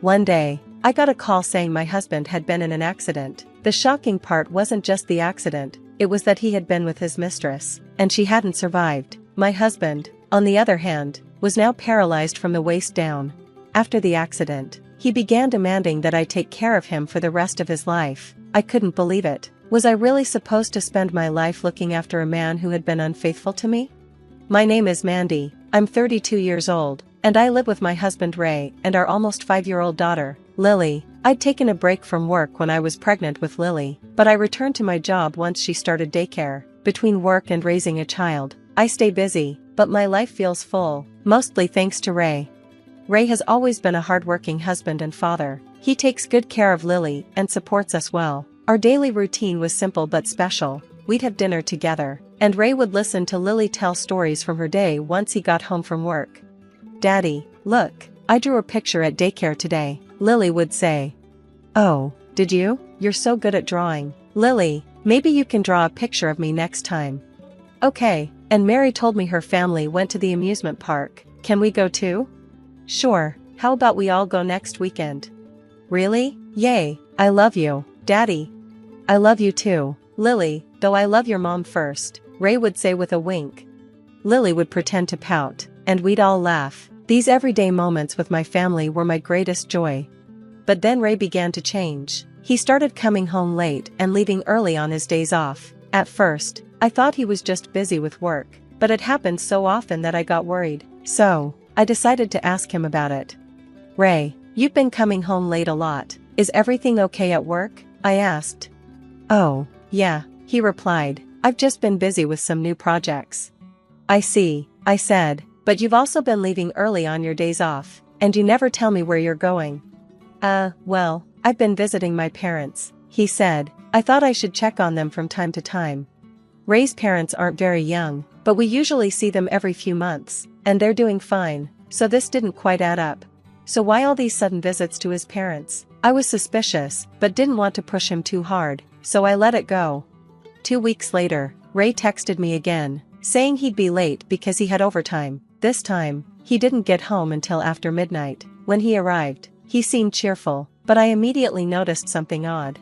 One day, I got a call saying my husband had been in an accident. The shocking part wasn't just the accident, it was that he had been with his mistress, and she hadn't survived. My husband, on the other hand, was now paralyzed from the waist down. After the accident, he began demanding that I take care of him for the rest of his life. I couldn't believe it. Was I really supposed to spend my life looking after a man who had been unfaithful to me? My name is Mandy, I'm 32 years old, and I live with my husband Ray and our almost 5-year-old daughter, Lily. I'd taken a break from work when I was pregnant with Lily, but I returned to my job once she started daycare. Between work and raising a child, I stay busy, but my life feels full, mostly thanks to Ray. Ray has always been a hardworking husband and father. He takes good care of Lily and supports us well. Our daily routine was simple but special. We'd have dinner together, and Ray would listen to Lily tell stories from her day once he got home from work. "Daddy, look, I drew a picture at daycare today," Lily would say. "Oh, did you? You're so good at drawing. Lily, maybe you can draw a picture of me next time." "Okay." And Mary told me her family went to the amusement park. "Can we go too?" "Sure, how about we all go next weekend?" "Really? Yay, I love you, Daddy." "I love you too, Lily, though I love your mom first," Ray would say with a wink. Lily would pretend to pout, and we'd all laugh. These everyday moments with my family were my greatest joy. But then Ray began to change. He started coming home late and leaving early on his days off. At first, I thought he was just busy with work, but it happened so often that I got worried. So, I decided to ask him about it. "Ray, you've been coming home late a lot. Is everything okay at work?" I asked. "Oh, yeah," he replied. "I've just been busy with some new projects." "I see," I said, "but you've also been leaving early on your days off, and you never tell me where you're going." Well, I've been visiting my parents," he said. "I thought I should check on them from time to time." Ray's parents aren't very young, but we usually see them every few months, and they're doing fine, so this didn't quite add up. So why all these sudden visits to his parents? I was suspicious, but didn't want to push him too hard, so I let it go. 2 weeks later, Ray texted me again, saying he'd be late because he had overtime. This time, he didn't get home until after midnight. When he arrived, he seemed cheerful, but I immediately noticed something odd.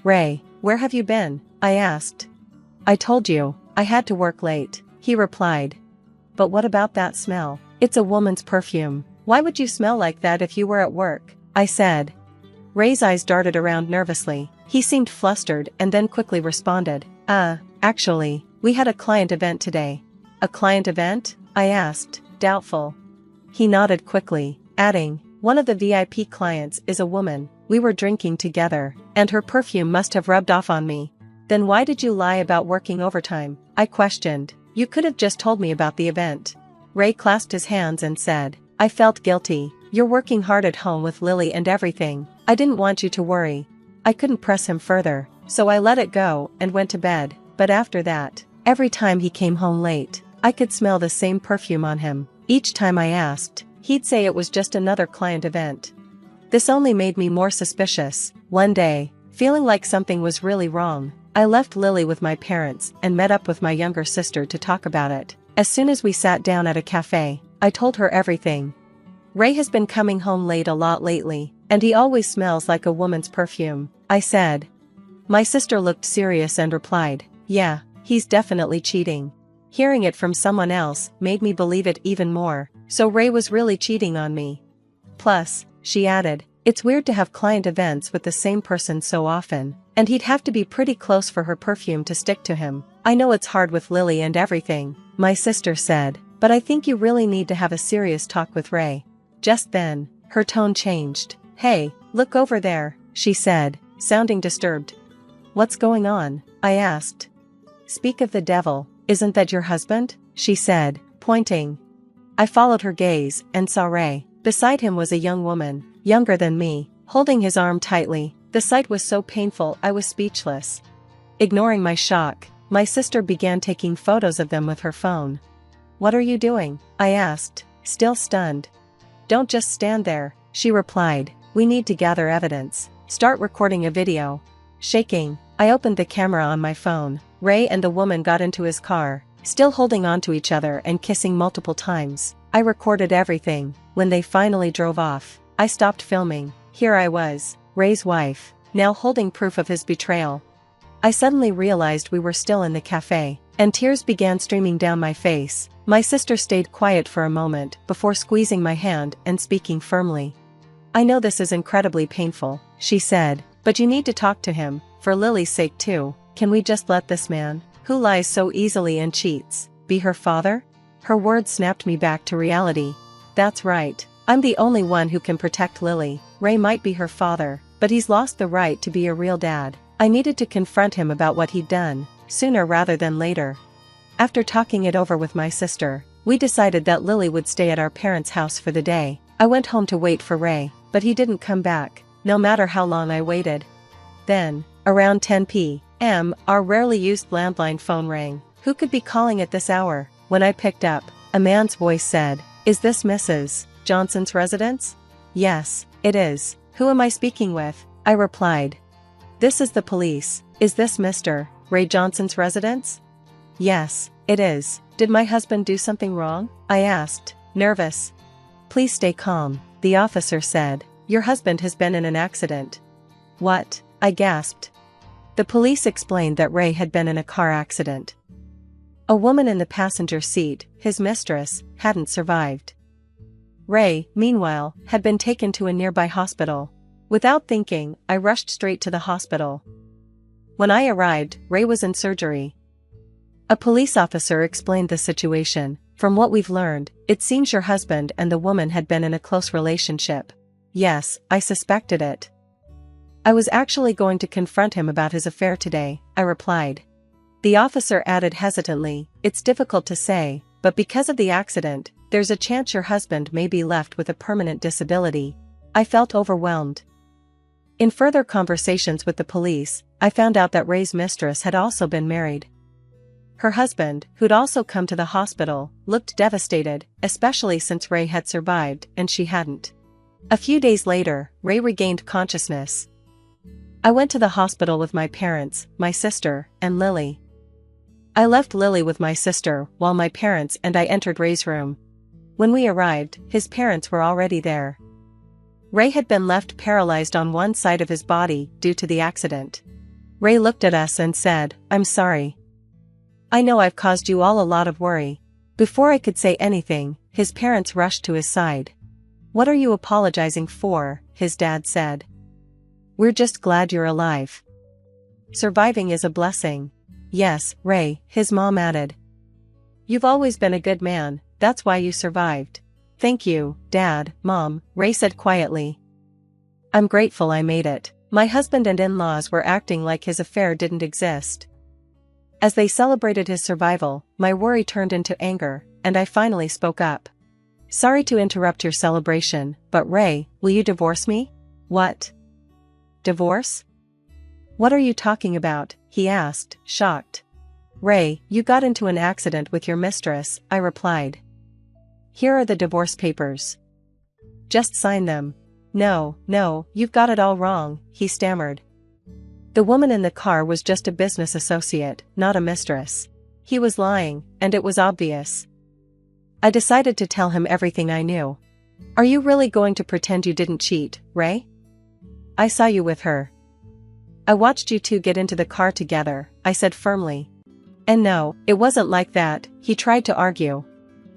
"Ray, where have you been?" I asked. "I told you, I had to work late," he replied. "But what about that smell? It's a woman's perfume. Why would you smell like that if you were at work?" I said. Ray's eyes darted around nervously. He seemed flustered and then quickly responded, Actually, we had a client event today." "A client event?" I asked, doubtful. He nodded quickly, adding, "One of the VIP clients is a woman. We were drinking together, and her perfume must have rubbed off on me." "Then why did you lie about working overtime?" I questioned. "You could have just told me about the event." Ray clasped his hands and said, "I felt guilty. You're working hard at home with Lily and everything. I didn't want you to worry." I couldn't press him further, so I let it go and went to bed. But after that, every time he came home late, I could smell the same perfume on him. Each time I asked, he'd say it was just another client event. This only made me more suspicious. One day, feeling like something was really wrong, I left Lily with my parents and met up with my younger sister to talk about it. As soon as we sat down at a cafe, I told her everything. "Ray has been coming home late a lot lately, and he always smells like a woman's perfume," I said. My sister looked serious and replied, "Yeah, he's definitely cheating." Hearing it from someone else made me believe it even more, so Ray was really cheating on me. Plus, she added, "It's weird to have client events with the same person so often, and he'd have to be pretty close for her perfume to stick to him." "I know it's hard with Lily and everything," my sister said, "but I think you really need to have a serious talk with Ray." Just then, her tone changed. "Hey, look over there," she said, sounding disturbed. "What's going on?" I asked. "Speak of the devil, isn't that your husband?" she said, pointing. I followed her gaze and saw Ray. Beside him was a young woman, younger than me, holding his arm tightly. The sight was so painful I was speechless. Ignoring my shock, my sister began taking photos of them with her phone. "What are you doing?" I asked, still stunned. "Don't just stand there," she replied. "We need to gather evidence. Start recording a video." Shaking, I opened the camera on my phone. Ray and the woman got into his car, still holding on to each other and kissing multiple times. I recorded everything. When they finally drove off, I stopped filming. Here I was, Ray's wife, now holding proof of his betrayal. I suddenly realized we were still in the cafe, and tears began streaming down my face. My sister stayed quiet for a moment before squeezing my hand and speaking firmly. I know this is incredibly painful, she said, but you need to talk to him, for Lily's sake too. Can we just let this man, who lies so easily and cheats, be her father? Her words snapped me back to reality. That's right, I'm the only one who can protect Lily. Ray might be her father, but he's lost the right to be a real dad. I needed to confront him about what he'd done, sooner rather than later. After talking it over with my sister, we decided that Lily would stay at our parents' house for the day. I went home to wait for Ray, but he didn't come back, no matter how long I waited. Then, around 10 p.m., our rarely used landline phone rang. Who could be calling at this hour? When I picked up, a man's voice said, "Is this Mrs. Johnson's residence?" "Yes, it is. Who am I speaking with?" I replied. "This is the police. Is this Mr. Ray Johnson's residence?" "Yes, it is. Did my husband do something wrong?" I asked, nervous. "Please stay calm," the officer said. "Your husband has been in an accident." "What?" I gasped. The police explained that Ray had been in a car accident. A woman in the passenger seat, his mistress, hadn't survived. Ray, meanwhile, had been taken to a nearby hospital. Without thinking, I rushed straight to the hospital. When I arrived, Ray was in surgery. A police officer explained the situation. "From what we've learned, it seems your husband and the woman had been in a close relationship." "Yes, I suspected it. I was actually going to confront him about his affair today," I replied. The officer added hesitantly, "It's difficult to say, but because of the accident, there's a chance your husband may be left with a permanent disability." I felt overwhelmed. In further conversations with the police, I found out that Ray's mistress had also been married. Her husband, who'd also come to the hospital, looked devastated, especially since Ray had survived and she hadn't. A few days later, Ray regained consciousness. I went to the hospital with my parents, my sister, and Lily. I left Lily with my sister while my parents and I entered Ray's room. When we arrived, his parents were already there. Ray had been left paralyzed on one side of his body due to the accident. Ray looked at us and said, "I'm sorry. I know I've caused you all a lot of worry." Before I could say anything, his parents rushed to his side. "What are you apologizing for?" his dad said. "We're just glad you're alive. Surviving is a blessing." "Yes, Ray," his mom added. "You've always been a good man, that's why you survived." "Thank you, Dad, Mom," Ray said quietly. "I'm grateful I made it." My husband and in-laws were acting like his affair didn't exist. As they celebrated his survival, my worry turned into anger, and I finally spoke up. "Sorry to interrupt your celebration, but Ray, will you divorce me?" "What? Divorce? What are you talking about?" he asked, shocked. "Ray, you got into an accident with your mistress," I replied. "Here are the divorce papers. Just sign them." No, you've got it all wrong," he stammered. The woman in the car was just a business associate, not a mistress. He was lying, and it was obvious. I decided to tell him everything I knew. "Are you really going to pretend you didn't cheat, Ray? I saw you with her. I watched you two get into the car together," I said firmly. "And no, it wasn't like that," he tried to argue.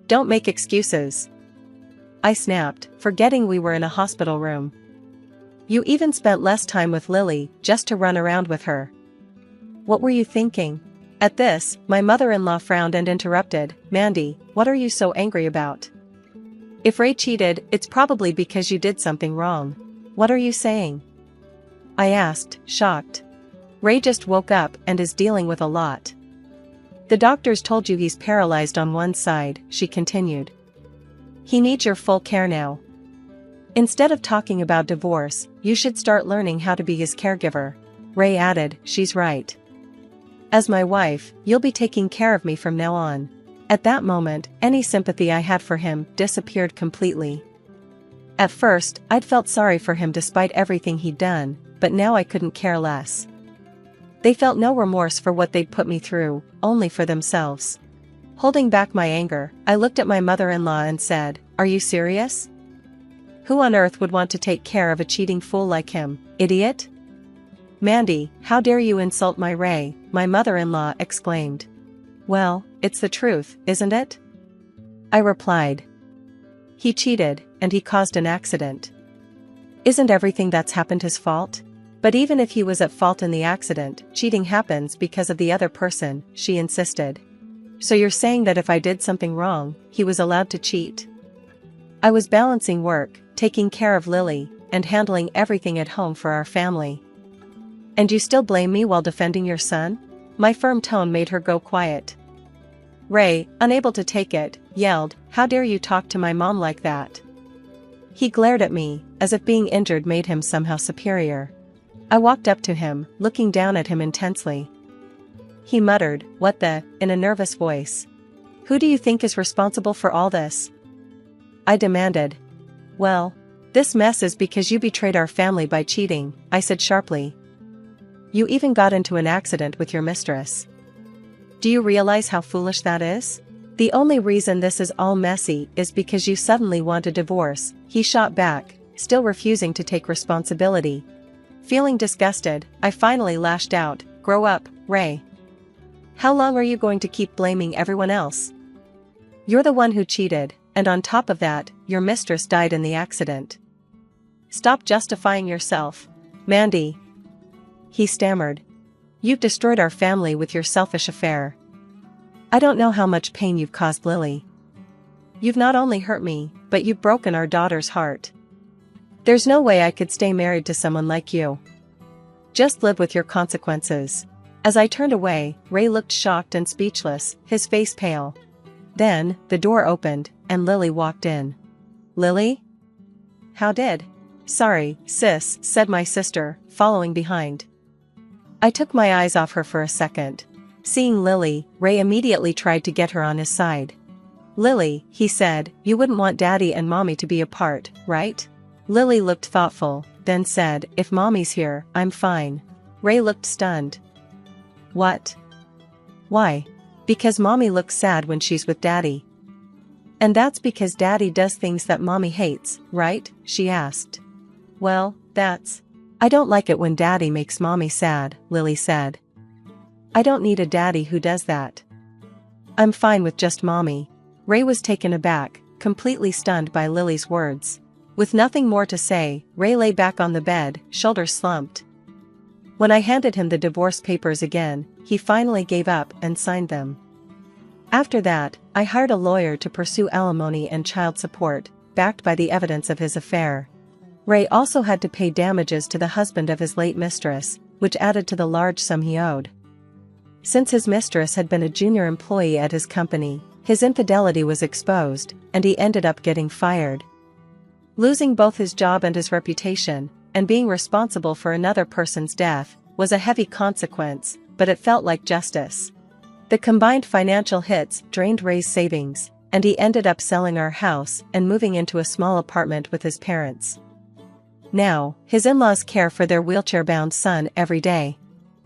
"Don't make excuses," I snapped, forgetting we were in a hospital room. "You even spent less time with Lily, just to run around with her. What were you thinking?" At this, my mother-in-law frowned and interrupted, "Mandy, what are you so angry about? If Ray cheated, it's probably because you did something wrong." "What are you saying?" I asked, shocked. "Ray just woke up and is dealing with a lot. The doctors told you he's paralyzed on one side," she continued. "He needs your full care now. Instead of talking about divorce, you should start learning how to be his caregiver." Ray added, "She's right. As my wife, you'll be taking care of me from now on." At that moment, any sympathy I had for him disappeared completely. At first, I'd felt sorry for him despite everything he'd done, but now I couldn't care less. They felt no remorse for what they'd put me through, only for themselves. Holding back my anger, I looked at my mother-in-law and said, "Are you serious? Who on earth would want to take care of a cheating fool like him, idiot? Mandy, how dare you insult my Ray, my mother-in-law exclaimed. Well, it's the truth, isn't it? I replied. He cheated, and he caused an accident. Isn't everything that's happened his fault? But even if he was at fault in the accident, cheating happens because of the other person, she insisted. So you're saying that if I did something wrong, he was allowed to cheat? I was balancing work, taking care of Lily, and handling everything at home for our family. And you still blame me while defending your son? My firm tone made her go quiet. Ray, unable to take it, yelled, "How dare you talk to my mom like that?" He glared at me, as if being injured made him somehow superior. I walked up to him, looking down at him intensely. He muttered, "What the?" in a nervous voice. "Who do you think is responsible for all this?" I demanded. "Well, this mess is because you betrayed our family by cheating," I said sharply. "You even got into an accident with your mistress. Do you realize how foolish that is? The only reason this is all messy is because you suddenly want a divorce," he shot back, still refusing to take responsibility. Feeling disgusted, I finally lashed out, "Grow up, Ray. How long are you going to keep blaming everyone else? You're the one who cheated, and on top of that, your mistress died in the accident. Stop justifying yourself, Mandy." He stammered. "You've destroyed our family with your selfish affair. I don't know how much pain you've caused Lily. You've not only hurt me, but you've broken our daughter's heart. There's no way I could stay married to someone like you. Just live with your consequences." As I turned away, Ray looked shocked and speechless, his face pale. Then, the door opened, and Lily walked in. "Lily? How did?" "Sorry, sis," said my sister, following behind. I took my eyes off her for a second. Seeing Lily, Ray immediately tried to get her on his side. "Lily," he said, "you wouldn't want Daddy and Mommy to be apart, right?" Lily looked thoughtful, then said, "If Mommy's here, I'm fine." Ray looked stunned. "What? Why?" "Because Mommy looks sad when she's with Daddy." "And that's because Daddy does things that Mommy hates, right?" she asked. "Well, I don't like it when Daddy makes Mommy sad," Lily said. "I don't need a daddy who does that. I'm fine with just Mommy." Ray was taken aback, completely stunned by Lily's words. With nothing more to say, Ray lay back on the bed, shoulders slumped. When I handed him the divorce papers again, he finally gave up and signed them. After that, I hired a lawyer to pursue alimony and child support, backed by the evidence of his affair. Ray also had to pay damages to the husband of his late mistress, which added to the large sum he owed. Since his mistress had been a junior employee at his company, his infidelity was exposed, and he ended up getting fired. Losing both his job and his reputation, and being responsible for another person's death, was a heavy consequence, but it felt like justice. The combined financial hits drained Ray's savings, and he ended up selling our house and moving into a small apartment with his parents. Now, his in-laws care for their wheelchair-bound son every day.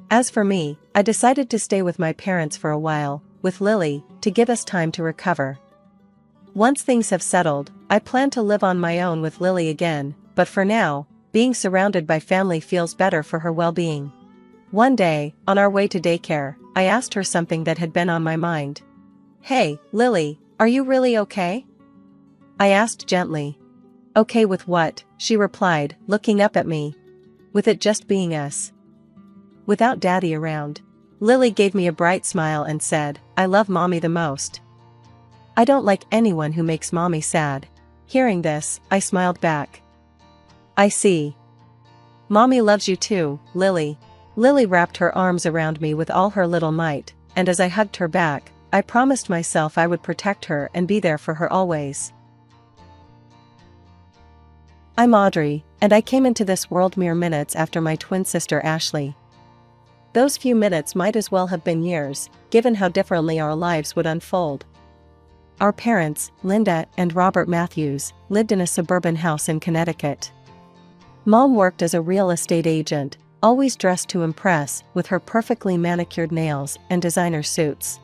As for me, I decided to stay with my parents for a while, with Lily, to give us time to recover. Once things have settled, I plan to live on my own with Lily again, but for now, being surrounded by family feels better for her well-being. One day, on our way to daycare, I asked her something that had been on my mind. "Hey, Lily, are you really okay?" I asked gently. "Okay with what?" she replied, looking up at me. "With it just being us. Without Daddy around." Lily gave me a bright smile and said, "I love Mommy the most. I don't like anyone who makes Mommy sad." Hearing this, I smiled back. "I see. Mommy loves you too, Lily." Lily wrapped her arms around me with all her little might, and as I hugged her back, I promised myself I would protect her and be there for her always. I'm Audrey, and I came into this world mere minutes after my twin sister Ashley. Those few minutes might as well have been years, given how differently our lives would unfold. Our parents, Linda and Robert Matthews, lived in a suburban house in Connecticut. Mom worked as a real estate agent, always dressed to impress with her perfectly manicured nails and designer suits.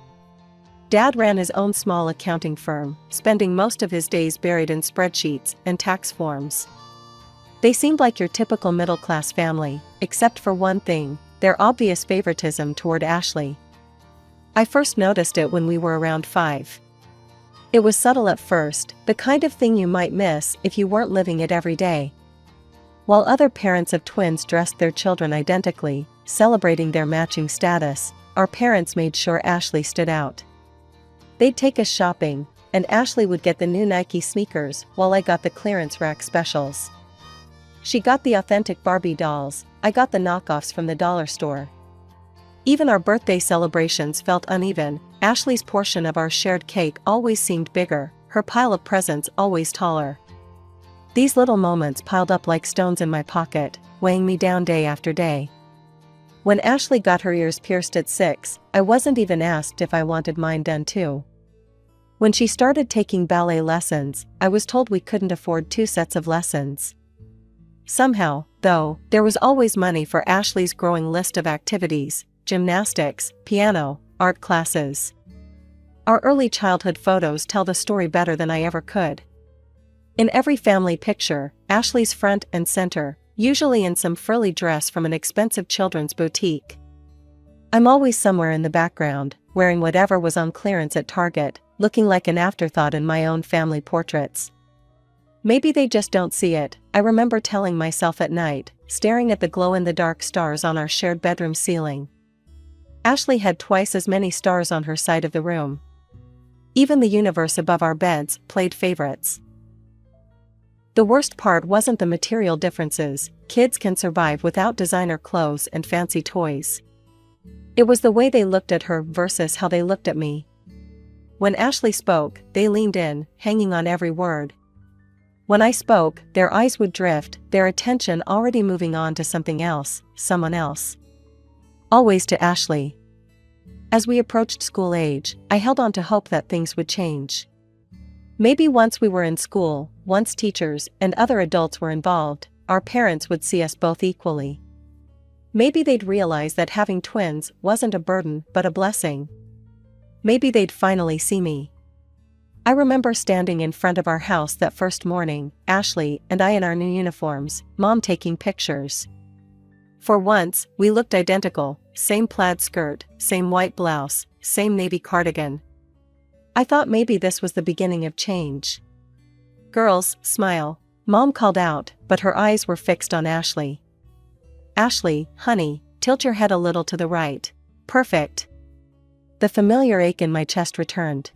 Dad ran his own small accounting firm, spending most of his days buried in spreadsheets and tax forms. They seemed like your typical middle-class family, except for one thing, their obvious favoritism toward Ashley. I first noticed it when we were around 5. It was subtle at first, the kind of thing you might miss if you weren't living it every day. While other parents of twins dressed their children identically, celebrating their matching status, our parents made sure Ashley stood out. They'd take us shopping, and Ashley would get the new Nike sneakers while I got the clearance rack specials. She got the authentic Barbie dolls, I got the knockoffs from the dollar store. Even our birthday celebrations felt uneven. Ashley's portion of our shared cake always seemed bigger, her pile of presents always taller. These little moments piled up like stones in my pocket, weighing me down day after day. When Ashley got her ears pierced at 6, I wasn't even asked if I wanted mine done too. When she started taking ballet lessons, I was told we couldn't afford 2 sets of lessons. Somehow, though, there was always money for Ashley's growing list of activities: gymnastics, piano, art classes. Our early childhood photos tell the story better than I ever could. In every family picture, Ashley's front and center, usually in some frilly dress from an expensive children's boutique. I'm always somewhere in the background, wearing whatever was on clearance at Target, looking like an afterthought in my own family portraits. Maybe they just don't see it, I remember telling myself at night, staring at the glow-in-the-dark stars on our shared bedroom ceiling. Ashley had twice as many stars on her side of the room. Even the universe above our beds played favorites. The worst part wasn't the material differences. Kids can survive without designer clothes and fancy toys. It was the way they looked at her versus how they looked at me. When Ashley spoke, they leaned in, hanging on every word. When I spoke, their eyes would drift, their attention already moving on to something else, someone else. Always to Ashley. As we approached school age, I held on to hope that things would change. Maybe once we were in school, once teachers and other adults were involved, our parents would see us both equally. Maybe they'd realize that having twins wasn't a burden but a blessing. Maybe they'd finally see me. I remember standing in front of our house that first morning, Ashley and I in our new uniforms, Mom taking pictures. For once, we looked identical, same plaid skirt, same white blouse, same navy cardigan. I thought maybe this was the beginning of change. "Girls, smile," Mom called out, but her eyes were fixed on Ashley. "Ashley, honey, tilt your head a little to the right. Perfect." The familiar ache in my chest returned.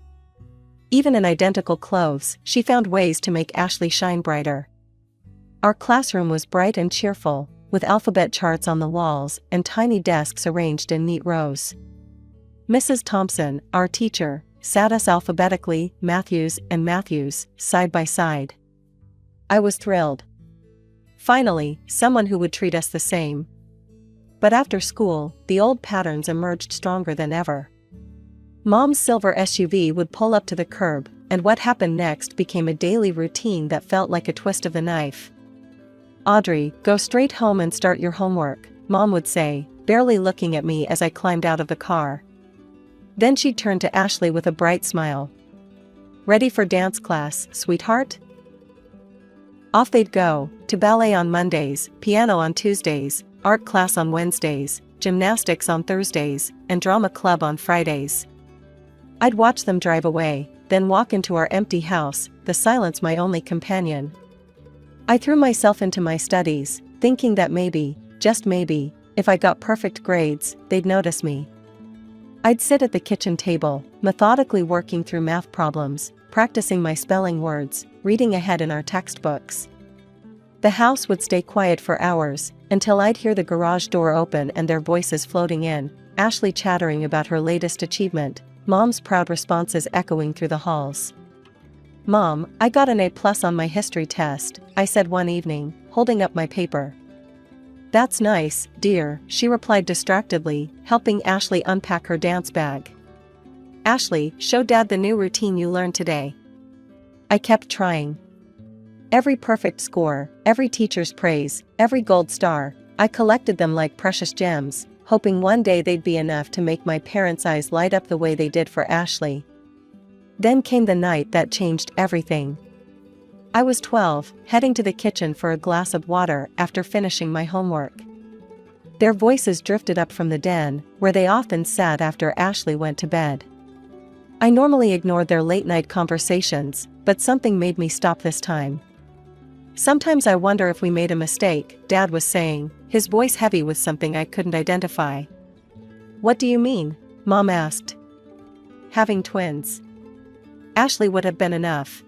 Even in identical clothes, she found ways to make Ashley shine brighter. Our classroom was bright and cheerful, with alphabet charts on the walls and tiny desks arranged in neat rows. Mrs. Thompson, our teacher, sat us alphabetically, Matthews and Matthews, side by side. I was thrilled. Finally, someone who would treat us the same. But after school, the old patterns emerged stronger than ever. Mom's silver SUV would pull up to the curb, and what happened next became a daily routine that felt like a twist of the knife. "Audrey, go straight home and start your homework," Mom would say, barely looking at me as I climbed out of the car. Then she'd turn to Ashley with a bright smile. "Ready for dance class, sweetheart?" Off they'd go, to ballet on Mondays, piano on Tuesdays, art class on Wednesdays, gymnastics on Thursdays, and drama club on Fridays. I'd watch them drive away, then walk into our empty house, the silence my only companion. I threw myself into my studies, thinking that maybe, just maybe, if I got perfect grades, they'd notice me. I'd sit at the kitchen table, methodically working through math problems, practicing my spelling words, reading ahead in our textbooks. The house would stay quiet for hours, until I'd hear the garage door open and their voices floating in, Ashley chattering about her latest achievement, Mom's proud responses echoing through the halls. "Mom, I got an A+ on my history test," I said one evening, holding up my paper. "That's nice, dear," she replied distractedly, helping Ashley unpack her dance bag. "Ashley, show Dad the new routine you learned today." I kept trying. Every perfect score, every teacher's praise, every gold star, I collected them like precious gems, hoping one day they'd be enough to make my parents' eyes light up the way they did for Ashley. Then came the night that changed everything. I was 12, heading to the kitchen for a glass of water after finishing my homework. Their voices drifted up from the den, where they often sat after Ashley went to bed. I normally ignored their late-night conversations, but something made me stop this time. "Sometimes I wonder if we made a mistake," Dad was saying, his voice heavy with something I couldn't identify. "What do you mean?" Mom asked. "Having twins. Ashley would have been enough.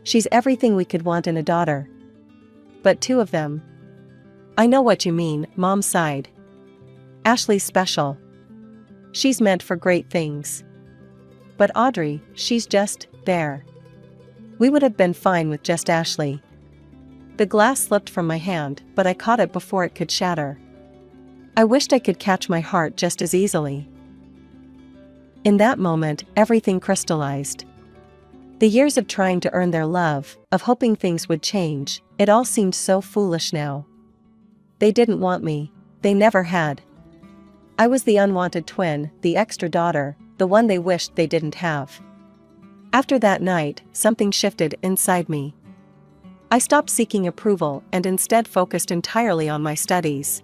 She's everything we could want in a daughter. But two of them." "I know what you mean," Mom sighed. "Ashley's special. She's meant for great things. But Audrey, she's just there. We would have been fine with just Ashley." The glass slipped from my hand, but I caught it before it could shatter. I wished I could catch my heart just as easily. In that moment, everything crystallized. The years of trying to earn their love, of hoping things would change, it all seemed so foolish now. They didn't want me. They never had. I was the unwanted twin, the extra daughter, the one they wished they didn't have. After that night, something shifted inside me. I stopped seeking approval and instead focused entirely on my studies.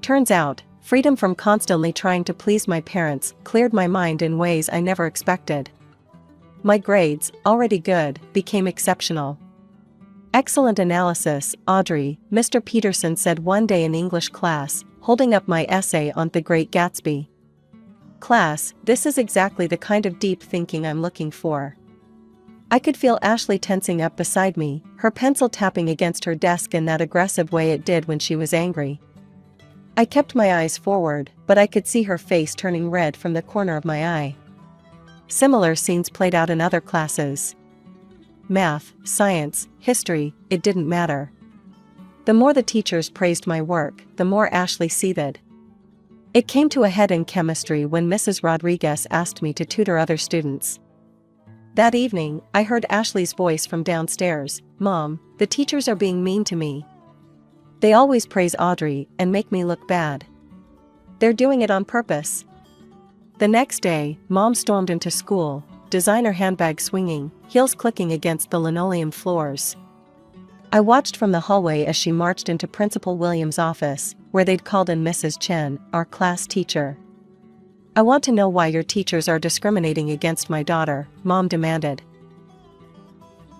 Turns out, freedom from constantly trying to please my parents cleared my mind in ways I never expected. My grades, already good, became exceptional. "Excellent analysis, Audrey," Mr. Peterson said one day in English class, holding up my essay on The Great Gatsby. "Class, this is exactly the kind of deep thinking I'm looking for." I could feel Ashley tensing up beside me, her pencil tapping against her desk in that aggressive way it did when she was angry. I kept my eyes forward, but I could see her face turning red from the corner of my eye. Similar scenes played out in other classes. Math, science, history, it didn't matter. The more the teachers praised my work, the more Ashley seethed. It came to a head in chemistry when Mrs. Rodriguez asked me to tutor other students. That evening, I heard Ashley's voice from downstairs, "Mom, the teachers are being mean to me. They always praise Audrey and make me look bad. They're doing it on purpose." The next day, Mom stormed into school, designer handbag swinging, heels clicking against the linoleum floors. I watched from the hallway as she marched into Principal Williams' office, where they'd called in Mrs. Chen, our class teacher. "I want to know why your teachers are discriminating against my daughter," Mom demanded.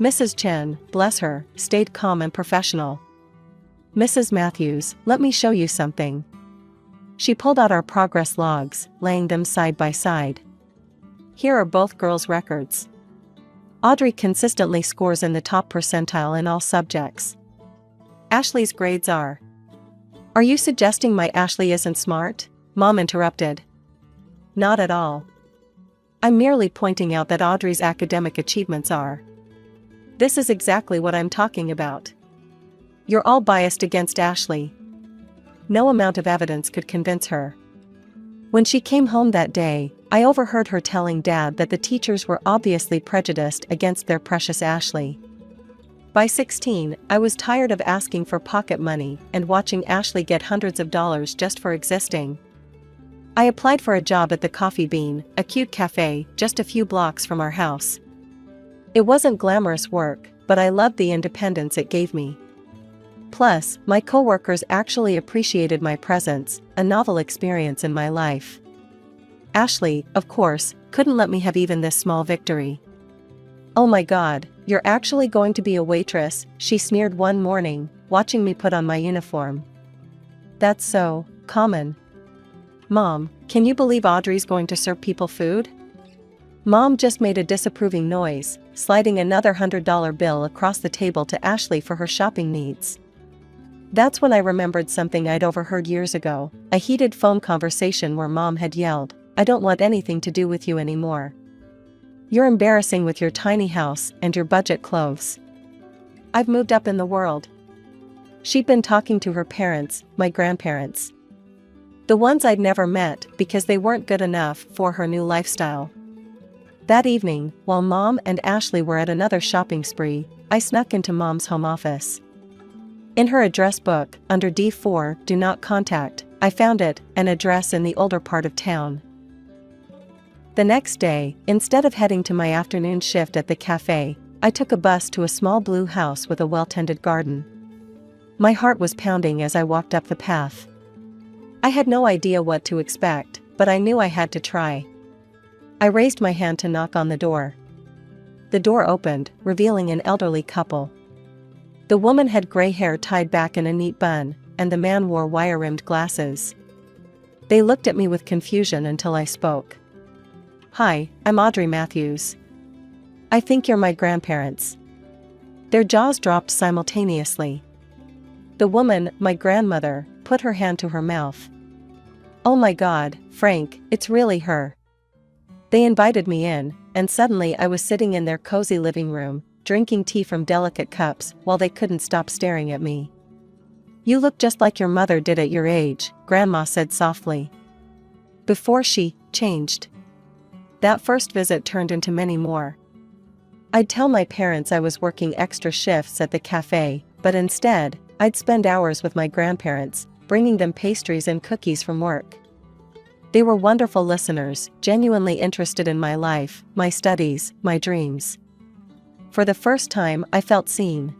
Mrs. Chen, bless her, stayed calm and professional. "Mrs. Matthews, let me show you something." She pulled out our progress logs, laying them side by side. "Here are both girls' records. Audrey consistently scores in the top percentile in all subjects. Ashley's grades are." "Are you suggesting my Ashley isn't smart?" Mom interrupted. "Not at all. I'm merely pointing out that Audrey's academic achievements are. This is exactly what I'm talking about. You're all biased against Ashley." No amount of evidence could convince her. When she came home that day, I overheard her telling Dad that the teachers were obviously prejudiced against their precious Ashley. By 16, I was tired of asking for pocket money and watching Ashley get hundreds of dollars just for existing. I applied for a job at the Coffee Bean, a cute cafe just a few blocks from our house. It wasn't glamorous work, but I loved the independence it gave me. Plus, my coworkers actually appreciated my presence, a novel experience in my life. Ashley, of course, couldn't let me have even this small victory. "Oh my God, you're actually going to be a waitress," she sneered one morning, watching me put on my uniform. "That's so common. Mom, can you believe Audrey's going to serve people food?" Mom just made a disapproving noise, sliding another $100 bill across the table to Ashley for her shopping needs. That's when I remembered something I'd overheard years ago, a heated phone conversation where Mom had yelled, "I don't want anything to do with you anymore. You're embarrassing with your tiny house and your budget clothes. I've moved up in the world." She'd been talking to her parents, my grandparents. The ones I'd never met because they weren't good enough for her new lifestyle. That evening, while Mom and Ashley were at another shopping spree, I snuck into Mom's home office. In her address book, under D4, Do Not Contact, I found it, an address in the older part of town. The next day, instead of heading to my afternoon shift at the cafe, I took a bus to a small blue house with a well-tended garden. My heart was pounding as I walked up the path. I had no idea what to expect, but I knew I had to try. I raised my hand to knock on the door. The door opened, revealing an elderly couple. The woman had gray hair tied back in a neat bun, and the man wore wire-rimmed glasses. They looked at me with confusion until I spoke. "Hi, I'm Audrey Matthews. I think you're my grandparents." Their jaws dropped simultaneously. The woman, my grandmother, put her hand to her mouth. "Oh my God, Frank, it's really her." They invited me in, and suddenly I was sitting in their cozy living room, drinking tea from delicate cups while they couldn't stop staring at me. "You look just like your mother did at your age," Grandma said softly. Before she changed. That first visit turned into many more. I'd tell my parents I was working extra shifts at the cafe, but instead, I'd spend hours with my grandparents, bringing them pastries and cookies from work. They were wonderful listeners, genuinely interested in my life, my studies, my dreams. For the first time, I felt seen.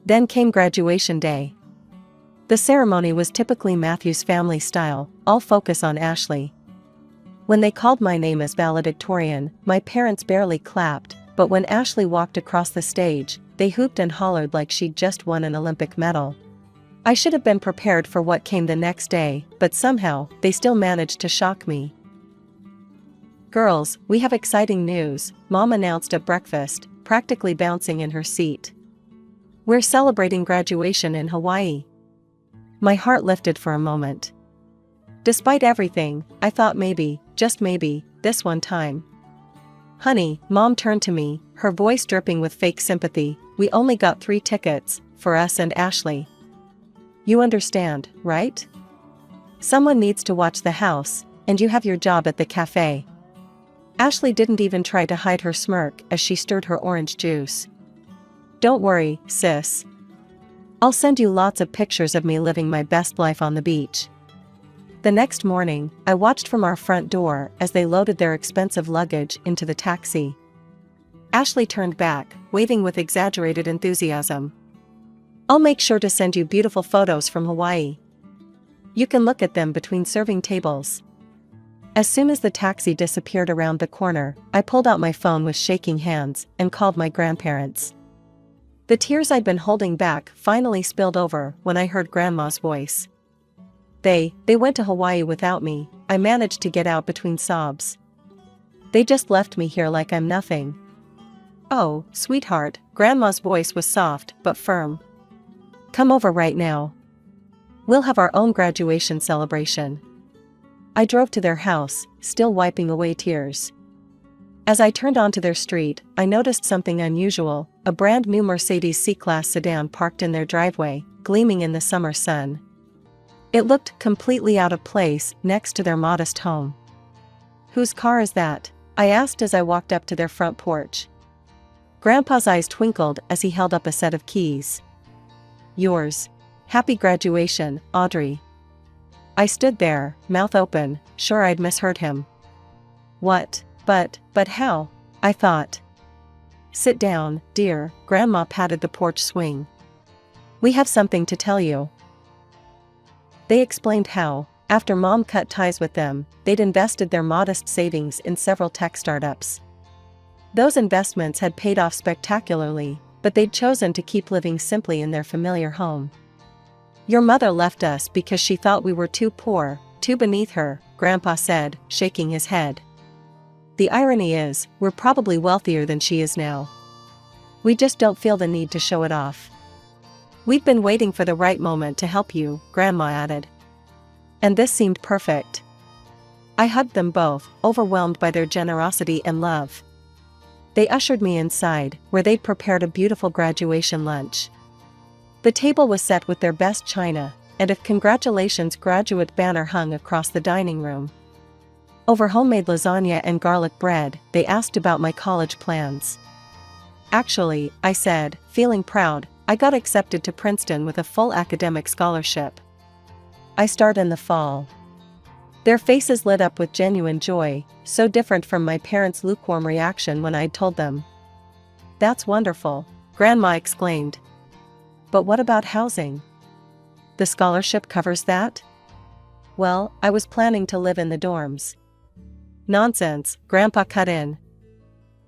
Then came graduation day. The ceremony was typically Matthew's family style, all focus on Ashley. When they called my name as valedictorian, my parents barely clapped, but when Ashley walked across the stage, they hooped and hollered like she'd just won an Olympic medal. I should have been prepared for what came the next day, but somehow, they still managed to shock me. "Girls, we have exciting news," Mom announced at breakfast, practically bouncing in her seat. "We're celebrating graduation in Hawaii." My heart lifted for a moment. Despite everything, I thought maybe, just maybe, this one time. "Honey," Mom turned to me, her voice dripping with fake sympathy, "we only got 3 tickets, for us and Ashley. You understand, right? Someone needs to watch the house, and you have your job at the cafe." Ashley didn't even try to hide her smirk as she stirred her orange juice. "Don't worry, sis. I'll send you lots of pictures of me living my best life on the beach." The next morning, I watched from our front door as they loaded their expensive luggage into the taxi. Ashley turned back, waving with exaggerated enthusiasm. "I'll make sure to send you beautiful photos from Hawaii. You can look at them between serving tables." As soon as the taxi disappeared around the corner, I pulled out my phone with shaking hands and called my grandparents. The tears I'd been holding back finally spilled over when I heard Grandma's voice. They went to Hawaii without me," I managed to get out between sobs. "They just left me here like I'm nothing." "Oh, sweetheart," Grandma's voice was soft but firm. "Come over right now. We'll have our own graduation celebration." I drove to their house, still wiping away tears. As I turned onto their street, I noticed something unusual, a brand new Mercedes C-Class sedan parked in their driveway, gleaming in the summer sun. It looked completely out of place next to their modest home. "Whose car is that?" I asked as I walked up to their front porch. Grandpa's eyes twinkled as he held up a set of keys. "Yours. Happy graduation, Audrey." I stood there, mouth open, sure I'd misheard him. "What? But how?" I thought. "Sit down, dear," Grandma patted the porch swing. "We have something to tell you." They explained how, after Mom cut ties with them, they'd invested their modest savings in several tech startups. Those investments had paid off spectacularly, but they'd chosen to keep living simply in their familiar home. "Your mother left us because she thought we were too poor, too beneath her," Grandpa said, shaking his head. "The irony is, we're probably wealthier than she is now. We just don't feel the need to show it off. We've been waiting for the right moment to help you," Grandma added. And this seemed perfect. I hugged them both, overwhelmed by their generosity and love. They ushered me inside, where they'd prepared a beautiful graduation lunch. The table was set with their best china, and a "Congratulations Graduate" banner hung across the dining room. Over homemade lasagna and garlic bread, they asked about my college plans. "Actually," I said, feeling proud, "I got accepted to Princeton with a full academic scholarship." I start in the fall. Their faces lit up with genuine joy, so different from my parents' lukewarm reaction when I'd told them. That's wonderful, Grandma exclaimed. But what about housing? The scholarship covers that? Well, I was planning to live in the dorms. Nonsense, Grandpa cut in.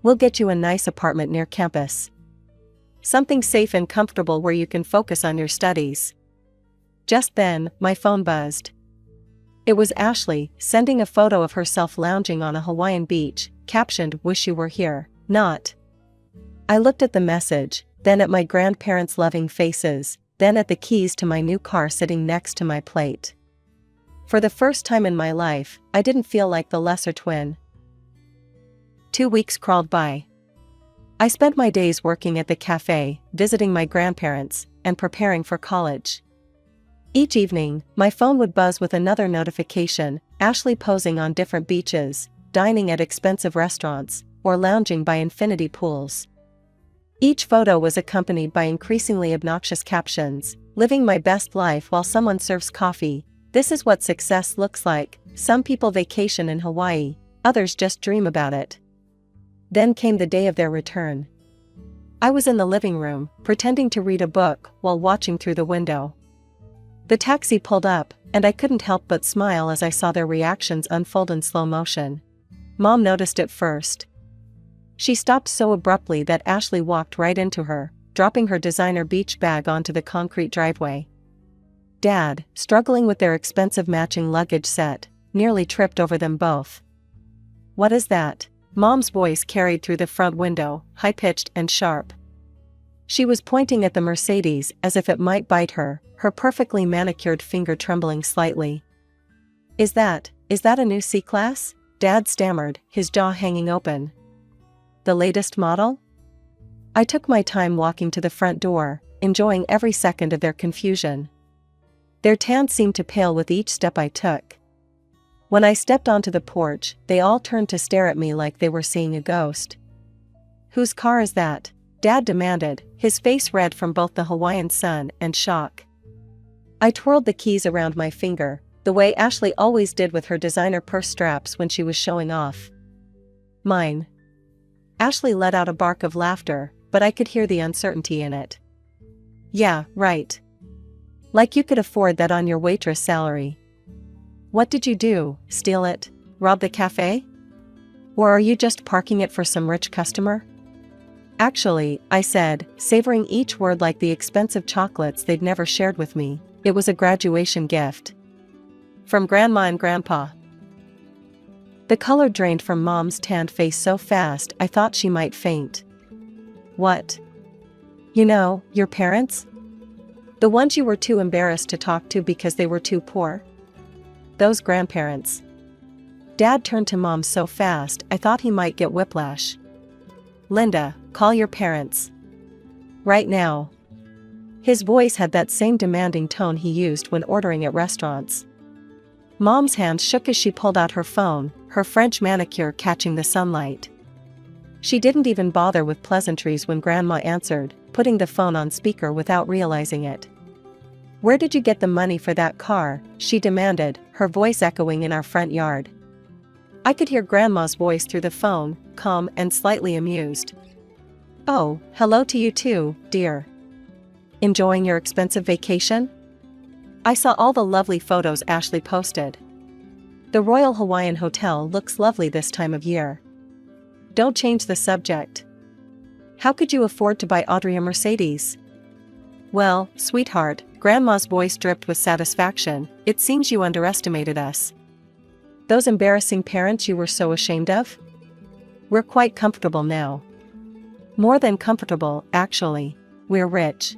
We'll get you a nice apartment near campus. Something safe and comfortable where you can focus on your studies. Just then, my phone buzzed. It was Ashley, sending a photo of herself lounging on a Hawaiian beach, captioned, "Wish you were here, not." I looked at the message, then at my grandparents' loving faces, then at the keys to my new car sitting next to my plate. For the first time in my life, I didn't feel like the lesser twin. 2 weeks crawled by. I spent my days working at the cafe, visiting my grandparents, and preparing for college. Each evening, my phone would buzz with another notification, Ashley posing on different beaches, dining at expensive restaurants, or lounging by infinity pools. Each photo was accompanied by increasingly obnoxious captions, "Living my best life while someone serves coffee. This is what success looks like. Some people vacation in Hawaii, others just dream about it." Then came the day of their return. I was in the living room, pretending to read a book while watching through the window. The taxi pulled up, and I couldn't help but smile as I saw their reactions unfold in slow motion. Mom noticed it first. She stopped so abruptly that Ashley walked right into her, dropping her designer beach bag onto the concrete driveway. Dad, struggling with their expensive matching luggage set, nearly tripped over them both. "What is that?" Mom's voice carried through the front window, high-pitched and sharp. She was pointing at the Mercedes as if it might bite her, her perfectly manicured finger trembling slightly. Is that a new C-Class?" Dad stammered, his jaw hanging open. "The latest model?" I took my time walking to the front door, enjoying every second of their confusion. Their tan seemed to pale with each step I took. When I stepped onto the porch, they all turned to stare at me like they were seeing a ghost. "Whose car is that?" Dad demanded, his face red from both the Hawaiian sun and shock. I twirled the keys around my finger, the way Ashley always did with her designer purse straps when she was showing off. "Mine." Ashley let out a bark of laughter, but I could hear the uncertainty in it. "Yeah, right. Like you could afford that on your waitress salary. What did you do, steal it, rob the cafe? Or are you just parking it for some rich customer?" "Actually," I said, savoring each word like the expensive chocolates they'd never shared with me, "it was a graduation gift. From Grandma and Grandpa." The color drained from Mom's tanned face so fast I thought she might faint. "What? You know, your parents? The ones you were too embarrassed to talk to because they were too poor? Those grandparents." Dad turned to Mom so fast I thought he might get whiplash. "Linda, call your parents. Right now." His voice had that same demanding tone he used when ordering at restaurants. Mom's hand shook as she pulled out her phone, her French manicure catching the sunlight. She didn't even bother with pleasantries when Grandma answered, putting the phone on speaker without realizing it. "Where did you get the money for that car?" she demanded, her voice echoing in our front yard. I could hear Grandma's voice through the phone, calm and slightly amused. "Oh, hello to you too, dear. Enjoying your expensive vacation?" I saw all the lovely photos Ashley posted. "The Royal Hawaiian Hotel looks lovely this time of year." "Don't change the subject. How could you afford to buy Audrey a Mercedes?" "Well, sweetheart," Grandma's voice dripped with satisfaction, "it seems you underestimated us. Those embarrassing parents you were so ashamed of? We're quite comfortable now. More than comfortable, actually. We're rich."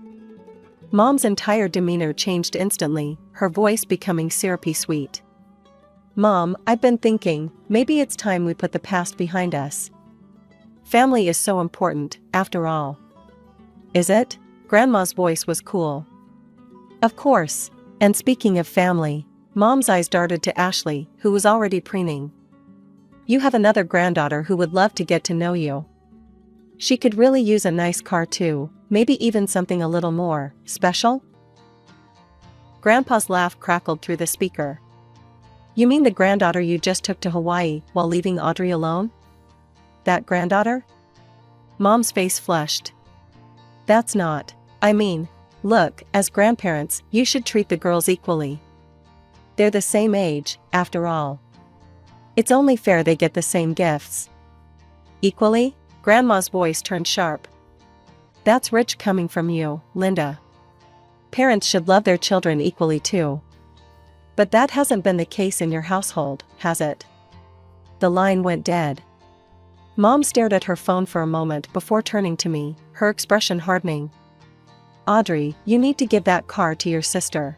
Mom's entire demeanor changed instantly, her voice becoming syrupy sweet. "Mom, I've been thinking, maybe it's time we put the past behind us. Family is so important, after all." "Is it?" Grandma's voice was cool. "Of course. And speaking of family," Mom's eyes darted to Ashley, who was already preening. "You have another granddaughter who would love to get to know you. She could really use a nice car too, maybe even something a little more special." Grandpa's laugh crackled through the speaker. You mean the granddaughter you just took to Hawaii while leaving Audrey alone? That granddaughter? Mom's face flushed. That's not. I mean, look, as grandparents, you should treat the girls equally. They're the same age, after all. It's only fair they get the same gifts. Equally? Grandma's voice turned sharp. That's rich coming from you, Linda. Parents should love their children equally too. But that hasn't been the case in your household, has it? The line went dead. Mom stared at her phone for a moment before turning to me, her expression hardening. Audrey, you need to give that car to your sister.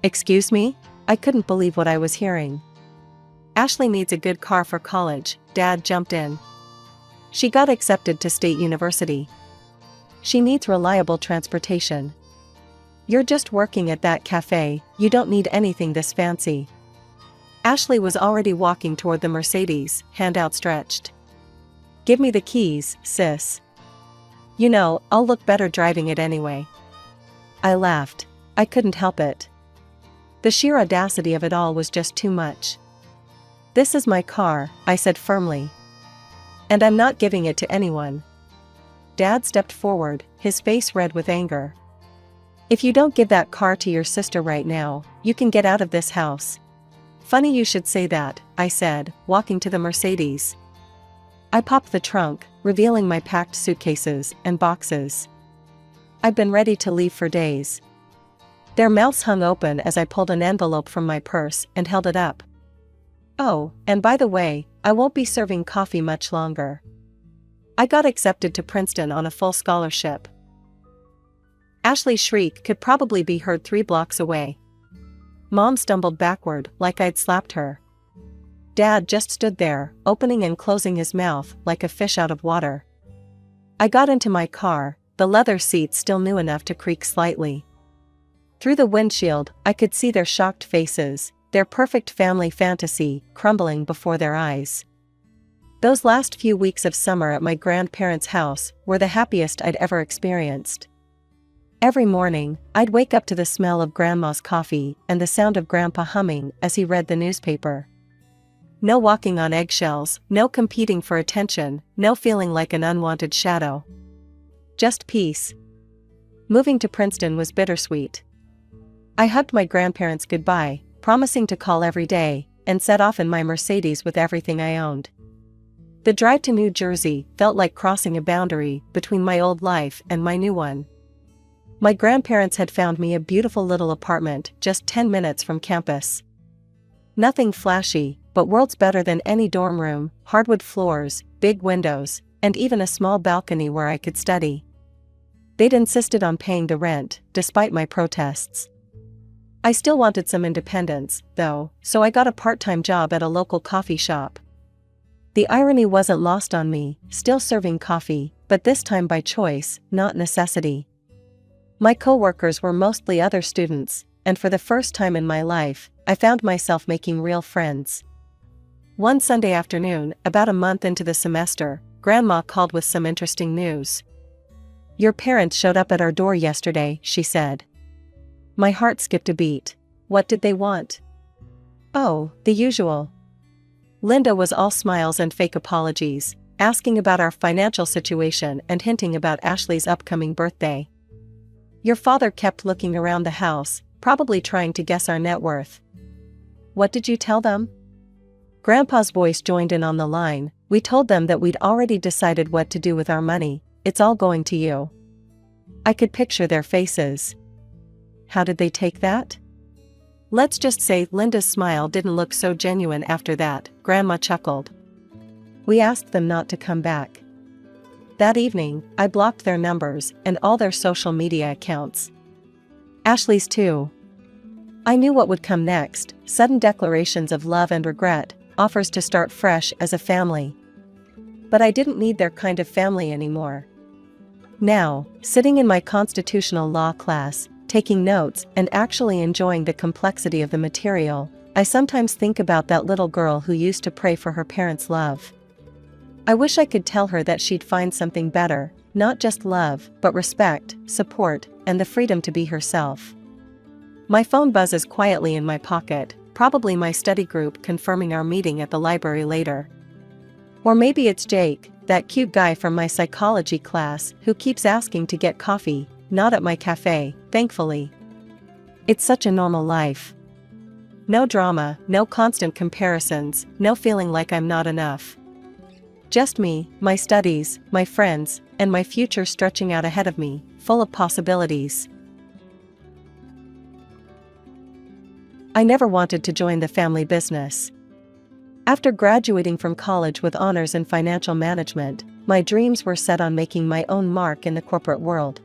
Excuse me? I couldn't believe what I was hearing. Ashley needs a good car for college, Dad jumped in. She got accepted to State University. She needs reliable transportation. You're just working at that cafe, you don't need anything this fancy. Ashley was already walking toward the Mercedes, hand outstretched. Give me the keys, sis. You know, I'll look better driving it anyway. I laughed. I couldn't help it. The sheer audacity of it all was just too much. This is my car, I said firmly. And I'm not giving it to anyone. Dad stepped forward, his face red with anger. If you don't give that car to your sister right now, you can get out of this house. Funny you should say that, I said, walking to the Mercedes. I popped the trunk, revealing my packed suitcases and boxes. I'd been ready to leave for days. Their mouths hung open as I pulled an envelope from my purse and held it up. Oh, and by the way, I won't be serving coffee much longer. I got accepted to Princeton on a full scholarship. Ashley's shriek could probably be heard 3 blocks away. Mom stumbled backward like I'd slapped her. Dad just stood there, opening and closing his mouth like a fish out of water. I got into my car, the leather seats still new enough to creak slightly. Through the windshield, I could see their shocked faces, their perfect family fantasy crumbling before their eyes. Those last few weeks of summer at my grandparents' house were the happiest I'd ever experienced. Every morning, I'd wake up to the smell of Grandma's coffee and the sound of Grandpa humming as he read the newspaper. No walking on eggshells, no competing for attention, no feeling like an unwanted shadow. Just peace. Moving to Princeton was bittersweet. I hugged my grandparents goodbye, promising to call every day, and set off in my Mercedes with everything I owned. The drive to New Jersey felt like crossing a boundary between my old life and my new one. My grandparents had found me a beautiful little apartment just 10 minutes from campus. Nothing flashy, but worlds better than any dorm room, hardwood floors, big windows, and even a small balcony where I could study. They'd insisted on paying the rent, despite my protests. I still wanted some independence, though, so I got a part-time job at a local coffee shop. The irony wasn't lost on me, still serving coffee, but this time by choice, not necessity. My co-workers were mostly other students, and for the first time in my life, I found myself making real friends. One Sunday afternoon, about a month into the semester, Grandma called with some interesting news. Your parents showed up at our door yesterday, she said. My heart skipped a beat. What did they want? Oh, the usual. Linda was all smiles and fake apologies, asking about our financial situation and hinting about Ashley's upcoming birthday. Your father kept looking around the house, probably trying to guess our net worth. What did you tell them? Grandpa's voice joined in on the line. We told them that we'd already decided what to do with our money. It's all going to you. I could picture their faces. How did they take that? Let's just say Linda's smile didn't look so genuine after that, Grandma chuckled. We asked them not to come back. That evening, I blocked their numbers and all their social media accounts. Ashley's too. I knew what would come next, sudden declarations of love and regret, offers to start fresh as a family. But I didn't need their kind of family anymore. Now, sitting in my constitutional law class, taking notes and actually enjoying the complexity of the material, I sometimes think about that little girl who used to pray for her parents' love. I wish I could tell her that she'd find something better, not just love, but respect, support, and the freedom to be herself. My phone buzzes quietly in my pocket, probably my study group confirming our meeting at the library later. Or maybe it's Jake, that cute guy from my psychology class who keeps asking to get coffee, not at my cafe, thankfully. It's such a normal life. No drama, no constant comparisons, no feeling like I'm not enough. Just me, my studies, my friends, and my future stretching out ahead of me, full of possibilities. I never wanted to join the family business. After graduating from college with honors in financial management, my dreams were set on making my own mark in the corporate world.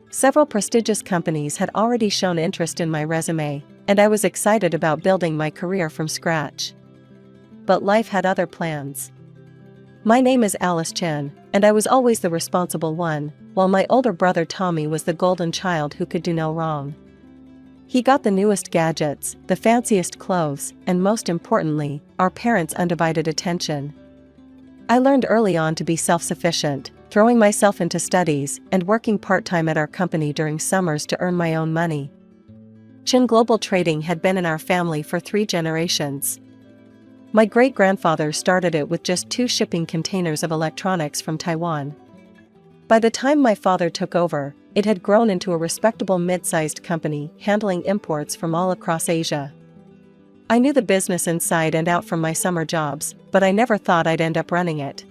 Several prestigious companies had already shown interest in my resume, and I was excited about building my career from scratch. But life had other plans. My name is Alice Chen, and I was always the responsible one, while my older brother Tommy was the golden child who could do no wrong. He got the newest gadgets, the fanciest clothes, and most importantly, our parents' undivided attention. I learned early on to be self-sufficient, throwing myself into studies and working part-time at our company during summers to earn my own money. Chen Global Trading had been in our family for 3 generations. My great-grandfather started it with just 2 shipping containers of electronics from Taiwan. By the time my father took over, it had grown into a respectable mid-sized company handling imports from all across Asia. I knew the business inside and out from my summer jobs, but I never thought I'd end up running it.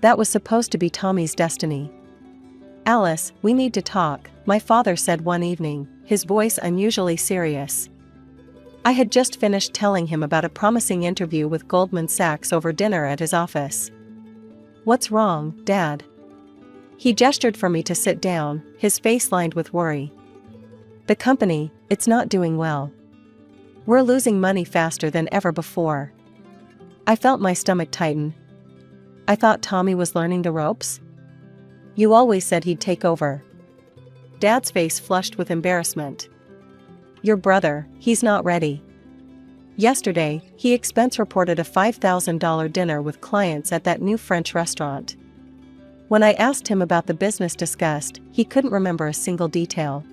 That was supposed to be Tommy's destiny. "Alice, we need to talk," my father said one evening, his voice unusually serious. I had just finished telling him about a promising interview with Goldman Sachs over dinner at his office. "What's wrong, Dad?" He gestured for me to sit down, his face lined with worry. "The company, it's not doing well. We're losing money faster than ever before." I felt my stomach tighten. I thought Tommy was learning the ropes? "You always said he'd take over." Dad's face flushed with embarrassment. "Your brother, he's not ready." Yesterday, he expense reported a $5,000 dinner with clients at that new French restaurant. When I asked him about the business discussed, he couldn't remember a single detail.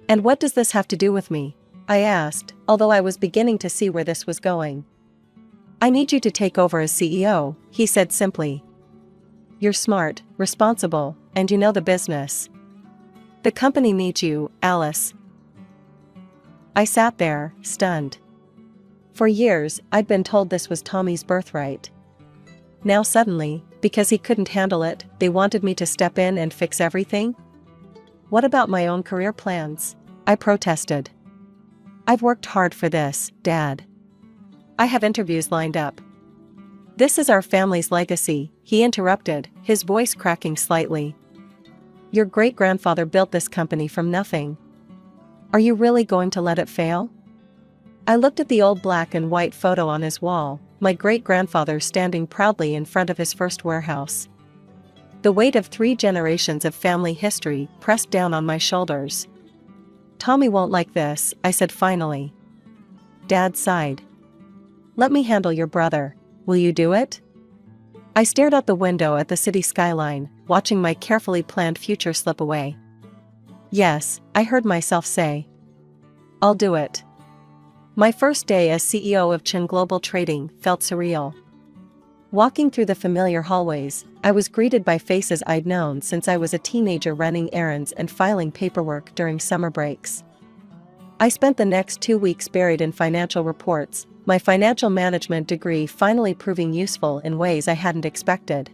"And what does this have to do with me?" I asked, although I was beginning to see where this was going. "I need you to take over as CEO," he said simply. "You're smart, responsible, and you know the business. The company needs you, Alice." I sat there, stunned. For years, I'd been told this was Tommy's birthright. Now suddenly, because he couldn't handle it, they wanted me to step in and fix everything? What about my own career plans? I protested. "I've worked hard for this, Dad. I have interviews lined up." "This is our family's legacy," he interrupted, his voice cracking slightly. "Your great-grandfather built this company from nothing. Are you really going to let it fail?" I looked at the old black and white photo on his wall, my great-grandfather standing proudly in front of his first warehouse. The weight of 3 generations of family history pressed down on my shoulders. "Tommy won't like this," I said finally. Dad sighed. "Let me handle your brother. Will you do it?" I stared out the window at the city skyline, watching my carefully planned future slip away. "Yes," I heard myself say. "I'll do it." My first day as CEO of Chen Global Trading felt surreal. Walking through the familiar hallways, I was greeted by faces I'd known since I was a teenager running errands and filing paperwork during summer breaks. I spent the next 2 weeks buried in financial reports, my financial management degree finally proving useful in ways I hadn't expected.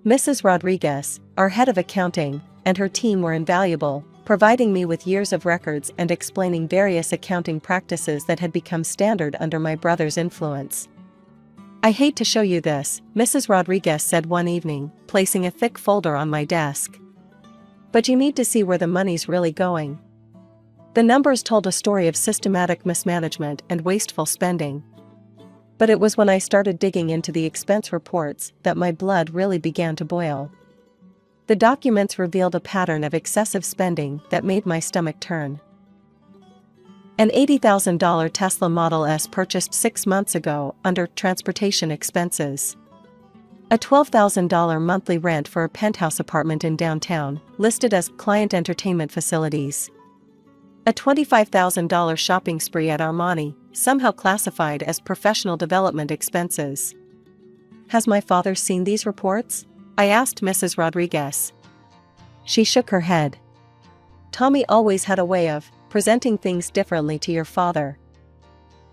Mrs. Rodriguez, our head of accounting, and her team were invaluable, providing me with years of records and explaining various accounting practices that had become standard under my brother's influence. "I hate to show you this," Mrs. Rodriguez said one evening, placing a thick folder on my desk. "But you need to see where the money's really going." The numbers told a story of systematic mismanagement and wasteful spending. But it was when I started digging into the expense reports that my blood really began to boil. The documents revealed a pattern of excessive spending that made my stomach turn. An $80,000 Tesla Model S purchased 6 months ago under transportation expenses. A $12,000 monthly rent for a penthouse apartment in downtown, listed as client entertainment facilities. A $25,000 shopping spree at Armani, somehow classified as professional development expenses. Has my father seen these reports? I asked Mrs. Rodriguez. She shook her head. Tommy always had a way of presenting things differently to your father.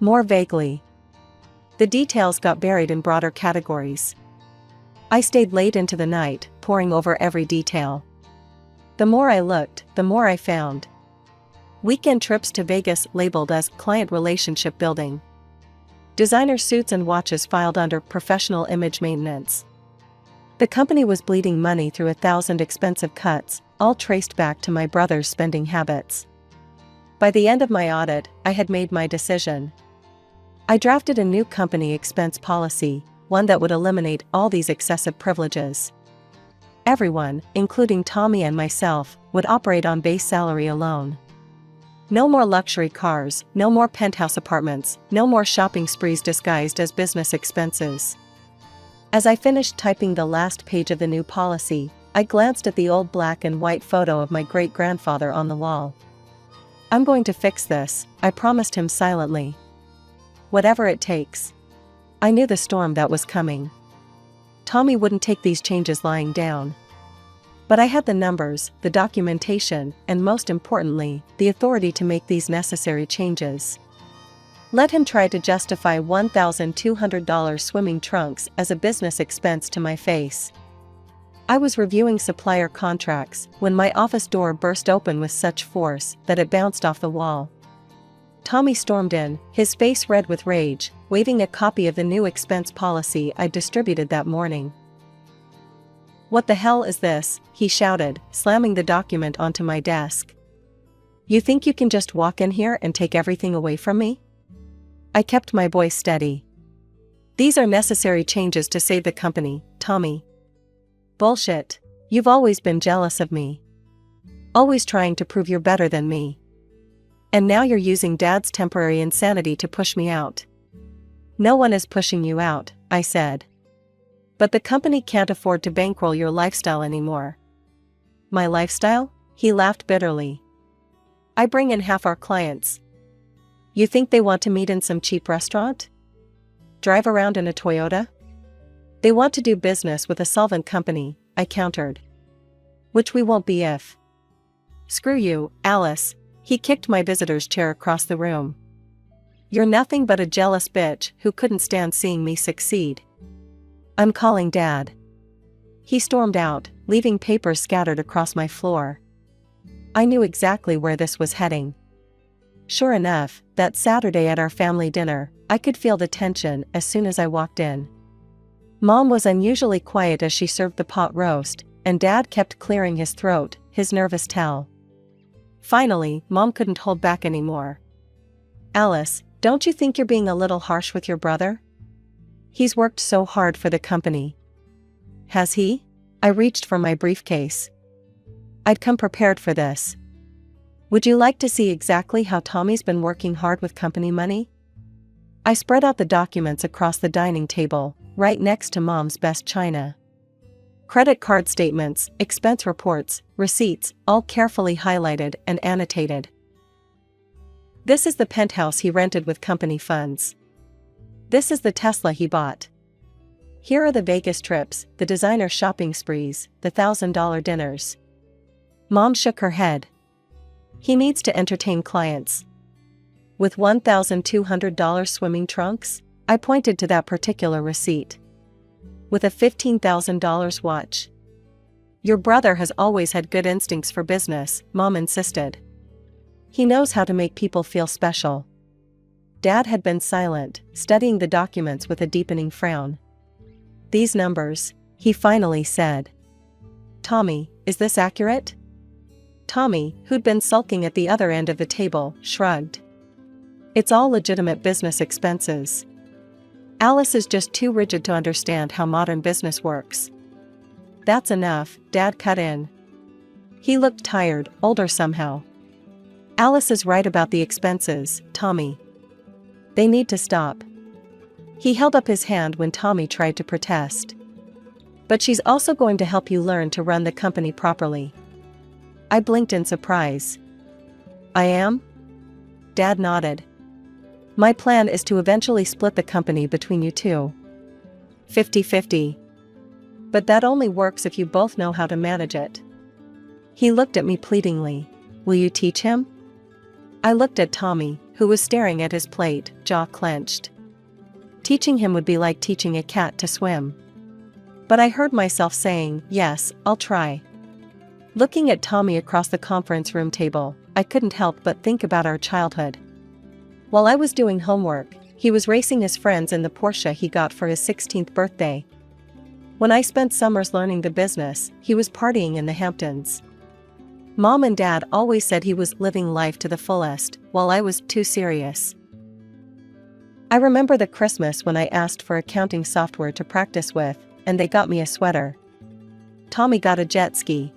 More vaguely. The details got buried in broader categories. I stayed late into the night, poring over every detail. The more I looked, the more I found. Weekend trips to Vegas labeled as client relationship building. Designer suits and watches filed under professional image maintenance. The company was bleeding money through 1,000 expensive cuts, all traced back to my brother's spending habits. By the end of my audit, I had made my decision. I drafted a new company expense policy, one that would eliminate all these excessive privileges. Everyone, including Tommy and myself, would operate on base salary alone. No more luxury cars, no more penthouse apartments, no more shopping sprees disguised as business expenses. As I finished typing the last page of the new policy, I glanced at the old black and white photo of my great-grandfather on the wall. I'm going to fix this, I promised him silently. Whatever it takes. I knew the storm that was coming. Tommy wouldn't take these changes lying down. But I had the numbers, the documentation, and most importantly, the authority to make these necessary changes. Let him try to justify $1,200 swimming trunks as a business expense to my face. I was reviewing supplier contracts when my office door burst open with such force that it bounced off the wall. Tommy stormed in, his face red with rage, waving a copy of the new expense policy I distributed that morning. "What the hell is this?" he shouted, slamming the document onto my desk. "You think you can just walk in here and take everything away from me?" I kept my voice steady. "These are necessary changes to save the company, Tommy." "Bullshit. You've always been jealous of me. Always trying to prove you're better than me. And now you're using Dad's temporary insanity to push me out." "No one is pushing you out," I said. "But the company can't afford to bankroll your lifestyle anymore." "My lifestyle?" He laughed bitterly. "I bring in half our clients. You think they want to meet in some cheap restaurant? Drive around in a Toyota? They want to do business with a solvent company," I countered. "Which we won't be if." "Screw you, Alice." He kicked my visitor's chair across the room. "You're nothing but a jealous bitch who couldn't stand seeing me succeed. I'm calling Dad." He stormed out, leaving papers scattered across my floor. I knew exactly where this was heading. Sure enough, that Saturday at our family dinner, I could feel the tension as soon as I walked in. Mom was unusually quiet as she served the pot roast, and Dad kept clearing his throat, his nervous tell. Finally, Mom couldn't hold back anymore. "Alice, don't you think you're being a little harsh with your brother? He's worked so hard for the company." "Has he?" I reached for my briefcase. I'd come prepared for this. "Would you like to see exactly how Tommy's been working hard with company money?" I spread out the documents across the dining table, right next to Mom's best china. Credit card statements, expense reports, receipts, all carefully highlighted and annotated. This is the penthouse he rented with company funds. This is the Tesla he bought. Here are the Vegas trips, the designer shopping sprees, the $1,000 dinners. Mom shook her head. "He needs to entertain clients. With $1,200 swimming trunks?" I pointed to that particular receipt. "With a $15,000 watch." "Your brother has always had good instincts for business," Mom insisted. "He knows how to make people feel special." Dad had been silent, studying the documents with a deepening frown. "These numbers," he finally said. "Tommy, is this accurate?" Tommy, who'd been sulking at the other end of the table, shrugged. "It's all legitimate business expenses. Alice is just too rigid to understand how modern business works." "That's enough," Dad cut in. He looked tired, older somehow. "Alice is right about the expenses, Tommy. They need to stop." He held up his hand when Tommy tried to protest. "But she's also going to help you learn to run the company properly." I blinked in surprise. I am? Dad nodded. My plan is to eventually split the company between you two. 50-50. But that only works if you both know how to manage it. He looked at me pleadingly. Will you teach him? I looked at Tommy, who was staring at his plate, jaw clenched. Teaching him would be like teaching a cat to swim. But I heard myself saying, yes, I'll try. Looking at Tommy across the conference room table, I couldn't help but think about our childhood. While I was doing homework, he was racing his friends in the Porsche he got for his 16th birthday. When I spent summers learning the business, he was partying in the Hamptons. Mom and Dad always said he was living life to the fullest, while I was too serious. I remember the Christmas when I asked for accounting software to practice with, and they got me a sweater. Tommy got a jet ski.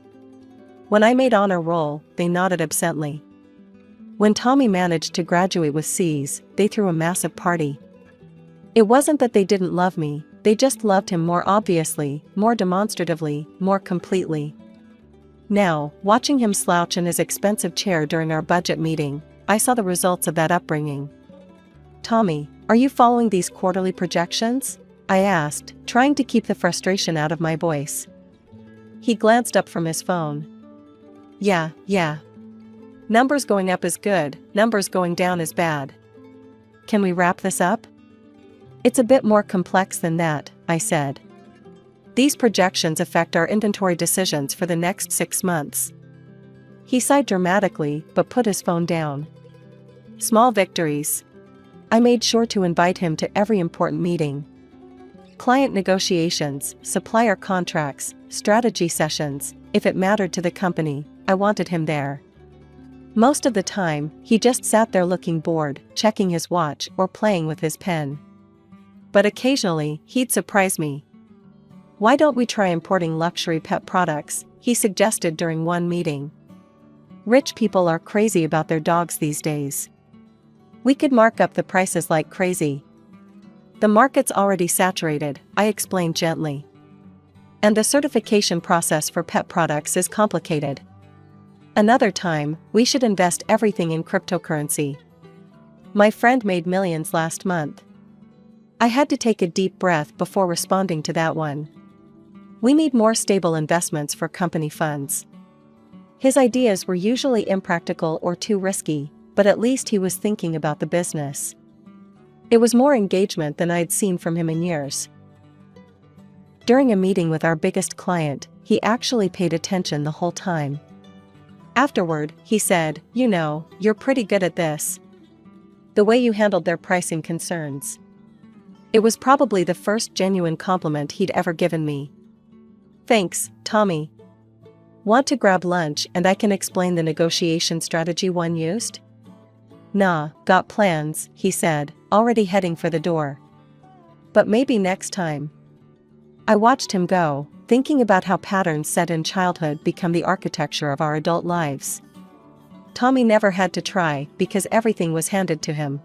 When I made honor roll, they nodded absently. When Tommy managed to graduate with C's, they threw a massive party. It wasn't that they didn't love me, they just loved him more obviously, more demonstratively, more completely. Now, watching him slouch in his expensive chair during our budget meeting, I saw the results of that upbringing. Tommy, are you following these quarterly projections? I asked, trying to keep the frustration out of my voice. He glanced up from his phone. Yeah. Numbers going up is good, numbers going down is bad. Can we wrap this up? It's a bit more complex than that, I said. These projections affect our inventory decisions for the next 6 months. He sighed dramatically, but put his phone down. Small victories. I made sure to invite him to every important meeting. Client negotiations, supplier contracts, strategy sessions, if it mattered to the company, I wanted him there. Most of the time, he just sat there looking bored, checking his watch or playing with his pen. But occasionally, he'd surprise me. Why don't we try importing luxury pet products, he suggested during one meeting. Rich people are crazy about their dogs these days. We could mark up the prices like crazy. The market's already saturated, I explained gently. And the certification process for pet products is complicated. Another time, we should invest everything in cryptocurrency. My friend made millions last month. I had to take a deep breath before responding to that one. We need more stable investments for company funds. His ideas were usually impractical or too risky, but at least he was thinking about the business. It was more engagement than I'd seen from him in years. During a meeting with our biggest client, he actually paid attention the whole time. Afterward, he said, "You know, you're pretty good at this. The way you handled their pricing concerns." It was probably the first genuine compliment he'd ever given me. Thanks, Tommy. Want to grab lunch and I can explain the negotiation strategy one used? Nah, got plans, he said, already heading for the door. But maybe next time. I watched him go, thinking about how patterns set in childhood become the architecture of our adult lives. Tommy never had to try because everything was handed to him.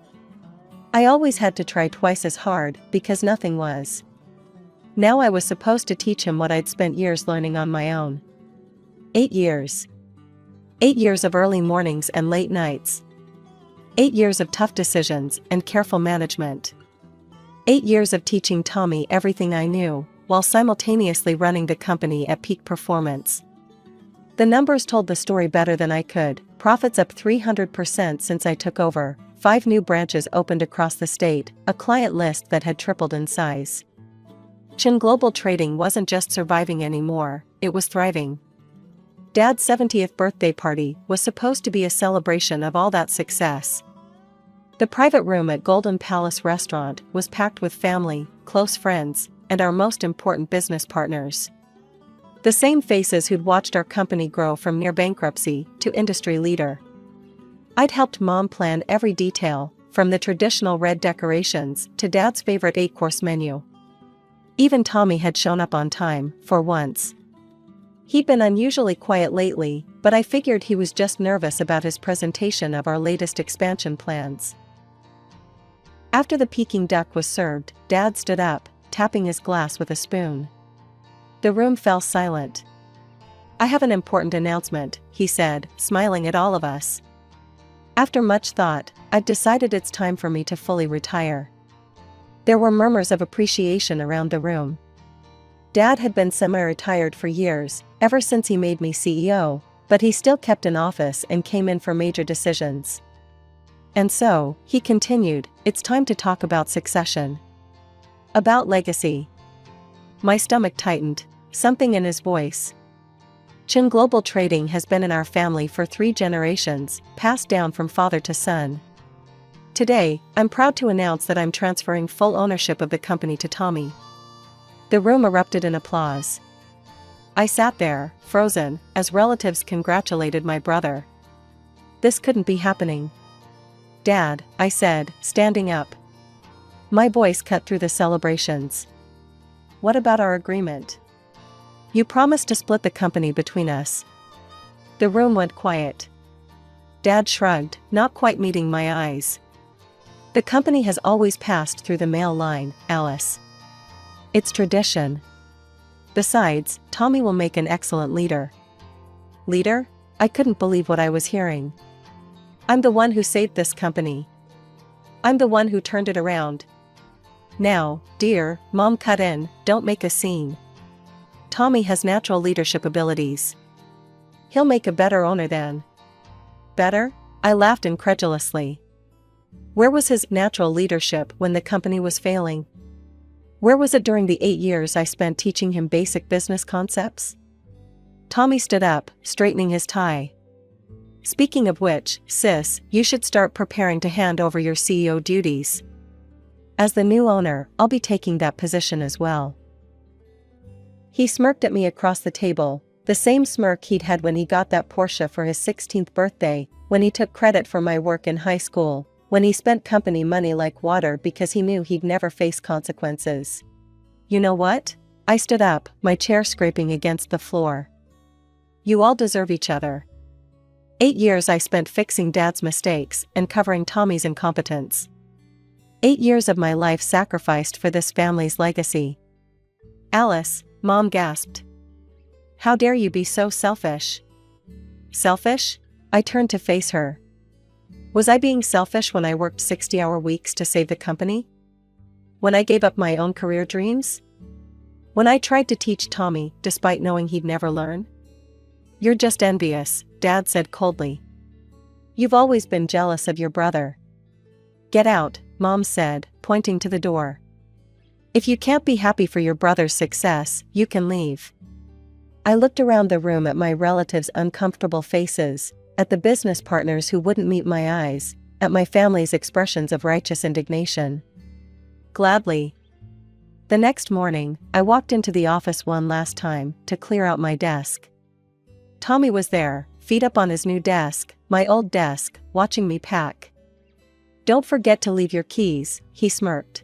I always had to try twice as hard because nothing was. Now I was supposed to teach him what I'd spent years learning on my own. 8 years. 8 years of early mornings and late nights. 8 years of tough decisions and careful management. 8 years of teaching Tommy everything I knew, while simultaneously running the company at peak performance. The numbers told the story better than I could. Profits up 300% since I took over, 5 new branches opened across the state, a client list that had tripled in size. Chin Global Trading wasn't just surviving anymore, it was thriving. Dad's 70th birthday party was supposed to be a celebration of all that success. The private room at Golden Palace Restaurant was packed with family, close friends, and our most important business partners. The same faces who'd watched our company grow from near bankruptcy to industry leader. I'd helped Mom plan every detail, from the traditional red decorations to Dad's favorite 8-course menu. Even Tommy had shown up on time, for once. He'd been unusually quiet lately, but I figured he was just nervous about his presentation of our latest expansion plans. After the Peking duck was served, Dad stood up, tapping his glass with a spoon. The room fell silent. "I have an important announcement," he said, smiling at all of us. After much thought, I've decided it's time for me to fully retire. There were murmurs of appreciation around the room. Dad had been semi-retired for years, ever since he made me CEO, but he still kept an office and came in for major decisions. And so, he continued, it's time to talk about succession. About legacy. My stomach tightened, something in his voice. Chin Global Trading has been in our family for 3 generations, passed down from father to son. Today, I'm proud to announce that I'm transferring full ownership of the company to Tommy. The room erupted in applause. I sat there, frozen, as relatives congratulated my brother. This couldn't be happening. Dad, I said, standing up. My voice cut through the celebrations. What about our agreement? You promised to split the company between us. The room went quiet. Dad shrugged, not quite meeting my eyes. The company has always passed through the male line, Alice. It's tradition. Besides, Tommy will make an excellent leader. Leader? I couldn't believe what I was hearing. I'm the one who saved this company. I'm the one who turned it around. Now, dear, Mom, cut in, don't make a scene. Tommy has natural leadership abilities. He'll make a better owner than. Better? I laughed incredulously. Where was his natural leadership when the company was failing? Where was it during the 8 years I spent teaching him basic business concepts? Tommy stood up, straightening his tie. Speaking of which, sis, you should start preparing to hand over your CEO duties. As the new owner, I'll be taking that position as well. He smirked at me across the table, the same smirk he'd had when he got that Porsche for his 16th birthday, when he took credit for my work in high school, when he spent company money like water because he knew he'd never face consequences. You know what? I stood up, my chair scraping against the floor. You all deserve each other. 8 years I spent fixing Dad's mistakes and covering Tommy's incompetence. 8 years of my life sacrificed for this family's legacy. Alice, Mom gasped. How dare you be so selfish? Selfish? I turned to face her. Was I being selfish when I worked 60-hour weeks to save the company? When I gave up my own career dreams? When I tried to teach Tommy, despite knowing he'd never learn? You're just envious, Dad said coldly. You've always been jealous of your brother. Get out, Mom said, pointing to the door. If you can't be happy for your brother's success, you can leave. I looked around the room at my relatives' uncomfortable faces, at the business partners who wouldn't meet my eyes, at my family's expressions of righteous indignation. Gladly. The next morning, I walked into the office one last time to clear out my desk. Tommy was there, feet up on his new desk, my old desk, watching me pack. Don't forget to leave your keys, he smirked.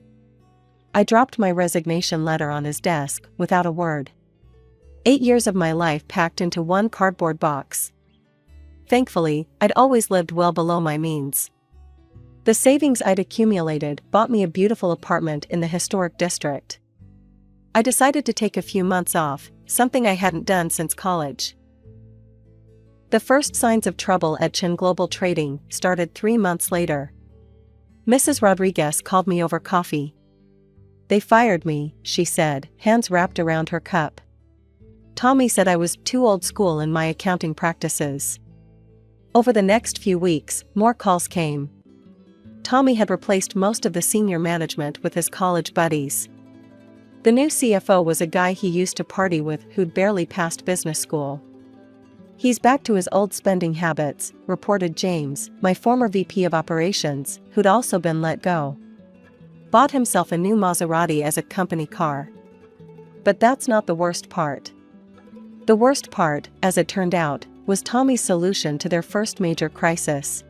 I dropped my resignation letter on his desk, without a word. 8 years of my life packed into one cardboard box. Thankfully, I'd always lived well below my means. The savings I'd accumulated bought me a beautiful apartment in the historic district. I decided to take a few months off, something I hadn't done since college. The first signs of trouble at Chin Global Trading started 3 months later. Mrs. Rodriguez called me over coffee. They fired me, she said, hands wrapped around her cup. Tommy said I was too old school in my accounting practices. Over the next few weeks, more calls came. Tommy had replaced most of the senior management with his college buddies. The new CFO was a guy he used to party with who'd barely passed business school. He's back to his old spending habits, reported James, my former VP of operations, who'd also been let go. Bought himself a new Maserati as a company car. But that's not the worst part. The worst part, as it turned out, was Tommy's solution to their first major crisis.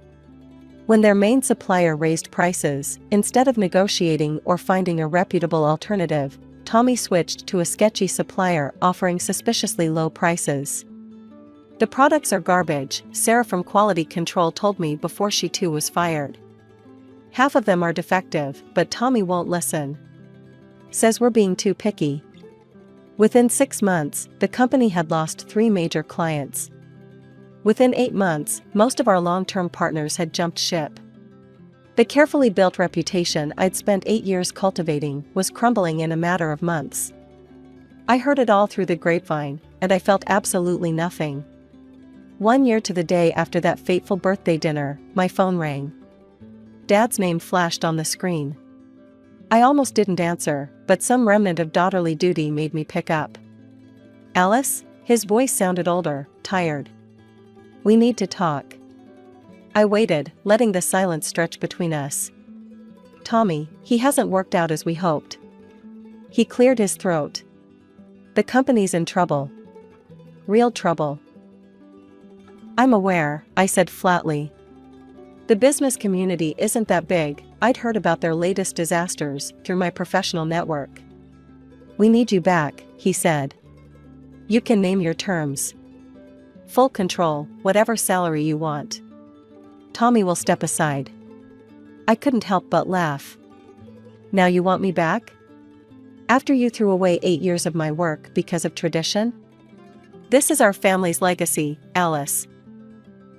When their main supplier raised prices, instead of negotiating or finding a reputable alternative, Tommy switched to a sketchy supplier offering suspiciously low prices. The products are garbage, Sarah from Quality Control told me before she too was fired. Half of them are defective, but Tommy won't listen. Says we're being too picky. Within 6 months, the company had lost 3 major clients. Within 8 months, most of our long-term partners had jumped ship. The carefully built reputation I'd spent 8 years cultivating was crumbling in a matter of months. I heard it all through the grapevine, and I felt absolutely nothing. 1 year to the day after that fateful birthday dinner, my phone rang. Dad's name flashed on the screen. I almost didn't answer, but some remnant of daughterly duty made me pick up. Alice? His voice sounded older, tired. We need to talk. I waited, letting the silence stretch between us. Tommy, he hasn't worked out as we hoped. He cleared his throat. The company's in trouble. Real trouble. I'm aware, I said flatly. The business community isn't that big. I'd heard about their latest disasters through my professional network. We need you back, he said. You can name your terms. Full control, whatever salary you want. Tommy will step aside. I couldn't help but laugh. Now you want me back? After you threw away 8 years of my work because of tradition? This is our family's legacy, Alice.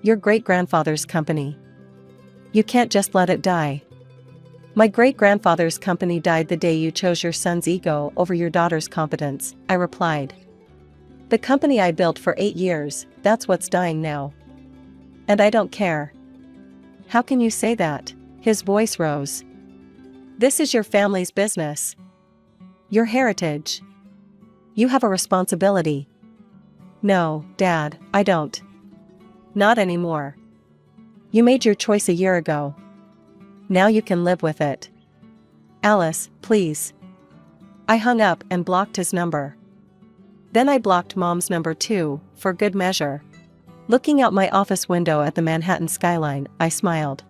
Your great-grandfather's company. You can't just let it die. My great-grandfather's company died the day you chose your son's ego over your daughter's competence, I replied. The company I built for 8 years, that's what's dying now. And I don't care. How can you say that? His voice rose. This is your family's business. Your heritage. You have a responsibility. No, Dad, I don't. Not anymore. You made your choice a year ago. Now you can live with it. Alice, please. I hung up and blocked his number. Then I blocked Mom's number too, for good measure. Looking out my office window at the Manhattan skyline, I smiled.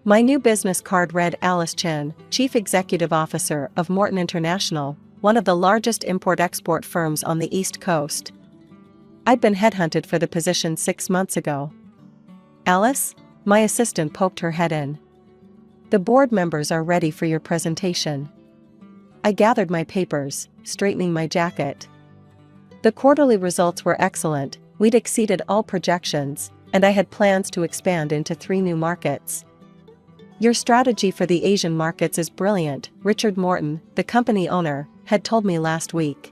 My new business card read Alice Chen, Chief Executive Officer of Morton International, one of the largest import-export firms on the East Coast. I'd been headhunted for the position 6 months ago. Alice? My assistant poked her head in. The board members are ready for your presentation. I gathered my papers, straightening my jacket. The quarterly results were excellent. We'd exceeded all projections, and I had plans to expand into 3 new markets. Your strategy for the Asian markets is brilliant, Richard Morton, the company owner, had told me last week.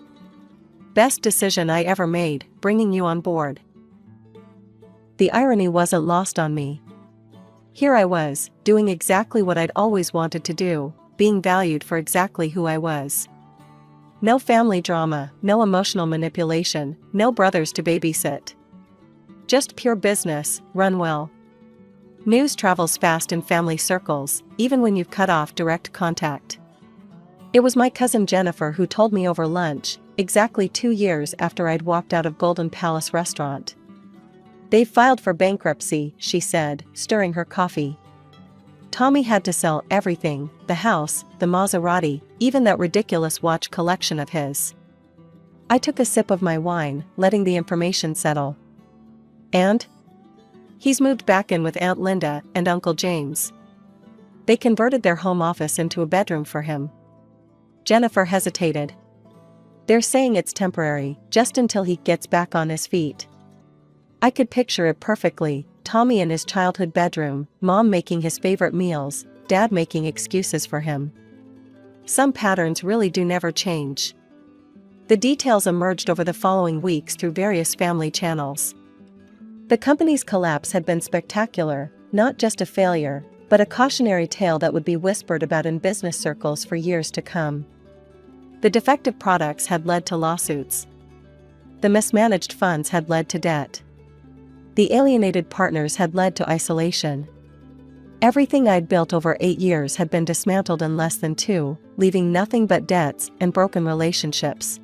Best decision I ever made, bringing you on board. The irony wasn't lost on me. Here I was, doing exactly what I'd always wanted to do, being valued for exactly who I was. No family drama, no emotional manipulation, no brothers to babysit. Just pure business, run well. News travels fast in family circles, even when you've cut off direct contact. It was my cousin Jennifer who told me over lunch, exactly 2 years after I'd walked out of Golden Palace restaurant. They've filed for bankruptcy, she said, stirring her coffee. Tommy had to sell everything, the house, the Maserati, even that ridiculous watch collection of his. I took a sip of my wine, letting the information settle. And? He's moved back in with Aunt Linda and Uncle James. They converted their home office into a bedroom for him. Jennifer hesitated. They're saying it's temporary, just until he gets back on his feet. I could picture it perfectly, Tommy in his childhood bedroom, Mom making his favorite meals, Dad making excuses for him. Some patterns really do never change. The details emerged over the following weeks through various family channels. The company's collapse had been spectacular, not just a failure, but a cautionary tale that would be whispered about in business circles for years to come. The defective products had led to lawsuits. The mismanaged funds had led to debt. The alienated partners had led to isolation. Everything I'd built over 8 years had been dismantled in less than 2, leaving nothing but debts and broken relationships.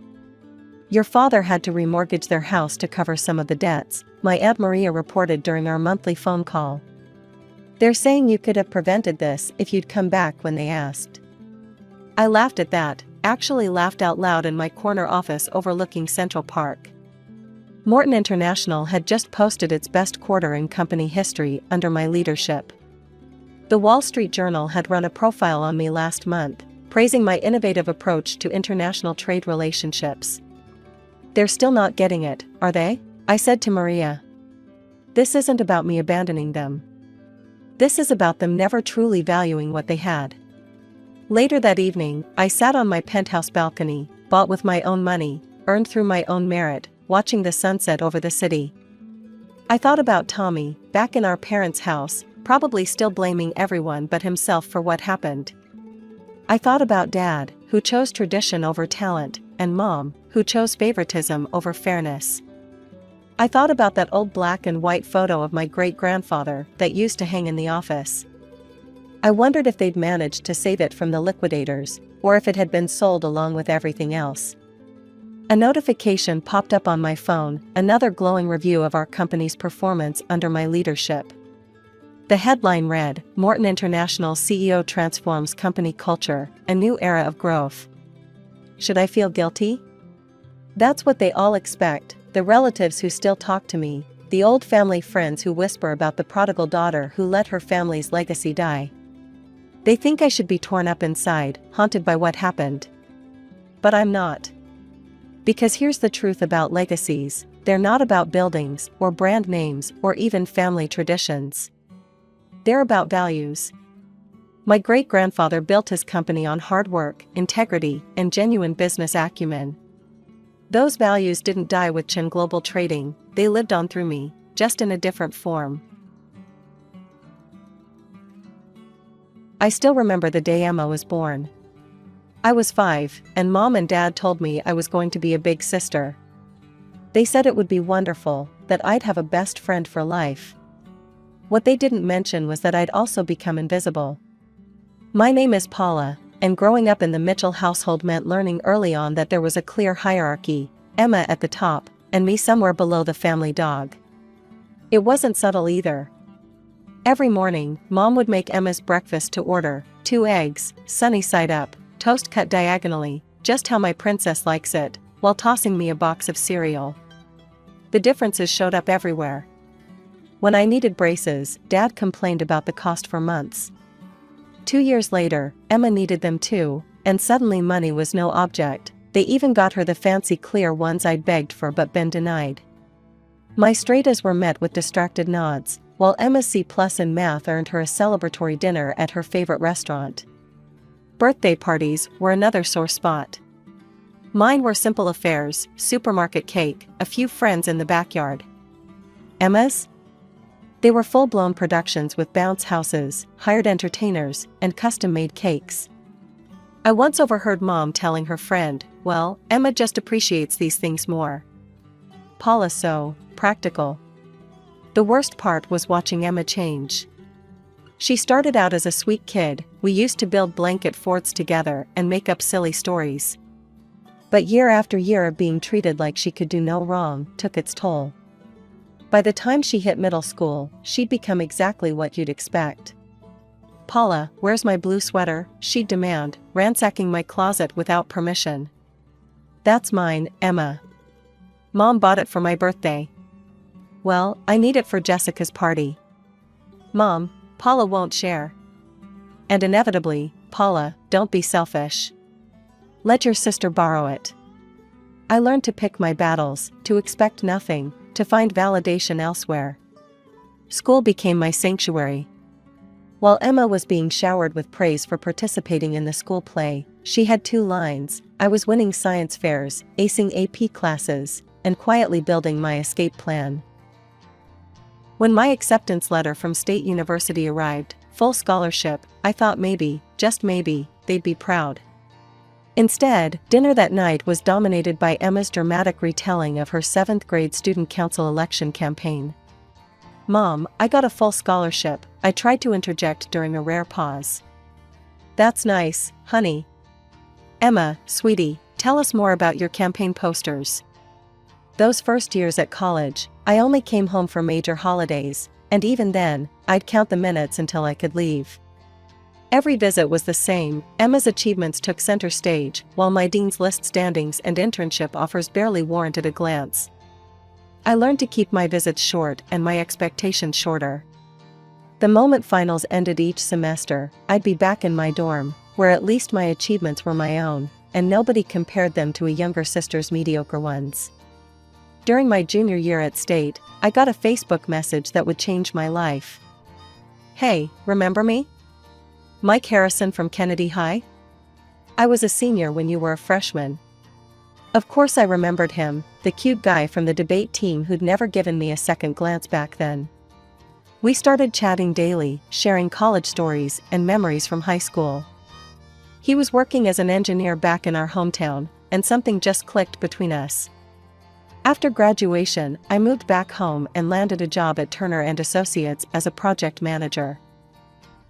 Your father had to remortgage their house to cover some of the debts, my Aunt Maria reported during our monthly phone call. They're saying you could have prevented this if you'd come back when they asked. I laughed at that, actually laughed out loud in my corner office overlooking Central Park. Morton International had just posted its best quarter in company history under my leadership. The Wall Street Journal had run a profile on me last month, praising my innovative approach to international trade relationships. They're still not getting it, are they? I said to Maria. This isn't about me abandoning them. This is about them never truly valuing what they had. Later that evening, I sat on my penthouse balcony, bought with my own money, earned through my own merit, watching the sunset over the city. I thought about Tommy, back in our parents' house, probably still blaming everyone but himself for what happened. I thought about Dad, who chose tradition over talent, and Mom, who chose favoritism over fairness. I thought about that old black and white photo of my great-grandfather that used to hang in the office. I wondered if they'd managed to save it from the liquidators, or if it had been sold along with everything else. A notification popped up on my phone, another glowing review of our company's performance under my leadership. The headline read, "Morton International CEO transforms company culture, a new era of growth." Should I feel guilty? That's what they all expect, the relatives who still talk to me, the old family friends who whisper about the prodigal daughter who let her family's legacy die. They think I should be torn up inside, haunted by what happened. But I'm not. Because here's the truth about legacies, they're not about buildings, or brand names, or even family traditions. They're about values. My great-grandfather built his company on hard work, integrity, and genuine business acumen. Those values didn't die with Chin Global Trading, they lived on through me, just in a different form. I still remember the day Emma was born. I was 5, and Mom and Dad told me I was going to be a big sister. They said it would be wonderful, that I'd have a best friend for life. What they didn't mention was that I'd also become invisible. My name is Paula, and growing up in the Mitchell household meant learning early on that there was a clear hierarchy, Emma at the top, and me somewhere below the family dog. It wasn't subtle either. Every morning, Mom would make Emma's breakfast to order, 2 eggs, sunny side up, toast cut diagonally, just how my princess likes it, while tossing me a box of cereal. The differences showed up everywhere. When I needed braces, Dad complained about the cost for months. 2 years later, Emma needed them too, and suddenly money was no object. They even got her the fancy clear ones I'd begged for but been denied. My straight A's were met with distracted nods, while Emma's C+ in math earned her a celebratory dinner at her favorite restaurant. Birthday parties were another sore spot. Mine were simple affairs, supermarket cake, a few friends in the backyard. Emma's? They were full-blown productions with bounce houses, hired entertainers, and custom-made cakes. I once overheard Mom telling her friend, "Well, Emma just appreciates these things more. Paula's so practical." The worst part was watching Emma change. She started out as a sweet kid, we used to build blanket forts together and make up silly stories. But year after year of being treated like she could do no wrong took its toll. By the time she hit middle school, she'd become exactly what you'd expect. "Paula, where's my blue sweater?" she'd demand, ransacking my closet without permission. "That's mine, Emma. Mom bought it for my birthday." "Well, I need it for Jessica's party." "Mom, Paula won't share." And inevitably, "Paula, don't be selfish. Let your sister borrow it." I learned to pick my battles, to expect nothing, to find validation elsewhere. School became my sanctuary. While Emma was being showered with praise for participating in the school play, she had 2 lines: I was winning science fairs, acing AP classes, and quietly building my escape plan. When my acceptance letter from State University arrived, full scholarship, I thought maybe, just maybe, they'd be proud. Instead, dinner that night was dominated by Emma's dramatic retelling of her 7th grade student council election campaign. "Mom, I got a full scholarship," I tried to interject during a rare pause. "That's nice, honey." "Emma, sweetie, tell us more about your campaign posters." Those first years at college, I only came home for major holidays, and even then, I'd count the minutes until I could leave. Every visit was the same. Emma's achievements took center stage, while my dean's list standings and internship offers barely warranted a glance. I learned to keep my visits short and my expectations shorter. The moment finals ended each semester, I'd be back in my dorm, where at least my achievements were my own, and nobody compared them to a younger sister's mediocre ones. During my junior year at State, I got a Facebook message that would change my life. "Hey, remember me? Mike Harrison from Kennedy High? I was a senior when you were a freshman." Of course I remembered him, the cute guy from the debate team who'd never given me a second glance back then. We started chatting daily, sharing college stories and memories from high school. He was working as an engineer back in our hometown, and something just clicked between us. After graduation, I moved back home and landed a job at Turner & Associates as a project manager.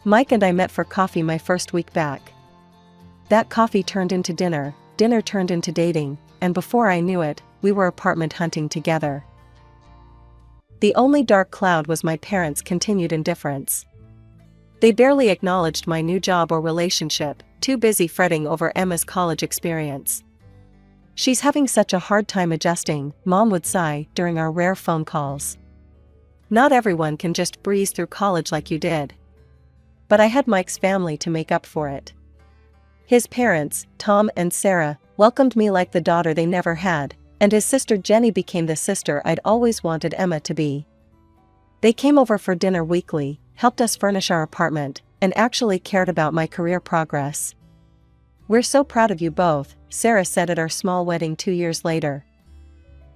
Mike and I met for coffee my first week back. That coffee turned into dinner, dinner turned into dating, and before I knew it, we were apartment hunting together. The only dark cloud was my parents' continued indifference. They barely acknowledged my new job or relationship, too busy fretting over Emma's college experience. "She's having such a hard time adjusting," Mom would sigh during our rare phone calls. "Not everyone can just breeze through college like you did." But I had Mike's family to make up for it. His parents, Tom and Sarah, welcomed me like the daughter they never had, and his sister Jenny became the sister I'd always wanted Emma to be. They came over for dinner weekly, helped us furnish our apartment, and actually cared about my career progress. "We're so proud of you both," Sarah said at our small wedding 2 years later.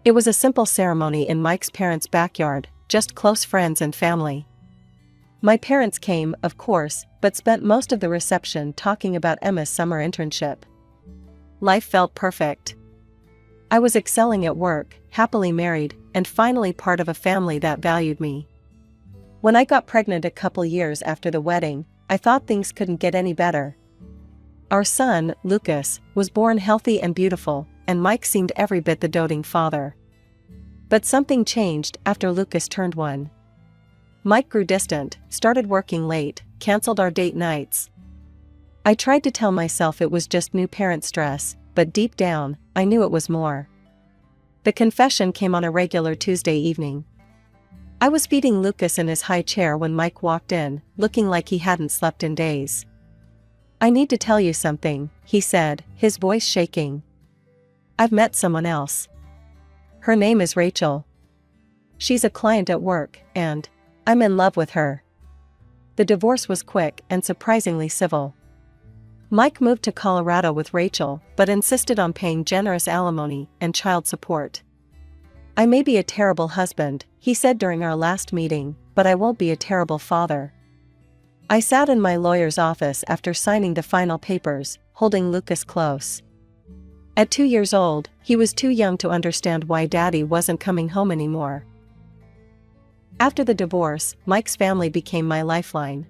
It was a simple ceremony in Mike's parents' backyard, just close friends and family. My parents came, of course, but spent most of the reception talking about Emma's summer internship. Life felt perfect. I was excelling at work, happily married, and finally part of a family that valued me. When I got pregnant a couple years after the wedding, I thought things couldn't get any better. Our son, Lucas, was born healthy and beautiful, and Mike seemed every bit the doting father. But something changed after Lucas turned 1. Mike grew distant, started working late, canceled our date nights. I tried to tell myself it was just new parent stress, but deep down, I knew it was more. The confession came on a regular Tuesday evening. I was feeding Lucas in his high chair when Mike walked in, looking like he hadn't slept in days. "I need to tell you something," he said, his voice shaking. "I've met someone else. Her name is Rachel. She's a client at work, and I'm in love with her." The divorce was quick and surprisingly civil. Mike moved to Colorado with Rachel, but insisted on paying generous alimony and child support. "I may be a terrible husband," he said during our last meeting, "but I won't be a terrible father." I sat in my lawyer's office after signing the final papers, holding Lucas close. At 2 years old, he was too young to understand why Daddy wasn't coming home anymore. After the divorce, Mike's family became my lifeline.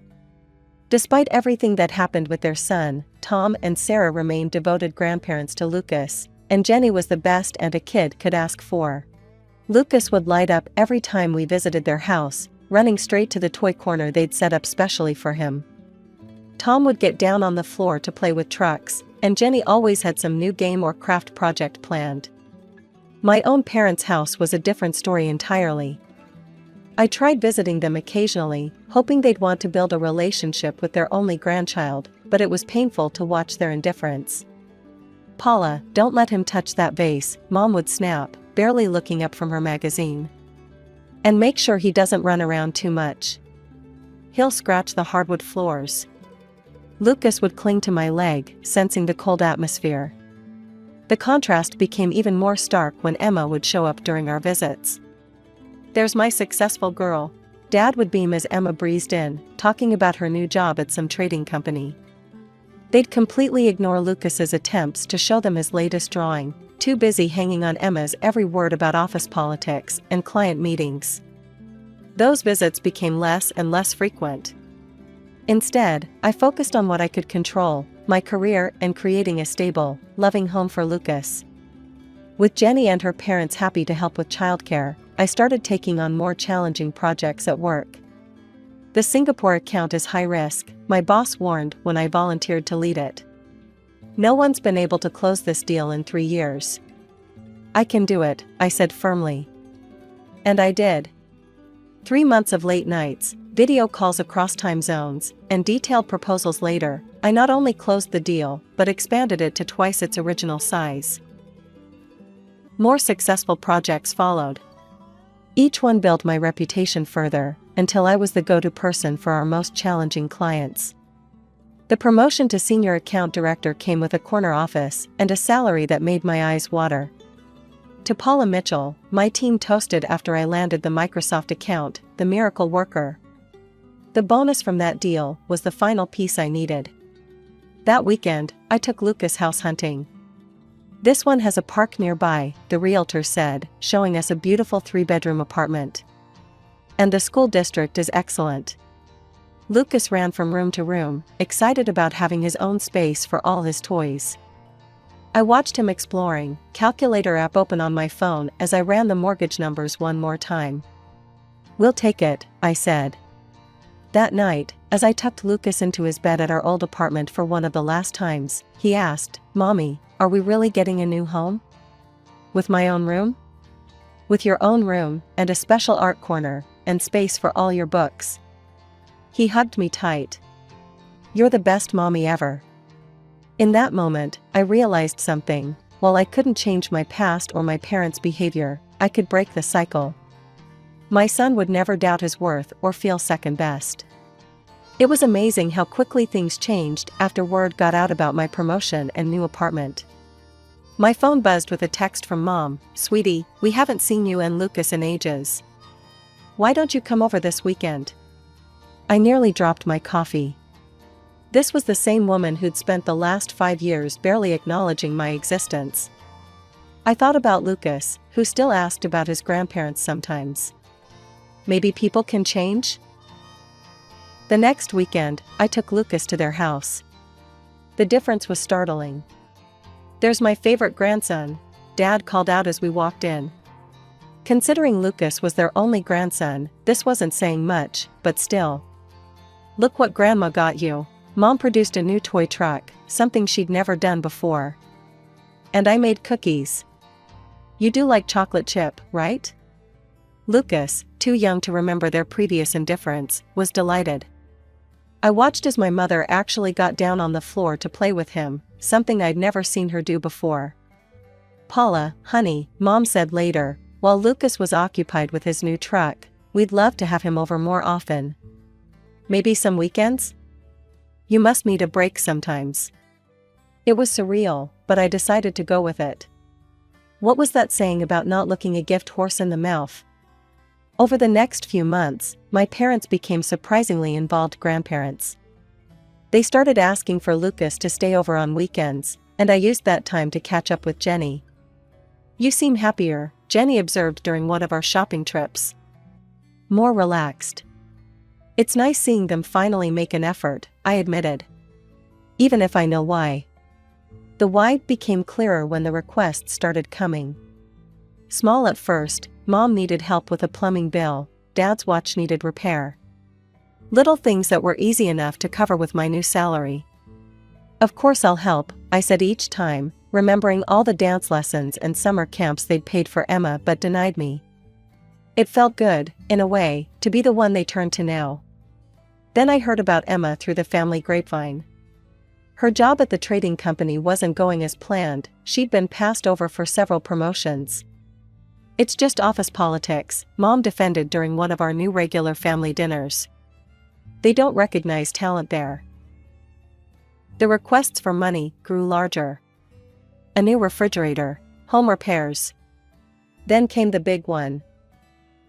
Despite everything that happened with their son, Tom and Sarah remained devoted grandparents to Lucas, and Jenny was the best aunt a kid could ask for. Lucas would light up every time we visited their house, running straight to the toy corner they'd set up specially for him. Tom would get down on the floor to play with trucks, and Jenny always had some new game or craft project planned. My own parents' house was a different story entirely. I tried visiting them occasionally, hoping they'd want to build a relationship with their only grandchild, but it was painful to watch their indifference. "Paula, don't let him touch that vase," Mom would snap, barely looking up from her magazine. "And make sure he doesn't run around too much. He'll scratch the hardwood floors." Lucas would cling to my leg, sensing the cold atmosphere. The contrast became even more stark when Emma would show up during our visits. "There's my successful girl," Dad would beam as Emma breezed in, talking about her new job at some trading company. They'd completely ignore Lucas's attempts to show them his latest drawing, too busy hanging on Emma's every word about office politics and client meetings. Those visits became less and less frequent. Instead, I focused on what I could control, my career and creating a stable, loving home for Lucas. With Jenny and her parents happy to help with childcare, I started taking on more challenging projects at work. The Singapore account is high risk, my boss warned when I volunteered to lead it. "No one's been able to close this deal in 3 years." "I can do it," I said firmly. And I did. 3 months of late nights, video calls across time zones, and detailed proposals later, I not only closed the deal, but expanded it to twice its original size. More successful projects followed. Each one built my reputation further, until I was the go-to person for our most challenging clients. The promotion to senior account director came with a corner office and a salary that made my eyes water. To Paula Mitchell, my team toasted after I landed the Microsoft account, the miracle worker. The bonus from that deal was the final piece I needed. That weekend, I took Lucas house hunting. "This one has a park nearby," the realtor said, showing us a beautiful 3-bedroom apartment. "And the school district is excellent." Lucas ran from room to room, excited about having his own space for all his toys. I watched him exploring, calculator app open on my phone as I ran the mortgage numbers one more time. "We'll take it," I said. That night, as I tucked Lucas into his bed at our old apartment for one of the last times, he asked, "Mommy, are we really getting a new home? With my own room?" "With your own room, and a special art corner, and space for all your books." He hugged me tight. "You're the best mommy ever." In that moment, I realized something. While I couldn't change my past or my parents' behavior, I could break the cycle. My son would never doubt his worth or feel second best. It was amazing how quickly things changed after word got out about my promotion and new apartment. My phone buzzed with a text from Mom. "Sweetie, we haven't seen you and Lucas in ages. Why don't you come over this weekend?" I nearly dropped my coffee. This was the same woman who'd spent the last 5 years barely acknowledging my existence. I thought about Lucas, who still asked about his grandparents sometimes. Maybe people can change? The next weekend, I took Lucas to their house. The difference was startling. "There's my favorite grandson," Dad called out as we walked in. Considering Lucas was their only grandson, this wasn't saying much, but still. "Look what Grandma got you." Mom produced a new toy truck, something she'd never done before. "And I made cookies. You do like chocolate chip, right?" Lucas, too young to remember their previous indifference, was delighted. I watched as my mother actually got down on the floor to play with him, something I'd never seen her do before. "Paula, honey," Mom said later, while Lucas was occupied with his new truck, "we'd love to have him over more often. Maybe some weekends? You must need a break sometimes." It was surreal, but I decided to go with it. What was that saying about not looking a gift horse in the mouth? Over the next few months, my parents became surprisingly involved grandparents. They started asking for Lucas to stay over on weekends, and I used that time to catch up with Jenny. "You seem happier," Jenny observed during one of our shopping trips. "More relaxed." "It's nice seeing them finally make an effort," I admitted. "Even if I know why." The why became clearer when the requests started coming. Small at first, Mom needed help with a plumbing bill, Dad's watch needed repair. Little things that were easy enough to cover with my new salary. "Of course I'll help," I said each time, remembering all the dance lessons and summer camps they'd paid for Emma but denied me. It felt good, in a way, to be the one they turned to now. Then I heard about Emma through the family grapevine. Her job at the trading company wasn't going as planned, she'd been passed over for several promotions. "It's just office politics," Mom defended during one of our new regular family dinners. "They don't recognize talent there." The requests for money grew larger. A new refrigerator, home repairs. Then came the big one.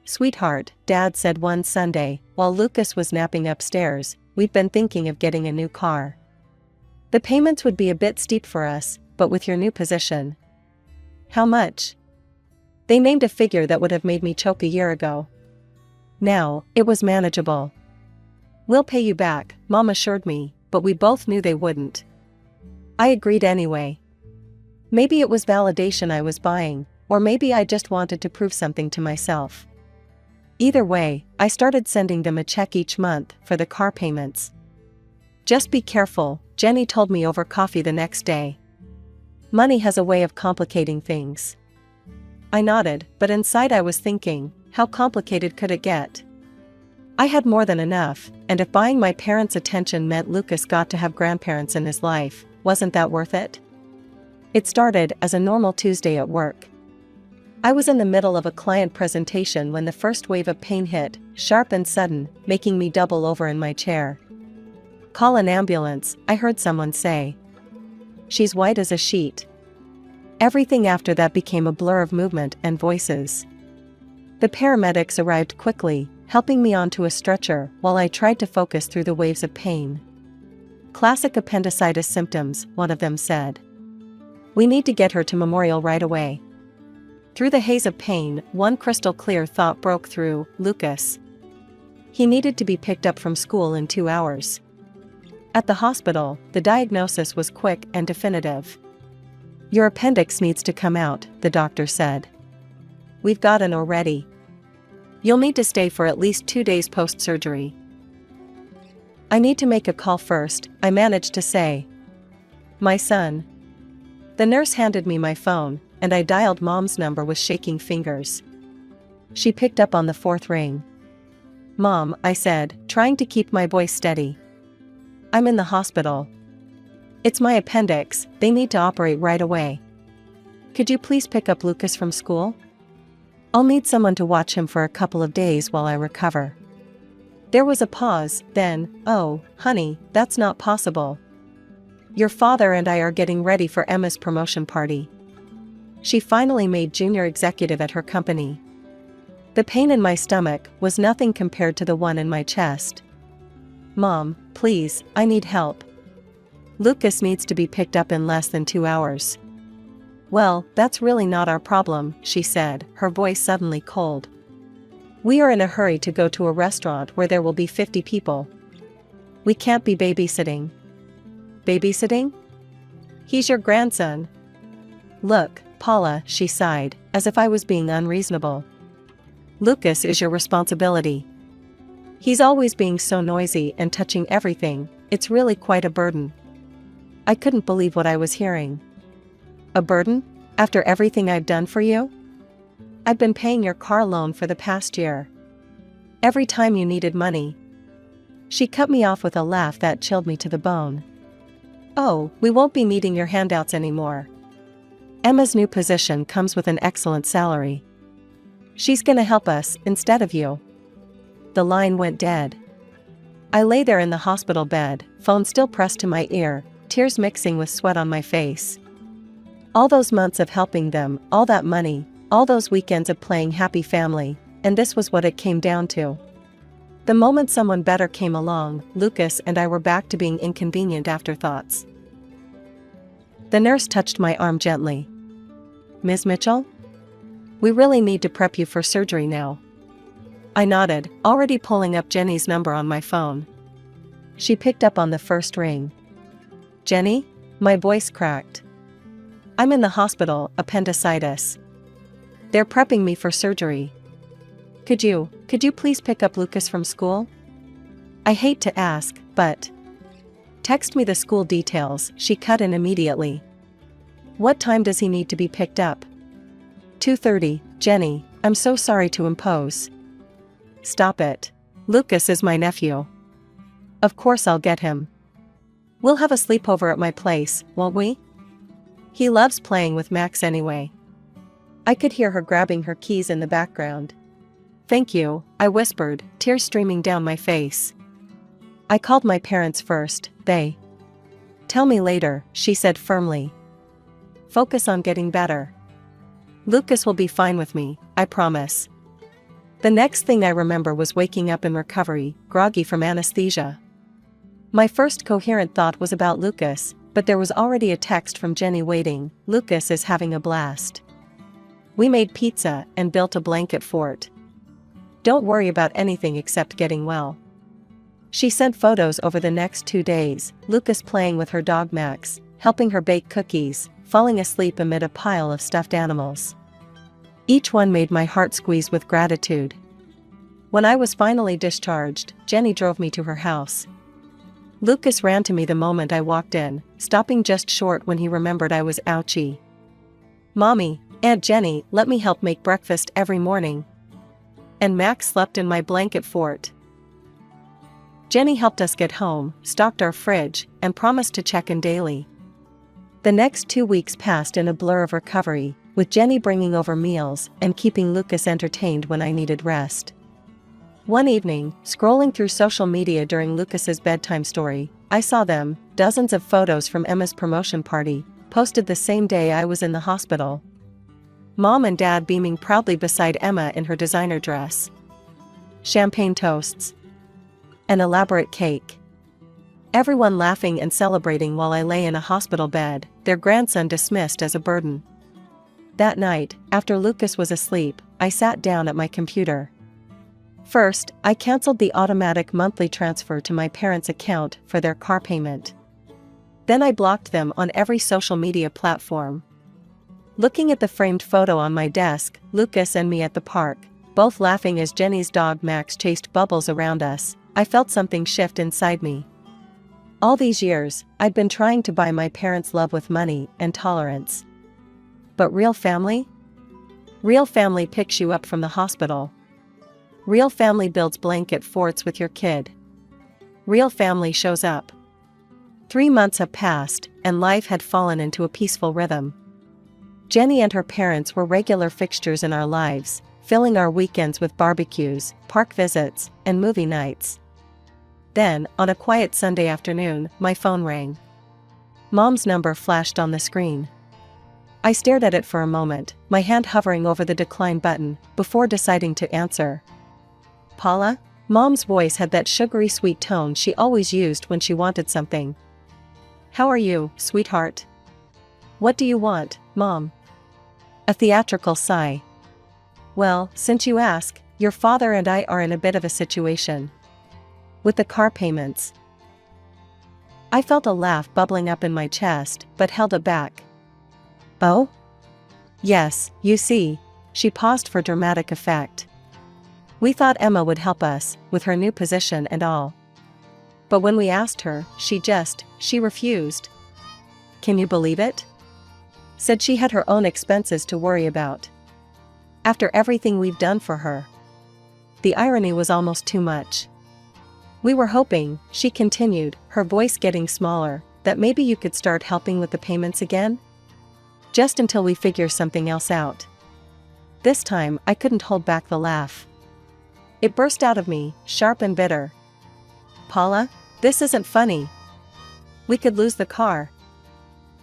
"Sweetheart," Dad said one Sunday, while Lucas was napping upstairs, "we've been thinking of getting a new car. The payments would be a bit steep for us, but with your new position." "How much?" They named a figure that would have made me choke a year ago. Now, it was manageable. "We'll pay you back," Mom assured me, but we both knew they wouldn't. I agreed anyway. Maybe it was validation I was buying, or maybe I just wanted to prove something to myself. Either way, I started sending them a check each month for the car payments. "Just be careful," Jenny told me over coffee the next day. "Money has a way of complicating things." I nodded, but inside I was thinking, how complicated could it get? I had more than enough, and if buying my parents' attention meant Lucas got to have grandparents in his life, wasn't that worth it? It started as a normal Tuesday at work. I was in the middle of a client presentation when the first wave of pain hit, sharp and sudden, making me double over in my chair. "Call an ambulance," I heard someone say. "She's white as a sheet." Everything after that became a blur of movement and voices. The paramedics arrived quickly, helping me onto a stretcher while I tried to focus through the waves of pain. "Classic appendicitis symptoms," one of them said. "We need to get her to Memorial right away." Through the haze of pain, one crystal clear thought broke through: Lucas. He needed to be picked up from school in 2 hours. At the hospital, the diagnosis was quick and definitive. "Your appendix needs to come out," the doctor said. "We've got an already. You'll need to stay for at least 2 days post-surgery." "I need to make a call first," I managed to say. "My son." The nurse handed me my phone, and I dialed Mom's number with shaking fingers. She picked up on the 4th ring. "Mom," I said, trying to keep my voice steady. "I'm in the hospital. It's my appendix, they need to operate right away. Could you please pick up Lucas from school? I'll need someone to watch him for a couple of days while I recover." There was a pause, then, "Oh, honey, that's not possible. Your father and I are getting ready for Emma's promotion party. She finally made junior executive at her company." The pain in my stomach was nothing compared to the one in my chest. "Mom, please, I need help. Lucas needs to be picked up in less than 2 hours." "Well, that's really not our problem," she said, her voice suddenly cold. "We are in a hurry to go to a restaurant where there will be 50 people. We can't be babysitting." "Babysitting? He's your grandson." "Look, Paula," she sighed, as if I was being unreasonable. "Lucas is your responsibility. He's always being so noisy and touching everything, it's really quite a burden." I couldn't believe what I was hearing. "A burden? After everything I've done for you? I've been paying your car loan for the past year. Every time you needed money." She cut me off with a laugh that chilled me to the bone. "Oh, we won't be needing your handouts anymore. Emma's new position comes with an excellent salary. She's gonna help us instead of you." The line went dead. I lay there in the hospital bed, phone still pressed to my ear, tears mixing with sweat on my face. All those months of helping them, all that money, all those weekends of playing happy family, and this was what it came down to. The moment someone better came along, Lucas and I were back to being inconvenient afterthoughts. The nurse touched my arm gently. "Ms. Mitchell? We really need to prep you for surgery now." I nodded, already pulling up Jenny's number on my phone. She picked up on the first ring. "Jenny?" My voice cracked. "I'm in the hospital, appendicitis. They're prepping me for surgery. Could you please pick up Lucas from school? I hate to ask, but..." "Text me the school details," she cut in immediately. "What time does he need to be picked up?" 2:30, Jenny, I'm so sorry to impose." "Stop it. Lucas is my nephew. Of course I'll get him. We'll have a sleepover at my place, won't we? He loves playing with Max anyway." I could hear her grabbing her keys in the background. "Thank you," I whispered, tears streaming down my face. "I called my parents first, they..." "Tell me later," she said firmly. "Focus on getting better. Lucas will be fine with me, I promise." The next thing I remember was waking up in recovery, groggy from anesthesia. My first coherent thought was about Lucas, but there was already a text from Jenny waiting. "Lucas is having a blast. We made pizza and built a blanket fort. Don't worry about anything except getting well." She sent photos over the next 2 days, Lucas playing with her dog Max, helping her bake cookies, falling asleep amid a pile of stuffed animals. Each one made my heart squeeze with gratitude. When I was finally discharged, Jenny drove me to her house. Lucas ran to me the moment I walked in, stopping just short when he remembered I was ouchy. "Mommy, Aunt Jenny let me help make breakfast every morning. And Max slept in my blanket fort." Jenny helped us get home, stocked our fridge, and promised to check in daily. The next 2 weeks passed in a blur of recovery, with Jenny bringing over meals and keeping Lucas entertained when I needed rest. One evening, scrolling through social media during Lucas's bedtime story, I saw them, dozens of photos from Emma's promotion party, posted the same day I was in the hospital. Mom and Dad beaming proudly beside Emma in her designer dress. Champagne toasts. An elaborate cake. Everyone laughing and celebrating while I lay in a hospital bed, their grandson dismissed as a burden. That night, after Lucas was asleep, I sat down at my computer. First, I canceled the automatic monthly transfer to my parents' account for their car payment. Then I blocked them on every social media platform. Looking at the framed photo on my desk, Lucas and me at the park, both laughing as Jenny's dog Max chased bubbles around us, I felt something shift inside me. All these years, I'd been trying to buy my parents' love with money and tolerance. But real family? Real family picks you up from the hospital. Real family builds blanket forts with your kid. Real family shows up. 3 months have passed, and life had fallen into a peaceful rhythm. Jenny and her parents were regular fixtures in our lives, filling our weekends with barbecues, park visits, and movie nights. Then, on a quiet Sunday afternoon, my phone rang. Mom's number flashed on the screen. I stared at it for a moment, my hand hovering over the decline button, before deciding to answer. Paula? Mom's voice had that sugary sweet tone she always used when she wanted something. How are you, sweetheart? What do you want, Mom? A theatrical sigh. Well, since you ask, your father and I are in a bit of a situation. With the car payments. I felt a laugh bubbling up in my chest, but held it back. Oh? Yes, you see. She paused for dramatic effect. We thought Emma would help us, with her new position and all. But when we asked her, she refused. Can you believe it? Said she had her own expenses to worry about. After everything we've done for her. The irony was almost too much. We were hoping, she continued, her voice getting smaller, that maybe you could start helping with the payments again? Just until we figure something else out. This time, I couldn't hold back the laugh. It burst out of me, sharp and bitter. Paula, this isn't funny. We could lose the car.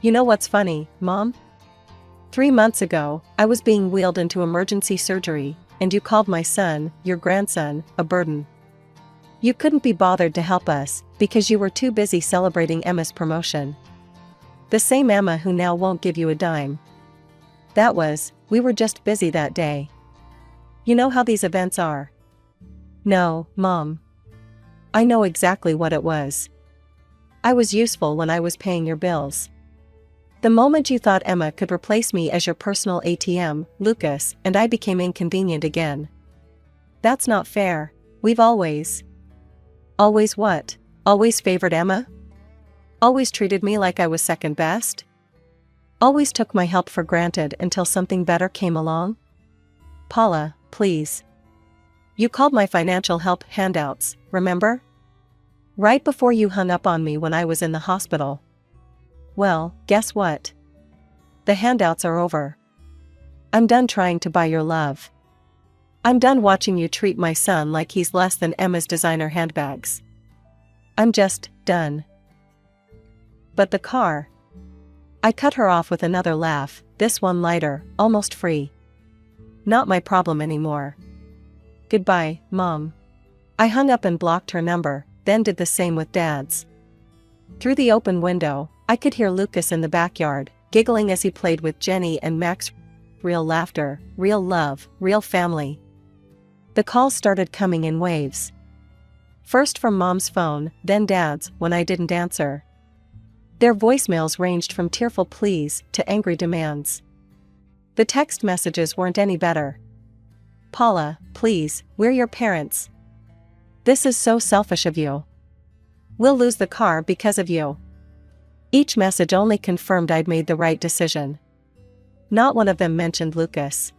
You know what's funny, Mom? 3 months ago, I was being wheeled into emergency surgery, and you called my son, your grandson, a burden. You couldn't be bothered to help us, because you were too busy celebrating Emma's promotion. The same Emma who now won't give you a dime. We were just busy that day. You know how these events are. No, Mom. I know exactly what it was. I was useful when I was paying your bills. The moment you thought Emma could replace me as your personal ATM, Lucas and I became inconvenient again. That's not fair. We've always... Always what? Always favored Emma? Always treated me like I was second best? Always took my help for granted until something better came along? Paula, please. You called my financial help handouts, remember? Right before you hung up on me when I was in the hospital. Well, guess what? The handouts are over. I'm done trying to buy your love. I'm done watching you treat my son like he's less than Emma's designer handbags. I'm just done. But the car. I cut her off with another laugh, this one lighter, almost free. Not my problem anymore. Goodbye, Mom. I hung up and blocked her number, then did the same with Dad's. Through the open window, I could hear Lucas in the backyard, giggling as he played with Jenny and Max. Real laughter, real love, real family. The calls started coming in waves. First from Mom's phone, then Dad's, when I didn't answer. Their voicemails ranged from tearful pleas to angry demands. The text messages weren't any better. Paula, please, we're your parents. This is so selfish of you. We'll lose the car because of you. Each message only confirmed I'd made the right decision. Not one of them mentioned Lucas.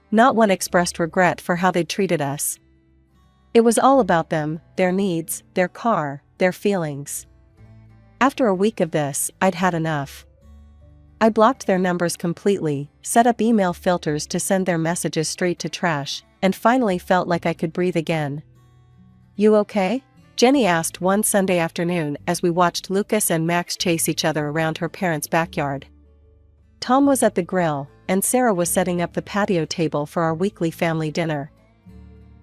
Not one expressed regret for how they'd treated us. It was all about them, their needs, their car, their feelings. After a week of this, I'd had enough. I blocked their numbers completely, set up email filters to send their messages straight to trash, and finally felt like I could breathe again. "You okay?" Jenny asked one Sunday afternoon as we watched Lucas and Max chase each other around her parents' backyard. Tom was at the grill, and Sarah was setting up the patio table for our weekly family dinner.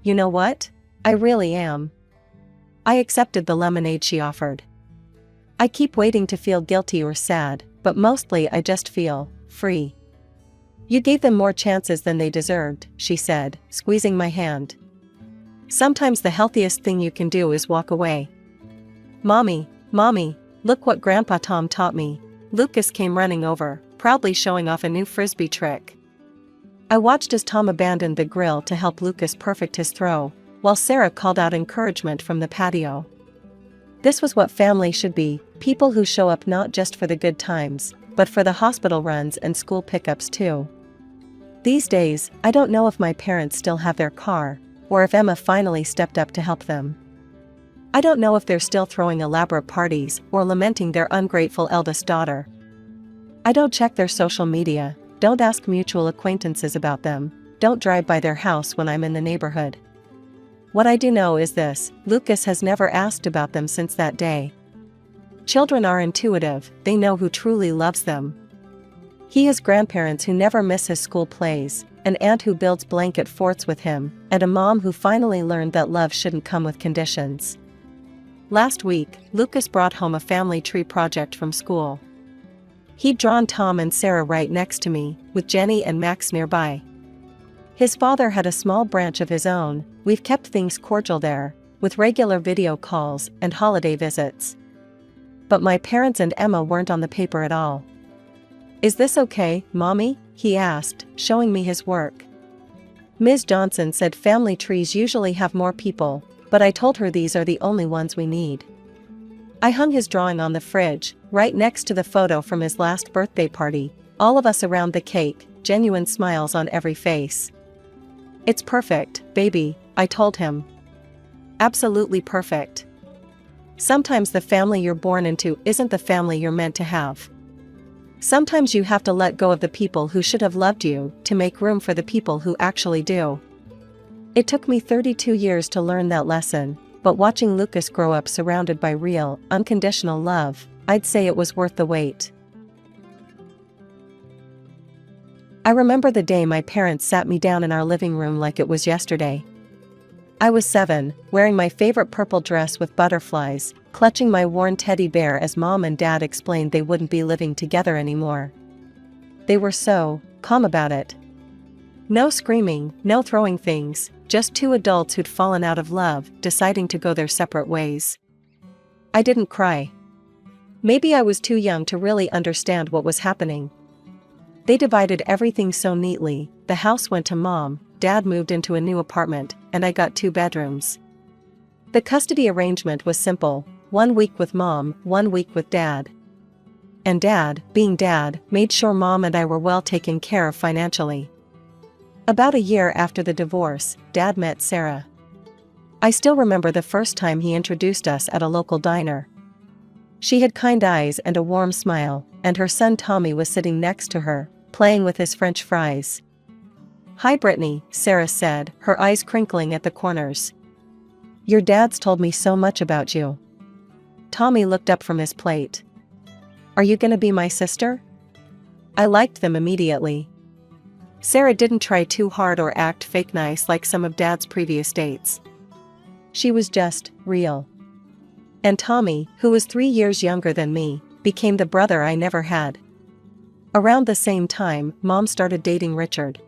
"You know what? I really am." I accepted the lemonade she offered. I keep waiting to feel guilty or sad, but mostly I just feel free. "You gave them more chances than they deserved," she said, squeezing my hand. "Sometimes the healthiest thing you can do is walk away." Mommy, look what Grandpa Tom taught me." Lucas came running over, proudly showing off a new frisbee trick. I watched as Tom abandoned the grill to help Lucas perfect his throw, while Sarah called out encouragement from the patio. This was what family should be, people who show up not just for the good times, but for the hospital runs and school pickups too. These days, I don't know if my parents still have their car, or if Emma finally stepped up to help them. I don't know if they're still throwing elaborate parties or lamenting their ungrateful eldest daughter. I don't check their social media, don't ask mutual acquaintances about them, don't drive by their house when I'm in the neighborhood. What I do know is this: Lucas has never asked about them since that day. Children are intuitive, they know who truly loves them. He has grandparents who never miss his school plays, an aunt who builds blanket forts with him, and a mom who finally learned that love shouldn't come with conditions. Last week, Lucas brought home a family tree project from school. He'd drawn Tom and Sarah right next to me, with Jenny and Max nearby. His father had a small branch of his own. We've kept things cordial there, with regular video calls and holiday visits. But my parents and Emma weren't on the paper at all. "Is this okay, Mommy?" he asked, showing me his work. Ms. Johnson said family trees usually have more people, but I told her these are the only ones we need. I hung his drawing on the fridge, right next to the photo from his last birthday party, all of us around the cake, genuine smiles on every face. "It's perfect, baby," I told him. "Absolutely perfect. Sometimes the family you're born into isn't the family you're meant to have. Sometimes you have to let go of the people who should have loved you to make room for the people who actually do." It took me 32 years to learn that lesson, but watching Lucas grow up surrounded by real, unconditional love, I'd say it was worth the wait. I remember the day my parents sat me down in our living room like it was yesterday. I was 7, wearing my favorite purple dress with butterflies, clutching my worn teddy bear as Mom and Dad explained they wouldn't be living together anymore. They were so calm about it. No screaming, no throwing things, just two adults who'd fallen out of love, deciding to go their separate ways. I didn't cry. Maybe I was too young to really understand what was happening. They divided everything so neatly. The house went to Mom, Dad moved into a new apartment, and I got 2 bedrooms. The custody arrangement was simple: 1 week with Mom, 1 week with Dad. And Dad, being Dad, made sure Mom and I were well taken care of financially. About a year after the divorce, Dad met Sarah. I still remember the first time he introduced us at a local diner. She had kind eyes and a warm smile, and her son Tommy was sitting next to her, playing with his French fries. "Hi Brittany," Sarah said, her eyes crinkling at the corners. "Your dad's told me so much about you." Tommy looked up from his plate. "Are you gonna be my sister?" I liked them immediately. Sarah didn't try too hard or act fake nice like some of Dad's previous dates. She was just real. And Tommy, who was 3 years younger than me, became the brother I never had. Around the same time, Mom started dating Richard.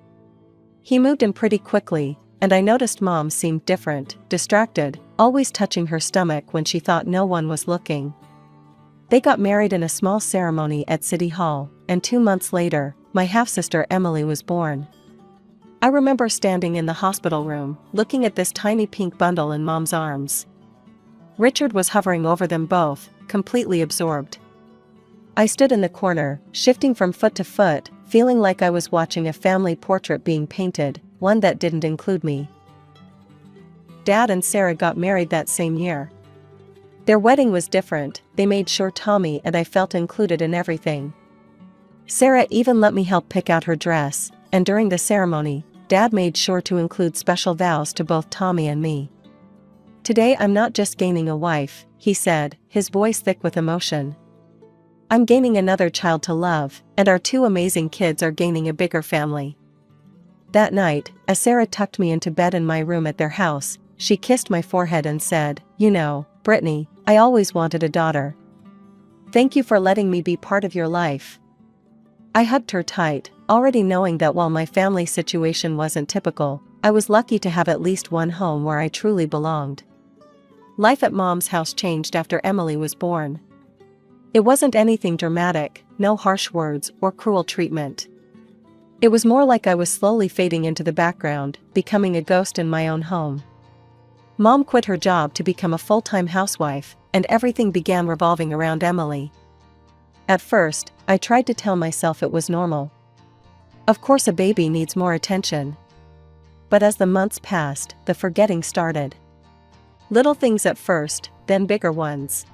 He moved in pretty quickly, and I noticed Mom seemed different, distracted, always touching her stomach when she thought no one was looking. They got married in a small ceremony at City Hall, and 2 months later, my half-sister Emily was born. I remember standing in the hospital room, looking at this tiny pink bundle in Mom's arms. Richard was hovering over them both, completely absorbed. I stood in the corner, shifting from foot to foot, feeling like I was watching a family portrait being painted, one that didn't include me. Dad and Sarah got married that same year. Their wedding was different. They made sure Tommy and I felt included in everything. Sarah even let me help pick out her dress, and during the ceremony, Dad made sure to include special vows to both Tommy and me. "Today I'm not just gaining a wife," he said, his voice thick with emotion. "I'm gaining another child to love, and our two amazing kids are gaining a bigger family." That night, as Sarah tucked me into bed in my room at their house, she kissed my forehead and said, "You know, Brittany, I always wanted a daughter. Thank you for letting me be part of your life." I hugged her tight, already knowing that while my family situation wasn't typical, I was lucky to have at least one home where I truly belonged. Life at Mom's house changed after Emily was born. It wasn't anything dramatic, no harsh words or cruel treatment. It was more like I was slowly fading into the background, becoming a ghost in my own home. Mom quit her job to become a full-time housewife, and everything began revolving around Emily. At first, I tried to tell myself it was normal. Of course a baby needs more attention. But as the months passed, the forgetting started. Little things at first, then bigger ones.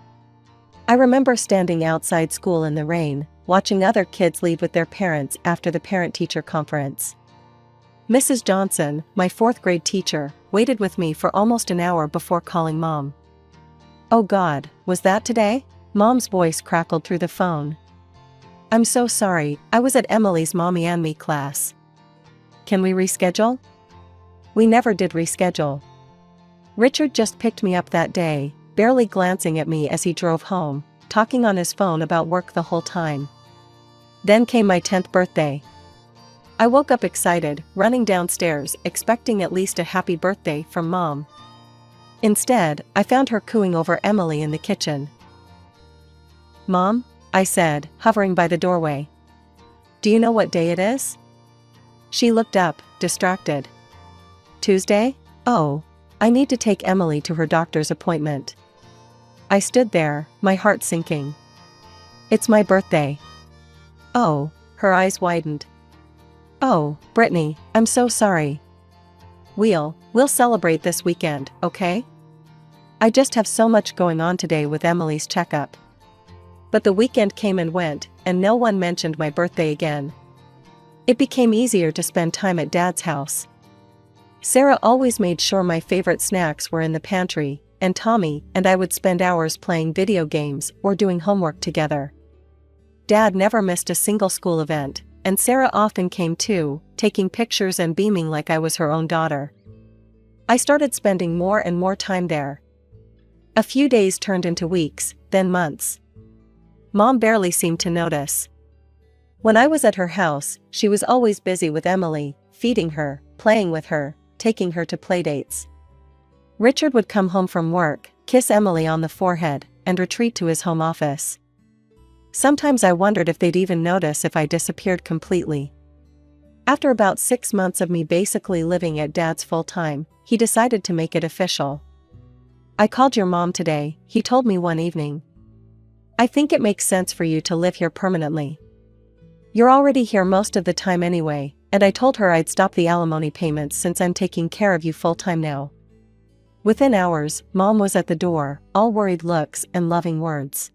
I remember standing outside school in the rain, watching other kids leave with their parents after the parent-teacher conference. Mrs. Johnson, my fourth-grade teacher, waited with me for almost an hour before calling Mom. "Oh God, was that today?" Mom's voice crackled through the phone. "I'm so sorry, I was at Emily's Mommy and Me class. Can we reschedule?" We never did reschedule. Richard just picked me up that day, barely glancing at me as he drove home, talking on his phone about work the whole time. Then came my 10th birthday. I woke up excited, running downstairs, expecting at least a happy birthday from Mom. Instead, I found her cooing over Emily in the kitchen. "Mom," I said, hovering by the doorway. "Do you know what day it is?" She looked up, distracted. "Tuesday? Oh, I need to take Emily to her doctor's appointment." I stood there, my heart sinking. "It's my birthday." "Oh," her eyes widened. "Oh, Brittany, I'm so sorry." We'll celebrate this weekend, okay? I just have so much going on today with Emily's checkup." But the weekend came and went, and no one mentioned my birthday again. It became easier to spend time at Dad's house. Sarah always made sure my favorite snacks were in the pantry, and Tommy and I would spend hours playing video games or doing homework together. Dad never missed a single school event, and Sarah often came too, taking pictures and beaming like I was her own daughter. I started spending more and more time there. A few days turned into weeks, then months. Mom barely seemed to notice. When I was at her house, she was always busy with Emily, feeding her, playing with her, taking her to playdates. Richard would come home from work, kiss Emily on the forehead, and retreat to his home office. Sometimes I wondered if they'd even notice if I disappeared completely. After about 6 months of me basically living at Dad's full-time, he decided to make it official. "I called your mom today," he told me one evening. "I think it makes sense for you to live here permanently. You're already here most of the time anyway, and I told her I'd stop the alimony payments since I'm taking care of you full-time now." Within hours, Mom was at the door, all worried looks and loving words.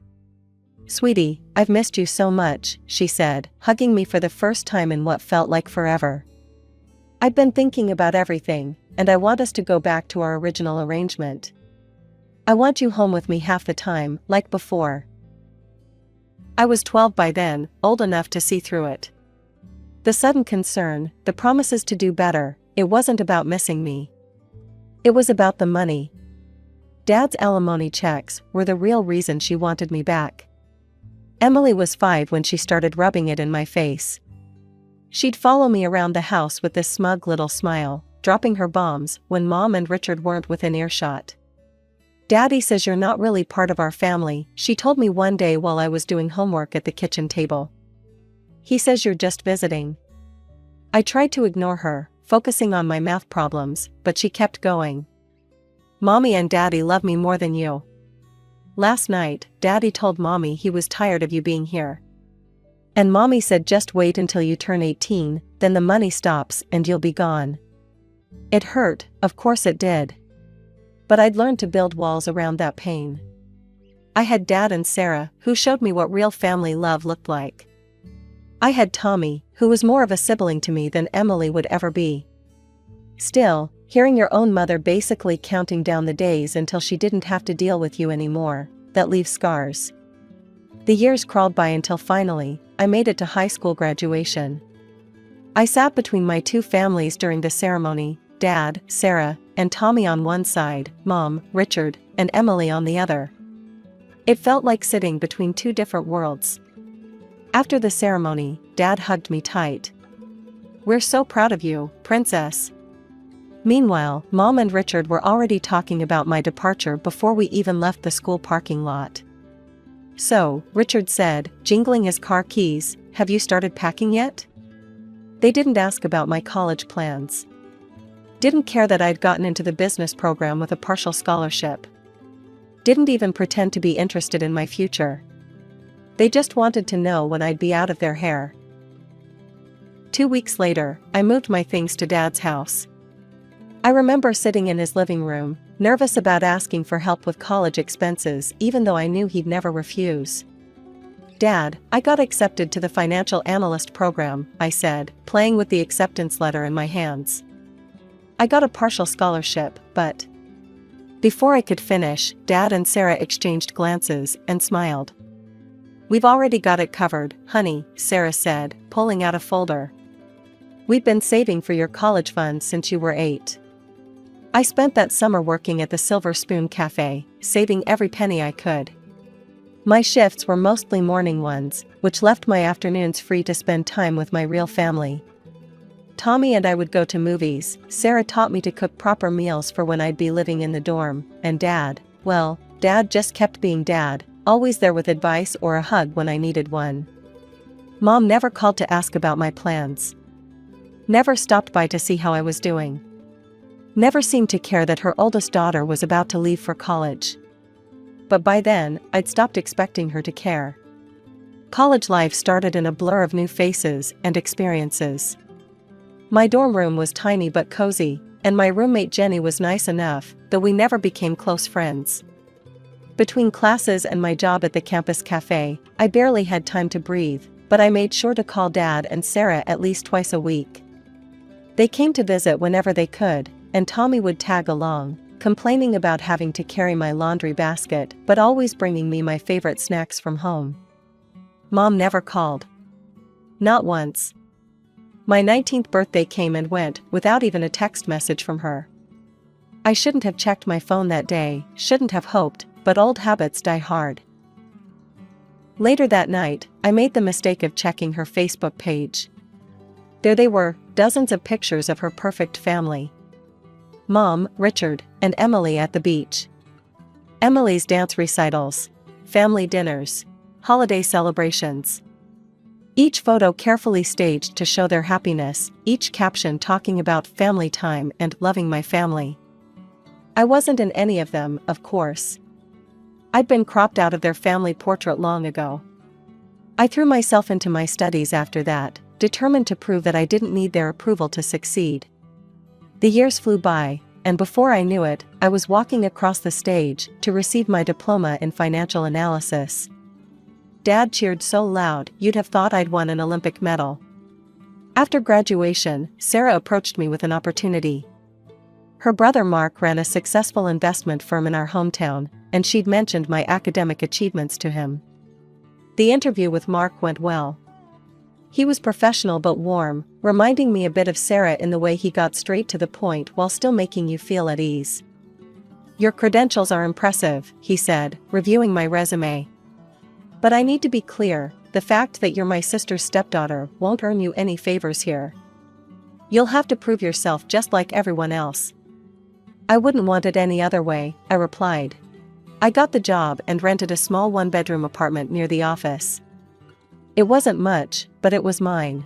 "Sweetie, I've missed you so much," she said, hugging me for the first time in what felt like forever. "I've been thinking about everything, and I want us to go back to our original arrangement. I want you home with me half the time, like before." I was 12 by then, old enough to see through it. The sudden concern, the promises to do better, it wasn't about missing me. It was about the money. Dad's alimony checks were the real reason she wanted me back. Emily was 5 when she started rubbing it in my face. She'd follow me around the house with this smug little smile, dropping her bombs when Mom and Richard weren't within earshot. "Daddy says you're not really part of our family," she told me one day while I was doing homework at the kitchen table. "He says you're just visiting." I tried to ignore her, focusing on my math problems, but she kept going. "Mommy and Daddy love me more than you. Last night, Daddy told Mommy he was tired of you being here. And Mommy said just wait until you turn 18, then the money stops and you'll be gone." It hurt, of course it did. But I'd learned to build walls around that pain. I had Dad and Sarah, who showed me what real family love looked like. I had Tommy, who was more of a sibling to me than Emily would ever be. Still, hearing your own mother basically counting down the days until she didn't have to deal with you anymore, that leaves scars. The years crawled by until finally, I made it to high school graduation. I sat between my two families during the ceremony, Dad, Sarah, and Tommy on one side, Mom, Richard, and Emily on the other. It felt like sitting between two different worlds. After the ceremony, Dad hugged me tight. "We're so proud of you, Princess." Meanwhile, Mom and Richard were already talking about my departure before we even left the school parking lot. "So," Richard said, jingling his car keys, "have you started packing yet?" They didn't ask about my college plans. Didn't care that I'd gotten into the business program with a partial scholarship. Didn't even pretend to be interested in my future. They just wanted to know when I'd be out of their hair. 2 weeks later, I moved my things to Dad's house. I remember sitting in his living room, nervous about asking for help with college expenses even though I knew he'd never refuse. "Dad, I got accepted to the financial analyst program," I said, playing with the acceptance letter in my hands. "I got a partial scholarship, but..." Before I could finish, Dad and Sarah exchanged glances and smiled. "We've already got it covered, honey," Sarah said, pulling out a folder. "We've been saving for your college fund since you were 8. I spent that summer working at the Silver Spoon Cafe, saving every penny I could. My shifts were mostly morning ones, which left my afternoons free to spend time with my real family. Tommy and I would go to movies, Sarah taught me to cook proper meals for when I'd be living in the dorm, and Dad, well, Dad just kept being Dad, always there with advice or a hug when I needed one. Mom never called to ask about my plans. Never stopped by to see how I was doing. Never seemed to care that her oldest daughter was about to leave for college. But by then, I'd stopped expecting her to care. College life started in a blur of new faces and experiences. My dorm room was tiny but cozy, and my roommate Jenny was nice enough, though we never became close friends. Between classes and my job at the campus cafe, I barely had time to breathe, but I made sure to call Dad and Sarah at least twice a week. They came to visit whenever they could, and Tommy would tag along, complaining about having to carry my laundry basket but always bringing me my favorite snacks from home. Mom never called. Not once. My 19th birthday came and went without even a text message from her. I shouldn't have checked my phone that day, shouldn't have hoped, but old habits die hard. Later that night, I made the mistake of checking her Facebook page. There they were, dozens of pictures of her perfect family. Mom, Richard, and Emily at the beach. Emily's dance recitals, family dinners, holiday celebrations. Each photo carefully staged to show their happiness, each caption talking about family time and loving my family. I wasn't in any of them, of course. I'd been cropped out of their family portrait long ago. I threw myself into my studies after that, determined to prove that I didn't need their approval to succeed. The years flew by, and before I knew it, I was walking across the stage to receive my diploma in financial analysis. Dad cheered so loud you'd have thought I'd won an Olympic medal. After graduation, Sarah approached me with an opportunity. Her brother Mark ran a successful investment firm in our hometown, and she'd mentioned my academic achievements to him. The interview with Mark went well. He was professional but warm, reminding me a bit of Sarah in the way he got straight to the point while still making you feel at ease. "Your credentials are impressive," he said, reviewing my resume. "But I need to be clear, the fact that you're my sister's stepdaughter won't earn you any favors here. You'll have to prove yourself just like everyone else." "I wouldn't want it any other way," I replied. I got the job and rented a small one-bedroom apartment near the office. It wasn't much, but it was mine.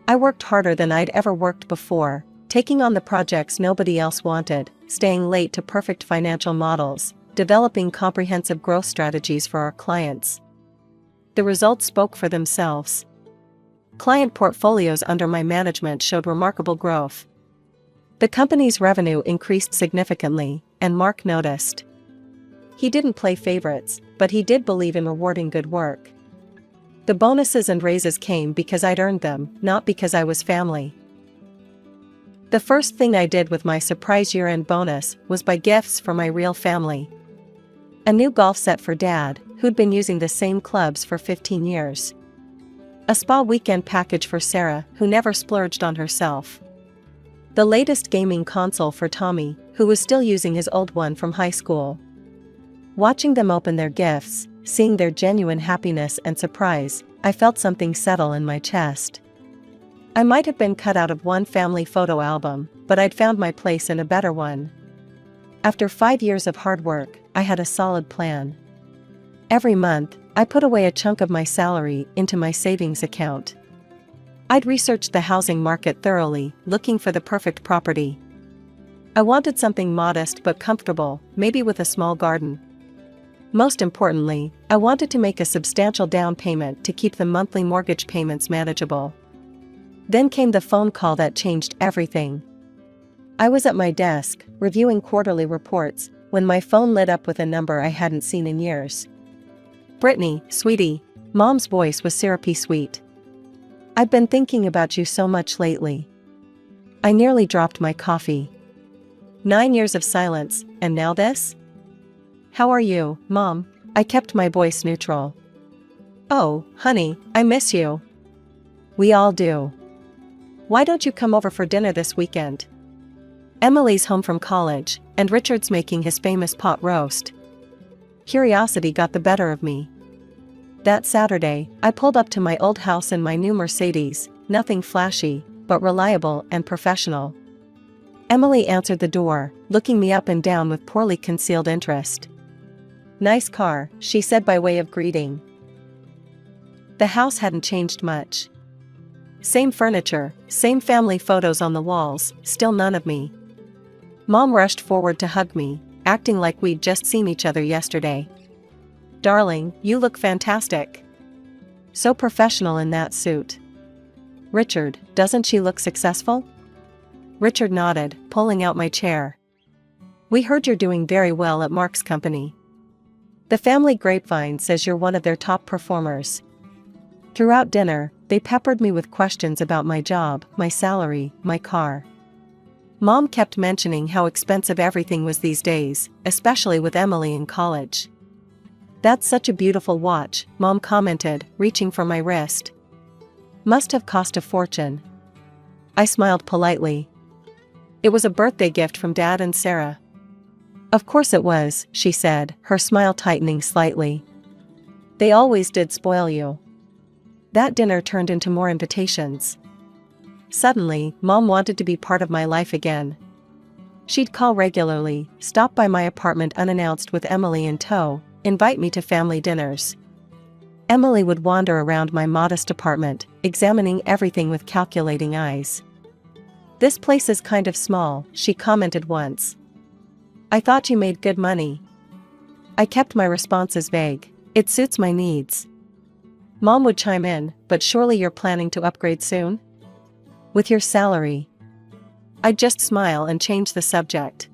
I worked harder than I'd ever worked before, taking on the projects nobody else wanted, staying late to perfect financial models, developing comprehensive growth strategies for our clients. The results spoke for themselves. Client portfolios under my management showed remarkable growth. The company's revenue increased significantly, and Mark noticed. He didn't play favorites, but he did believe in rewarding good work. The bonuses and raises came because I'd earned them, not because I was family. The first thing I did with my surprise year-end bonus was buy gifts for my real family. A new golf set for Dad, who'd been using the same clubs for 15 years. A spa weekend package for Sarah, who never splurged on herself. The latest gaming console for Tommy, who was still using his old one from high school. Watching them open their gifts, seeing their genuine happiness and surprise, I felt something settle in my chest. I might have been cut out of one family photo album, but I'd found my place in a better one. After 5 years of hard work, I had a solid plan. Every month, I put away a chunk of my salary into my savings account. I'd researched the housing market thoroughly, looking for the perfect property. I wanted something modest but comfortable, maybe with a small garden. Most importantly, I wanted to make a substantial down payment to keep the monthly mortgage payments manageable. Then came the phone call that changed everything. I was at my desk, reviewing quarterly reports, when my phone lit up with a number I hadn't seen in years. "Brittany, sweetie." Mom's voice was syrupy sweet. "I've been thinking about you so much lately." I nearly dropped my coffee. 9 years of silence, and now this? "How are you, Mom?" I kept my voice neutral. "Oh, honey, I miss you." "We all do. Why don't you come over for dinner this weekend? Emily's home from college, and Richard's making his famous pot roast." Curiosity got the better of me. That Saturday, I pulled up to my old house in my new Mercedes, nothing flashy, but reliable and professional. Emily answered the door, looking me up and down with poorly concealed interest. "Nice car," she said by way of greeting. The house hadn't changed much. Same furniture, same family photos on the walls, still none of me. Mom rushed forward to hug me, acting like we'd just seen each other yesterday. "Darling, you look fantastic. So professional in that suit." "Richard, doesn't she look successful?" Richard nodded, pulling out my chair. "We heard you're doing very well at Mark's company. The family grapevine says you're one of their top performers." Throughout dinner, they peppered me with questions about my job, my salary, my car. Mom kept mentioning how expensive everything was these days, especially with Emily in college. "That's such a beautiful watch," Mom commented, reaching for my wrist. "Must have cost a fortune." I smiled politely. "It was a birthday gift from Dad and Sarah." "Of course it was," she said, her smile tightening slightly. "They always did spoil you." That dinner turned into more invitations. Suddenly, Mom wanted to be part of my life again. She'd call regularly, stop by my apartment unannounced with Emily in tow, invite me to family dinners. Emily would wander around my modest apartment, examining everything with calculating eyes. "This place is kind of small," she commented once. "I thought you made good money." I kept my responses vague. "It suits my needs." Mom would chime in, "But surely you're planning to upgrade soon? With your salary?" I'd just smile and change the subject.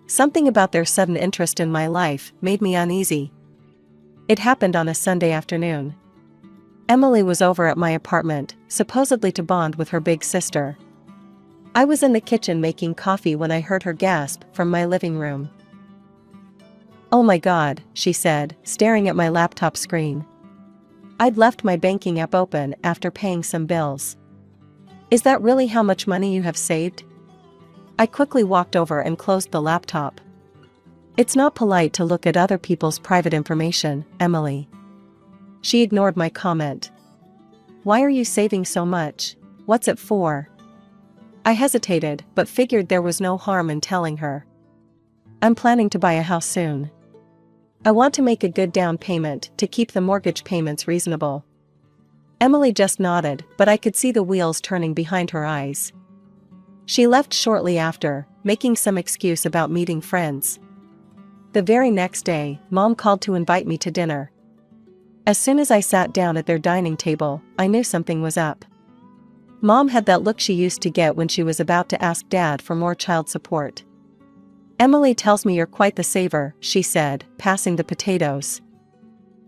Something about their sudden interest in my life made me uneasy. It happened on a Sunday afternoon. Emily was over at my apartment, supposedly to bond with her big sister. I was in the kitchen making coffee when I heard her gasp from my living room. "Oh my God," she said, staring at my laptop screen. I'd left my banking app open after paying some bills. "Is that really how much money you have saved?" I quickly walked over and closed the laptop. "It's not polite to look at other people's private information, Emily." She ignored my comment. "Why are you saving so much? What's it for?" I hesitated, but figured there was no harm in telling her. "I'm planning to buy a house soon. I want to make a good down payment to keep the mortgage payments reasonable." Emily just nodded, but I could see the wheels turning behind her eyes. She left shortly after, making some excuse about meeting friends. The very next day, Mom called to invite me to dinner. As soon as I sat down at their dining table, I knew something was up. Mom had that look she used to get when she was about to ask Dad for more child support. "Emily tells me you're quite the saver," she said, passing the potatoes.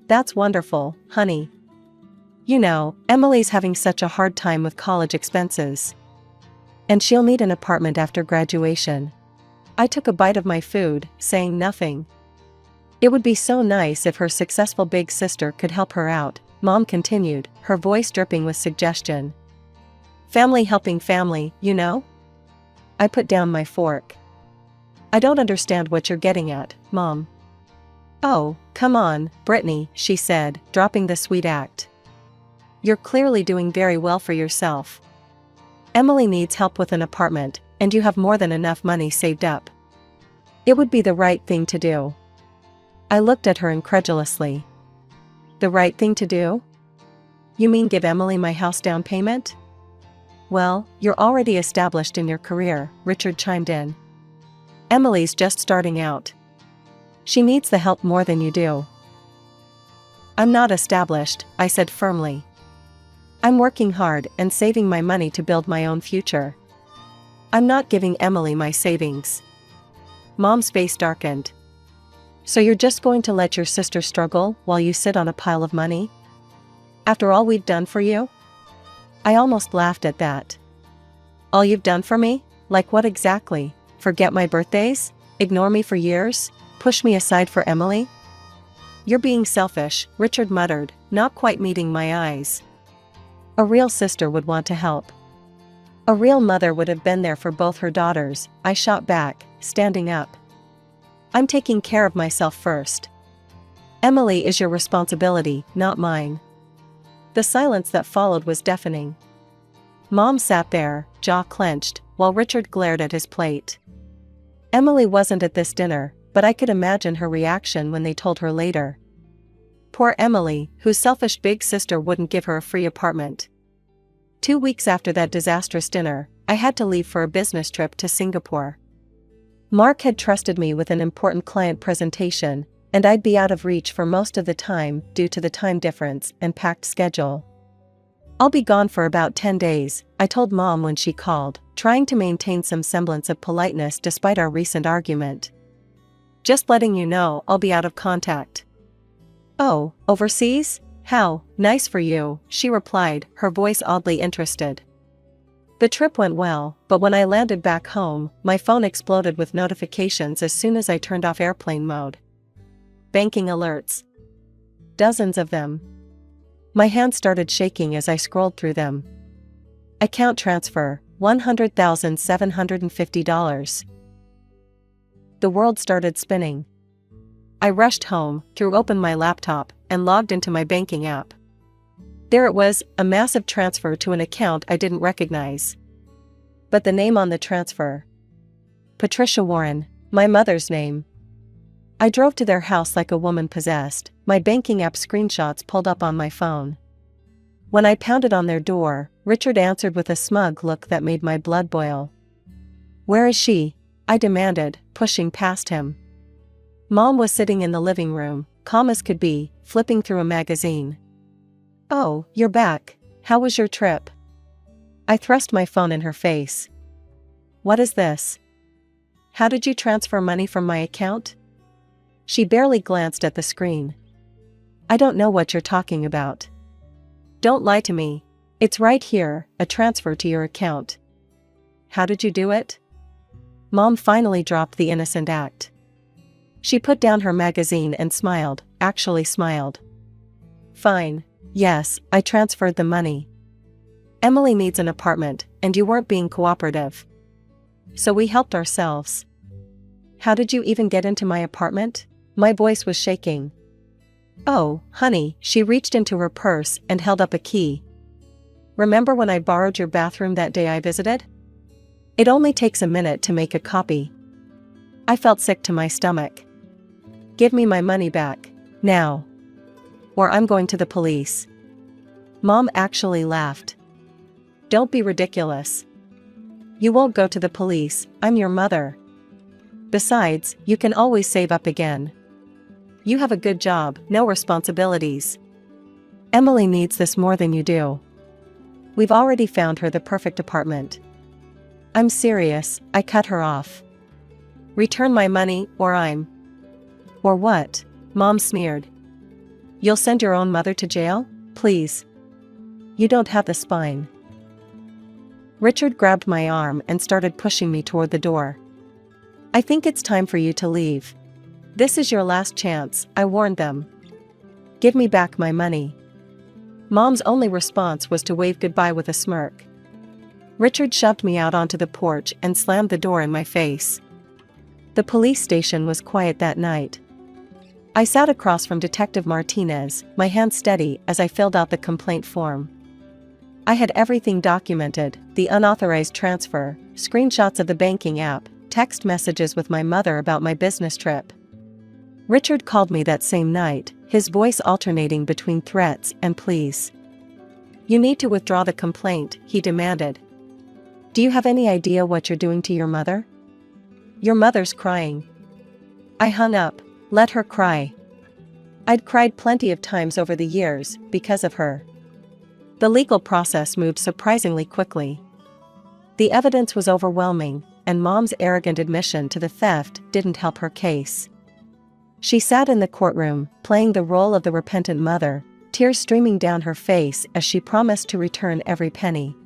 "That's wonderful, honey. You know, Emily's having such a hard time with college expenses. And she'll need an apartment after graduation. I took a bite of my food, saying nothing. It would be so nice if her successful big sister could help her out, Mom continued, her voice dripping with suggestion. Family helping family, you know? I put down my fork. I don't understand what you're getting at, Mom. Oh, come on, Brittany, she said, dropping the sweet act. You're clearly doing very well for yourself. Emily needs help with an apartment, and you have more than enough money saved up. It would be the right thing to do. I looked at her incredulously. The right thing to do? You mean give Emily my house down payment? Well, you're already established in your career, Richard chimed in. Emily's just starting out. She needs the help more than you do. I'm not established, I said firmly. I'm working hard and saving my money to build my own future. I'm not giving Emily my savings. Mom's face darkened. So you're just going to let your sister struggle while you sit on a pile of money? After all we've done for you? I almost laughed at that. All you've done for me? Like what exactly? Forget my birthdays? Ignore me for years? Push me aside for Emily? You're being selfish, Richard muttered, not quite meeting my eyes. A real sister would want to help. A real mother would have been there for both her daughters, I shot back, standing up. I'm taking care of myself first. Emily is your responsibility, not mine. The silence that followed was deafening. Mom sat there, jaw clenched, while Richard glared at his plate. Emily wasn't at this dinner, but I could imagine her reaction when they told her later. Poor Emily, whose selfish big sister wouldn't give her a free apartment. 2 weeks after that disastrous dinner, I had to leave for a business trip to Singapore. Mark had trusted me with an important client presentation, and I'd be out of reach for most of the time due to the time difference and packed schedule. I'll be gone for about 10 days, I told Mom when she called, trying to maintain some semblance of politeness despite our recent argument. Just letting you know I'll be out of contact. Oh, overseas? How nice for you, she replied, her voice oddly interested. The trip went well, but when I landed back home, my phone exploded with notifications as soon as I turned off airplane mode. Banking alerts. Dozens of them. My hands started shaking as I scrolled through them. Account transfer, $100,750. The world started spinning. I rushed home, threw open my laptop, and logged into my banking app. There it was, a massive transfer to an account I didn't recognize. But the name on the transfer. Patricia Warren, my mother's name. I drove to their house like a woman possessed, my banking app screenshots pulled up on my phone. When I pounded on their door, Richard answered with a smug look that made my blood boil. Where is she? I demanded, pushing past him. Mom was sitting in the living room, calm as could be, flipping through a magazine. Oh, you're back. How was your trip? I thrust my phone in her face. What is this? How did you transfer money from my account? She barely glanced at the screen. I don't know what you're talking about. Don't lie to me. It's right here, a transfer to your account. How did you do it? Mom finally dropped the innocent act. She put down her magazine and smiled, actually smiled. Fine. Yes, I transferred the money. Emily needs an apartment, and you weren't being cooperative. So we helped ourselves. How did you even get into my apartment? My voice was shaking. Oh, honey, she reached into her purse and held up a key. Remember when I borrowed your bathroom that day I visited? It only takes a minute to make a copy. I felt sick to my stomach. Give me my money back, now. Or I'm going to the police. Mom actually laughed. Don't be ridiculous. You won't go to the police, I'm your mother. Besides, you can always save up again. You have a good job, no responsibilities. Emily needs this more than you do. We've already found her the perfect apartment. I'm serious, I cut her off. Return my money, or I'm... Or what? Mom sneered. You'll send your own mother to jail? Please. You don't have the spine. Richard grabbed my arm and started pushing me toward the door. I think it's time for you to leave. This is your last chance, I warned them. Give me back my money. Mom's only response was to wave goodbye with a smirk. Richard shoved me out onto the porch and slammed the door in my face. The police station was quiet that night. I sat across from Detective Martinez, my hand steady as I filled out the complaint form. I had everything documented: the unauthorized transfer, screenshots of the banking app, text messages with my mother about my business trip. Richard called me that same night, his voice alternating between threats and pleas. You need to withdraw the complaint, he demanded. Do you have any idea what you're doing to your mother? Your mother's crying. I hung up. Let her cry. I'd cried plenty of times over the years, because of her. The legal process moved surprisingly quickly. The evidence was overwhelming, and Mom's arrogant admission to the theft didn't help her case. She sat in the courtroom, playing the role of the repentant mother, tears streaming down her face as she promised to return every penny.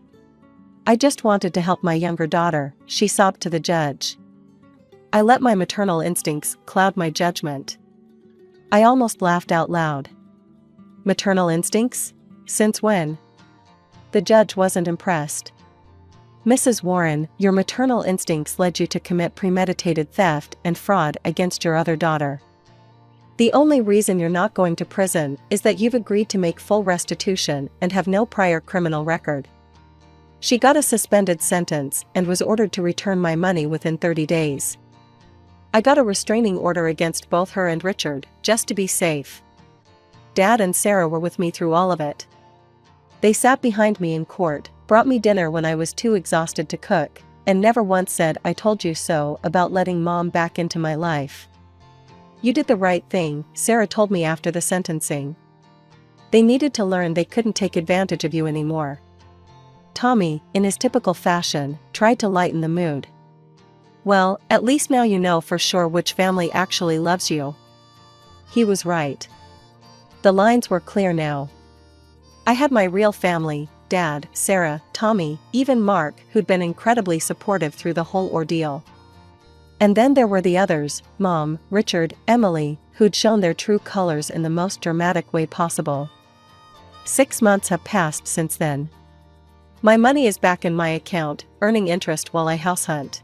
I just wanted to help my younger daughter, she sobbed to the judge. I let my maternal instincts cloud my judgment. I almost laughed out loud. Maternal instincts? Since when? The judge wasn't impressed. Mrs. Warren, your maternal instincts led you to commit premeditated theft and fraud against your other daughter. The only reason you're not going to prison is that you've agreed to make full restitution and have no prior criminal record. She got a suspended sentence and was ordered to return my money within 30 days. I got a restraining order against both her and Richard, just to be safe. Dad and Sarah were with me through all of it. They sat behind me in court, brought me dinner when I was too exhausted to cook, and never once said "I told you so" about letting Mom back into my life. You did the right thing, Sarah told me after the sentencing. They needed to learn they couldn't take advantage of you anymore. Tommy, in his typical fashion, tried to lighten the mood. Well, at least now you know for sure which family actually loves you. He was right. The lines were clear now. I had my real family: Dad, Sarah, Tommy, even Mark, who'd been incredibly supportive through the whole ordeal. And then there were the others: Mom, Richard, Emily, who'd shown their true colors in the most dramatic way possible. 6 months have passed since then. My money is back in my account, earning interest while I house hunt.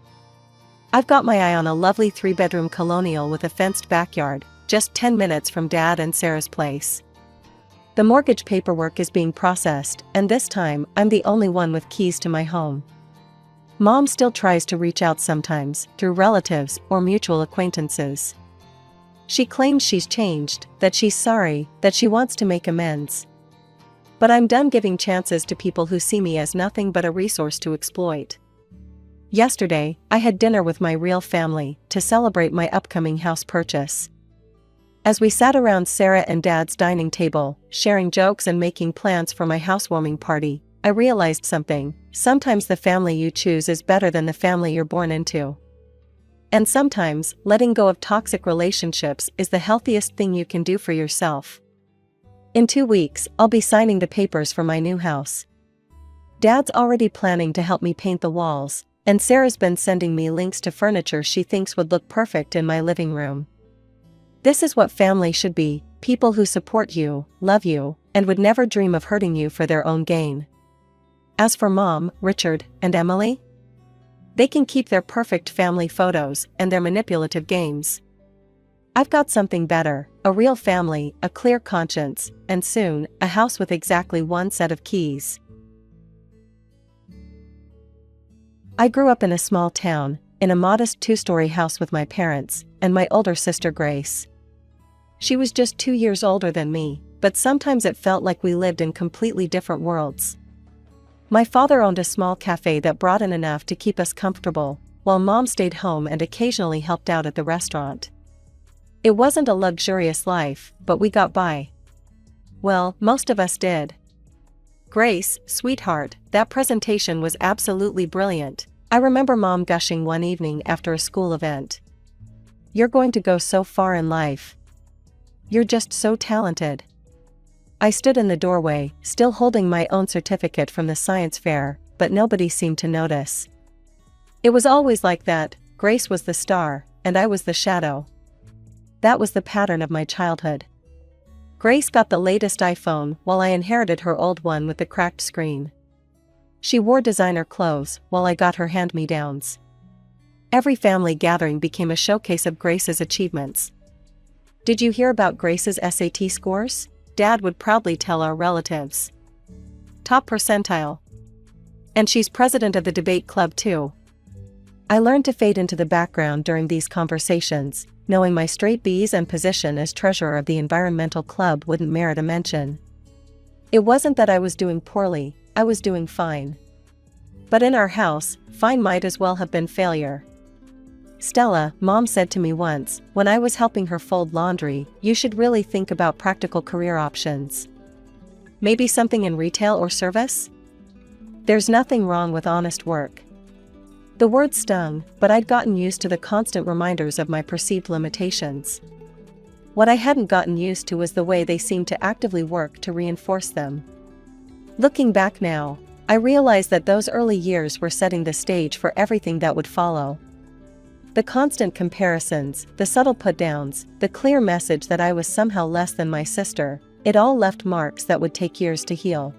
I've got my eye on a lovely 3-bedroom colonial with a fenced backyard, just 10 minutes from Dad and Sarah's place. The mortgage paperwork is being processed, and this time I'm the only one with keys to my home. Mom still tries to reach out sometimes, through relatives or mutual acquaintances. She claims she's changed, that she's sorry, that she wants to make amends. But I'm done giving chances to people who see me as nothing but a resource to exploit. Yesterday, I had dinner with my real family to celebrate my upcoming house purchase. As we sat around Sarah and Dad's dining table, sharing jokes and making plans for my housewarming party, I realized something: sometimes the family you choose is better than the family you're born into. And sometimes, letting go of toxic relationships is the healthiest thing you can do for yourself. In 2 weeks, I'll be signing the papers for my new house. Dad's already planning to help me paint the walls, and Sarah's been sending me links to furniture she thinks would look perfect in my living room. This is what family should be: people who support you, love you, and would never dream of hurting you for their own gain. As for Mom, Richard, and Emily, they can keep their perfect family photos and their manipulative games. I've got something better: a real family, a clear conscience, and soon, a house with exactly one set of keys. I grew up in a small town, in a modest 2-story house with my parents, and my older sister Grace. She was just 2 years older than me, but sometimes it felt like we lived in completely different worlds. My father owned a small cafe that brought in enough to keep us comfortable, while Mom stayed home and occasionally helped out at the restaurant. It wasn't a luxurious life, but we got by. Well, most of us did. Grace, sweetheart, that presentation was absolutely brilliant, I remember Mom gushing one evening after a school event. You're going to go so far in life. You're just so talented. I stood in the doorway, still holding my own certificate from the science fair, but nobody seemed to notice. It was always like that. Grace was the star, and I was the shadow. That was the pattern of my childhood. Grace got the latest iPhone while I inherited her old one with the cracked screen. She wore designer clothes while I got her hand-me-downs. Every family gathering became a showcase of Grace's achievements. Did you hear about Grace's SAT scores? Dad would proudly tell our relatives. Top percentile. And she's president of the debate club too. I learned to fade into the background during these conversations, knowing my straight B's and position as treasurer of the environmental club wouldn't merit a mention. It wasn't that I was doing poorly, I was doing fine. But in our house, fine might as well have been failure. Stella, Mom said to me once, when I was helping her fold laundry, you should really think about practical career options. Maybe something in retail or service? There's nothing wrong with honest work. The word stung, but I'd gotten used to the constant reminders of my perceived limitations. What I hadn't gotten used to was the way they seemed to actively work to reinforce them. Looking back now, I realize that those early years were setting the stage for everything that would follow. The constant comparisons, the subtle put-downs, the clear message that I was somehow less than my sister, it all left marks that would take years to heal.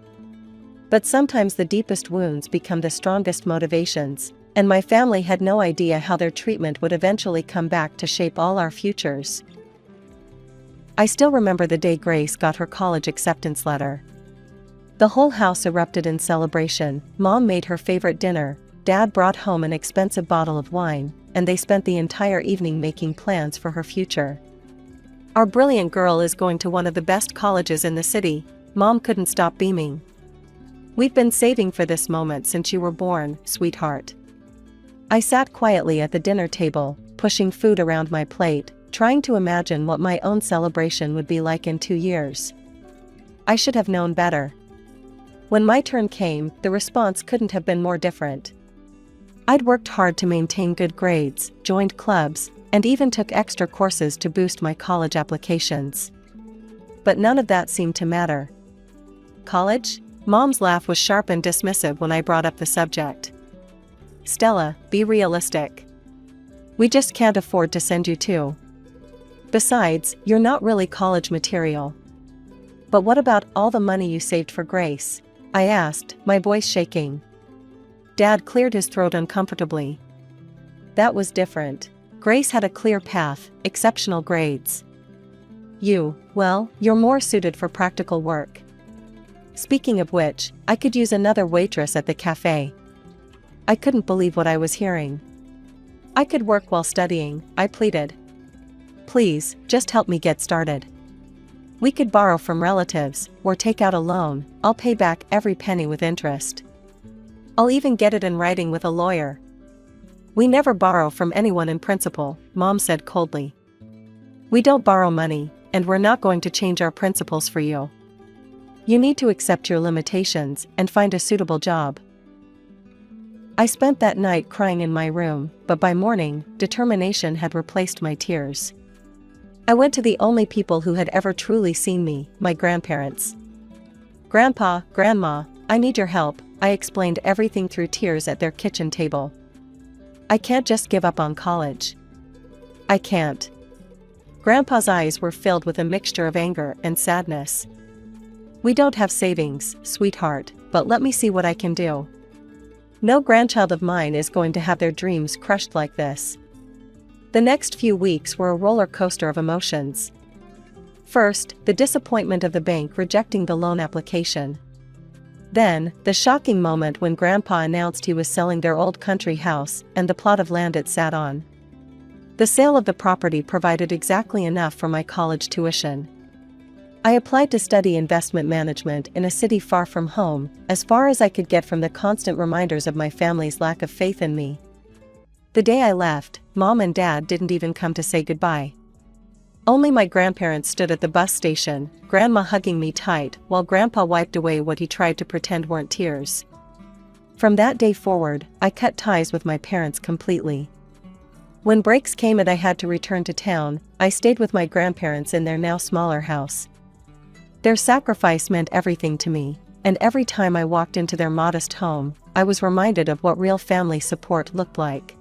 But sometimes the deepest wounds become the strongest motivations, and my family had no idea how their treatment would eventually come back to shape all our futures. I still remember the day Grace got her college acceptance letter. The whole house erupted in celebration. Mom made her favorite dinner, Dad brought home an expensive bottle of wine, and they spent the entire evening making plans for her future. Our brilliant girl is going to one of the best colleges in the city. Mom couldn't stop beaming. We've been saving for this moment since you were born, sweetheart. I sat quietly at the dinner table, pushing food around my plate, trying to imagine what my own celebration would be like in 2 years. I should have known better. When my turn came, the response couldn't have been more different. I'd worked hard to maintain good grades, joined clubs, and even took extra courses to boost my college applications. But none of that seemed to matter. College? Mom's laugh was sharp and dismissive when I brought up the subject. Stella, be realistic. We just can't afford to send you to. Besides, you're not really college material. But what about all the money you saved for Grace? I asked, my voice shaking. Dad cleared his throat uncomfortably. That was different. Grace had a clear path, exceptional grades. You're more suited for practical work. Speaking of which, I could use another waitress at the cafe. I couldn't believe what I was hearing. I could work while studying, I pleaded. Please, just help me get started. We could borrow from relatives, or take out a loan. I'll pay back every penny with interest. I'll even get it in writing with a lawyer. We never borrow from anyone in principle, Mom said coldly. We don't borrow money, and we're not going to change our principles for you. You need to accept your limitations and find a suitable job. I spent that night crying in my room, but by morning, determination had replaced my tears. I went to the only people who had ever truly seen me, my grandparents. Grandpa, Grandma, I need your help, I explained everything through tears at their kitchen table. I can't just give up on college. I can't. Grandpa's eyes were filled with a mixture of anger and sadness. We don't have savings, sweetheart, but let me see what I can do. No grandchild of mine is going to have their dreams crushed like this. The next few weeks were a roller coaster of emotions. First, the disappointment of the bank rejecting the loan application. Then, the shocking moment when Grandpa announced he was selling their old country house and the plot of land it sat on. The sale of the property provided exactly enough for my college tuition. I applied to study investment management in a city far from home, as far as I could get from the constant reminders of my family's lack of faith in me. The day I left, Mom and Dad didn't even come to say goodbye. Only my grandparents stood at the bus station, Grandma hugging me tight while Grandpa wiped away what he tried to pretend weren't tears. From that day forward, I cut ties with my parents completely. When breaks came and I had to return to town, I stayed with my grandparents in their now smaller house. Their sacrifice meant everything to me, and every time I walked into their modest home, I was reminded of what real family support looked like.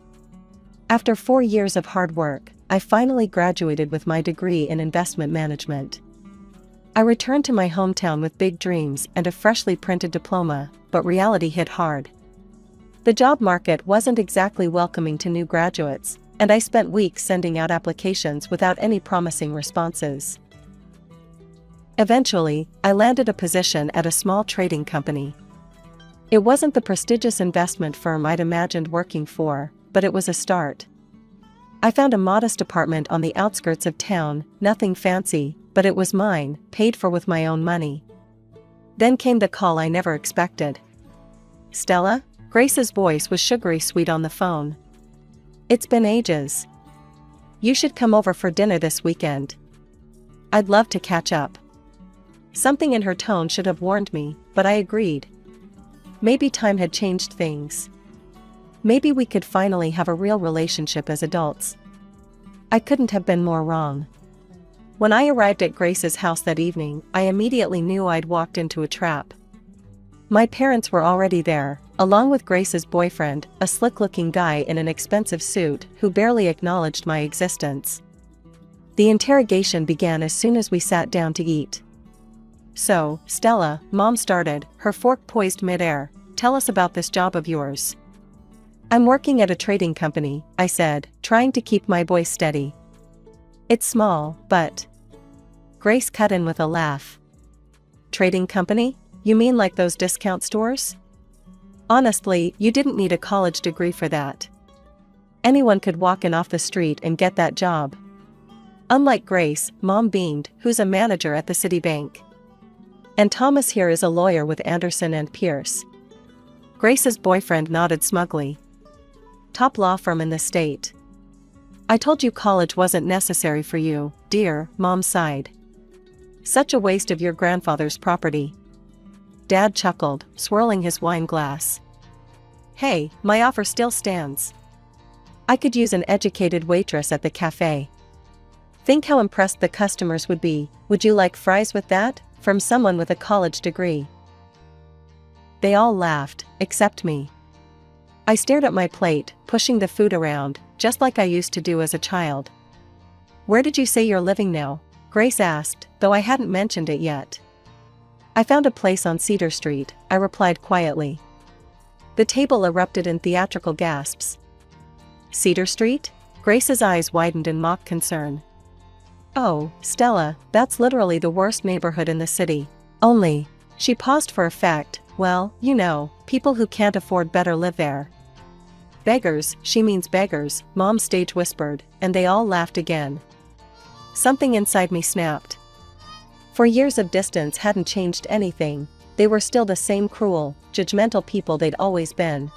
After 4 years of hard work, I finally graduated with my degree in investment management. I returned to my hometown with big dreams and a freshly printed diploma, but reality hit hard. The job market wasn't exactly welcoming to new graduates, and I spent weeks sending out applications without any promising responses. Eventually, I landed a position at a small trading company. It wasn't the prestigious investment firm I'd imagined working for, but it was a start. I found a modest apartment on the outskirts of town, nothing fancy, but it was mine, paid for with my own money. Then came the call I never expected. "Stella?" Grace's voice was sugary sweet on the phone. "It's been ages. You should come over for dinner this weekend. I'd love to catch up." Something in her tone should have warned me, but I agreed. Maybe time had changed things. Maybe we could finally have a real relationship as adults. I couldn't have been more wrong. When I arrived at Grace's house that evening, I immediately knew I'd walked into a trap. My parents were already there, along with Grace's boyfriend, a slick-looking guy in an expensive suit who barely acknowledged my existence. The interrogation began as soon as we sat down to eat. "So, Stella," Mom started, her fork poised midair, "tell us about this job of yours." "I'm working at a trading company," I said, trying to keep my voice steady. "It's small, but..." Grace cut in with a laugh. "Trading company? You mean like those discount stores? Honestly, you didn't need a college degree for that. Anyone could walk in off the street and get that job." Unlike Grace, Mom beamed, "who's a manager at the Citibank. And Thomas here is a lawyer with Anderson and Pierce." Grace's boyfriend nodded smugly. "Top law firm in the state." "I told you college wasn't necessary for you, dear," Mom sighed. "Such a waste of your grandfather's property." Dad chuckled, swirling his wine glass. "Hey, my offer still stands. I could use an educated waitress at the cafe. Think how impressed the customers would be. Would you like fries with that? From someone with a college degree." They all laughed, except me. I stared at my plate, pushing the food around, just like I used to do as a child. "Where did you say you're living now?" Grace asked, though I hadn't mentioned it yet. "I found a place on Cedar Street," I replied quietly. The table erupted in theatrical gasps. "Cedar Street?" Grace's eyes widened in mock concern. "Oh, Stella, that's literally the worst neighborhood in the city. Only..." She paused for effect. "Well, you know, people who can't afford better live there." "Beggars, she means beggars," Mom stage whispered, and they all laughed again. Something inside me snapped. For years of distance hadn't changed anything. They were still the same cruel, judgmental people they'd always been.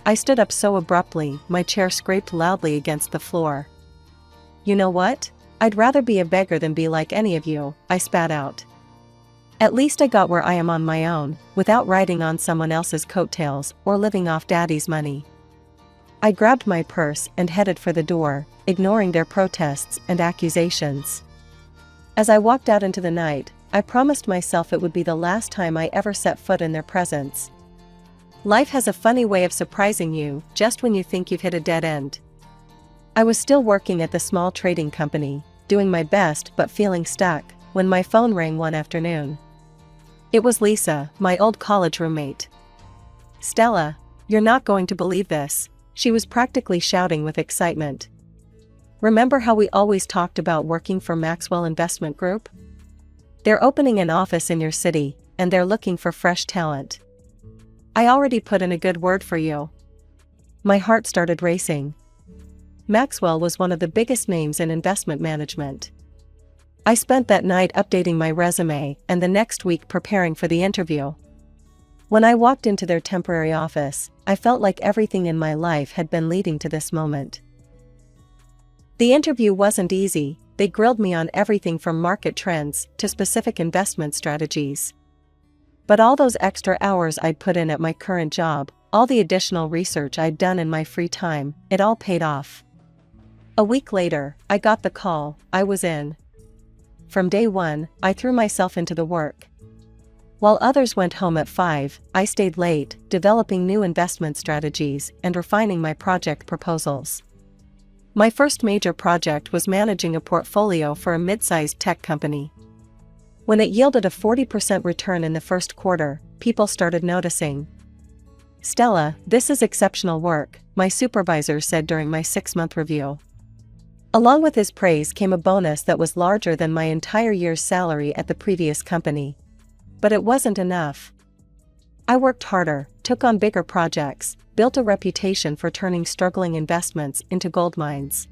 I stood up so abruptly, my chair scraped loudly against the floor. "You know what? I'd rather be a beggar than be like any of you," I spat out. "At least I got where I am on my own, without riding on someone else's coattails or living off Daddy's money." I grabbed my purse and headed for the door, ignoring their protests and accusations. As I walked out into the night, I promised myself it would be the last time I ever set foot in their presence. Life has a funny way of surprising you just when you think you've hit a dead end. I was still working at the small trading company, doing my best but feeling stuck, when my phone rang one afternoon. It was Lisa, my old college roommate. "Stella, you're not going to believe this," she was practically shouting with excitement. "Remember how we always talked about working for Maxwell Investment Group? They're opening an office in your city, and they're looking for fresh talent. I already put in a good word for you." My heart started racing. Maxwell was one of the biggest names in investment management. I spent that night updating my resume and the next week preparing for the interview. When I walked into their temporary office, I felt like everything in my life had been leading to this moment. The interview wasn't easy. They grilled me on everything from market trends to specific investment strategies. But all those extra hours I'd put in at my current job, all the additional research I'd done in my free time, it all paid off. A week later, I got the call. I was in. from day one, I threw myself into the work. While others went home at 5, I stayed late, developing new investment strategies and refining my project proposals. My first major project was managing a portfolio for a mid-sized tech company. When it yielded a 40% return in the first quarter, people started noticing. "Stella, this is exceptional work," my supervisor said during my 6-month review. Along with his praise came a bonus that was larger than my entire year's salary at the previous company. But it wasn't enough. I worked harder, took on bigger projects, built a reputation for turning struggling investments into gold mines.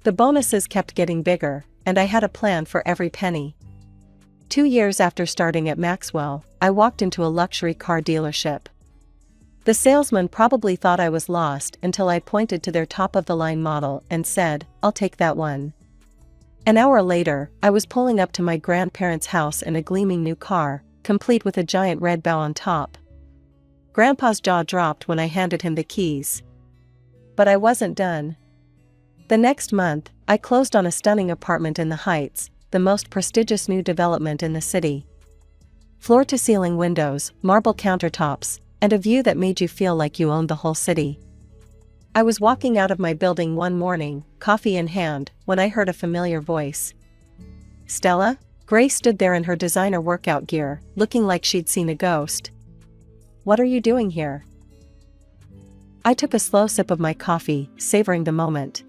The bonuses kept getting bigger, and I had a plan for every penny. 2 years after starting at Maxwell, I walked into a luxury car dealership. The salesman probably thought I was lost until I pointed to their top-of-the-line model and said, "I'll take that one." An hour later, I was pulling up to my grandparents' house in a gleaming new car, complete with a giant red bow on top. Grandpa's jaw dropped when I handed him the keys. But I wasn't done. The next month, I closed on a stunning apartment in the Heights, the most prestigious new development in the city. Floor-to-ceiling windows, marble countertops, and a view that made you feel like you owned the whole city. I was walking out of my building one morning, coffee in hand, when I heard a familiar voice. "Stella?" Grace stood there in her designer workout gear, looking like she'd seen a ghost. "What are you doing here?" I took a slow sip of my coffee, savoring the moment.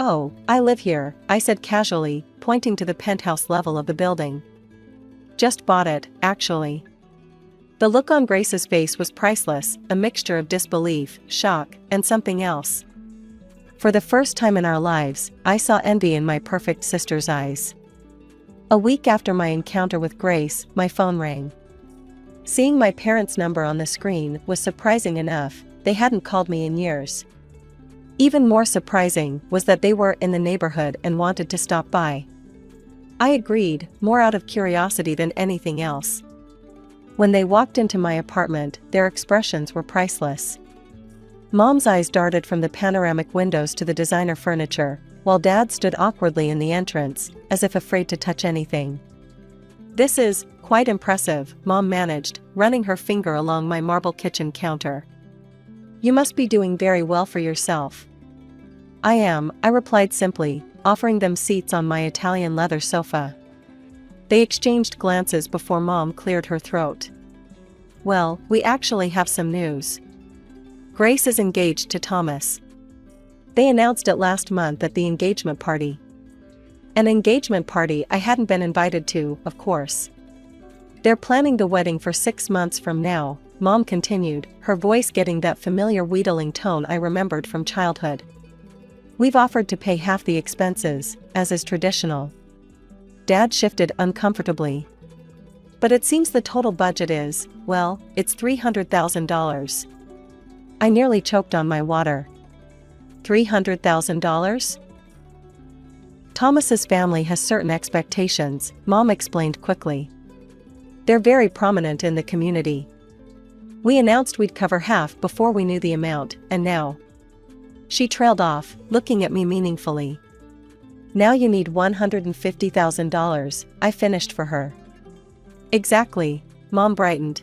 "Oh, I live here," I said casually, pointing to the penthouse level of the building. "Just bought it, actually." The look on Grace's face was priceless, a mixture of disbelief, shock, and something else. For the first time in our lives, I saw envy in my perfect sister's eyes. A week after my encounter with Grace, my phone rang. Seeing my parents' number on the screen was surprising enough, they hadn't called me in years. Even more surprising was that they were in the neighborhood and wanted to stop by. I agreed, more out of curiosity than anything else. When they walked into my apartment, their expressions were priceless. Mom's eyes darted from the panoramic windows to the designer furniture, while Dad stood awkwardly in the entrance, as if afraid to touch anything. "This is quite impressive," Mom managed, running her finger along my marble kitchen counter. "You must be doing very well for yourself." "I am," I replied simply, offering them seats on my Italian leather sofa. They exchanged glances before Mom cleared her throat. "Well, we actually have some news. Grace is engaged to Thomas. They announced it last month at the engagement party." An engagement party I hadn't been invited to, of course. "They're planning the wedding for 6 months from now," Mom continued, her voice getting that familiar wheedling tone I remembered from childhood. "We've offered to pay half the expenses, as is traditional." Dad shifted uncomfortably. "But it seems the total budget is, well, it's $300,000. I nearly choked on my water. $300,000? "Thomas's family has certain expectations," Mom explained quickly. "They're very prominent in the community. We announced we'd cover half before we knew the amount, and now..." She trailed off, looking at me meaningfully. "Now you need $150,000, I finished for her." "Exactly," Mom brightened.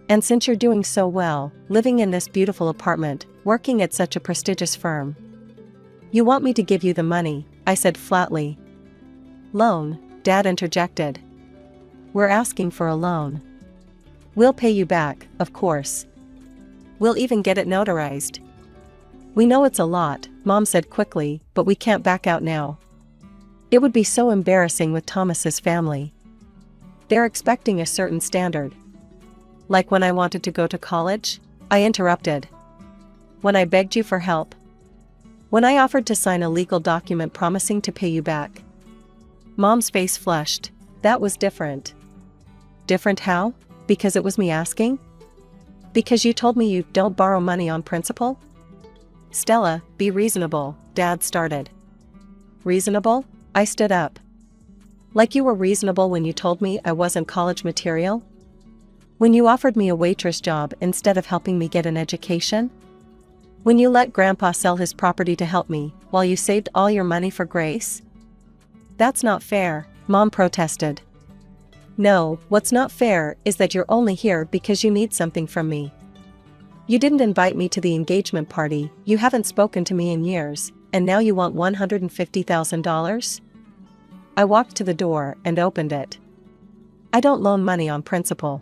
"And since you're doing so well, living in this beautiful apartment, working at such a prestigious firm, you want me to give you the money," I said flatly. "Loan," Dad interjected. "We're asking for a loan. We'll pay you back, of course. We'll even get it notarized." "We know it's a lot," Mom said quickly, "but we can't back out now. It would be so embarrassing with Thomas's family. They're expecting a certain standard." "Like when I wanted to go to college?" I interrupted. "When I begged you for help? When I offered to sign a legal document promising to pay you back?" Mom's face flushed. "That was different." "Different how? Because it was me asking? Because you told me you don't borrow money on principle?" "Stella, be reasonable," Dad started. "Reasonable?" I stood up. "Like you were reasonable when you told me I wasn't college material? When you offered me a waitress job instead of helping me get an education? When you let Grandpa sell his property to help me, while you saved all your money for Grace?" That's not fair, Mom protested. No, what's not fair is that you're only here because you need something from me. You didn't invite me to the engagement party, you haven't spoken to me in years, and now you want $150,000? I walked to the door and opened it. I don't loan money on principle.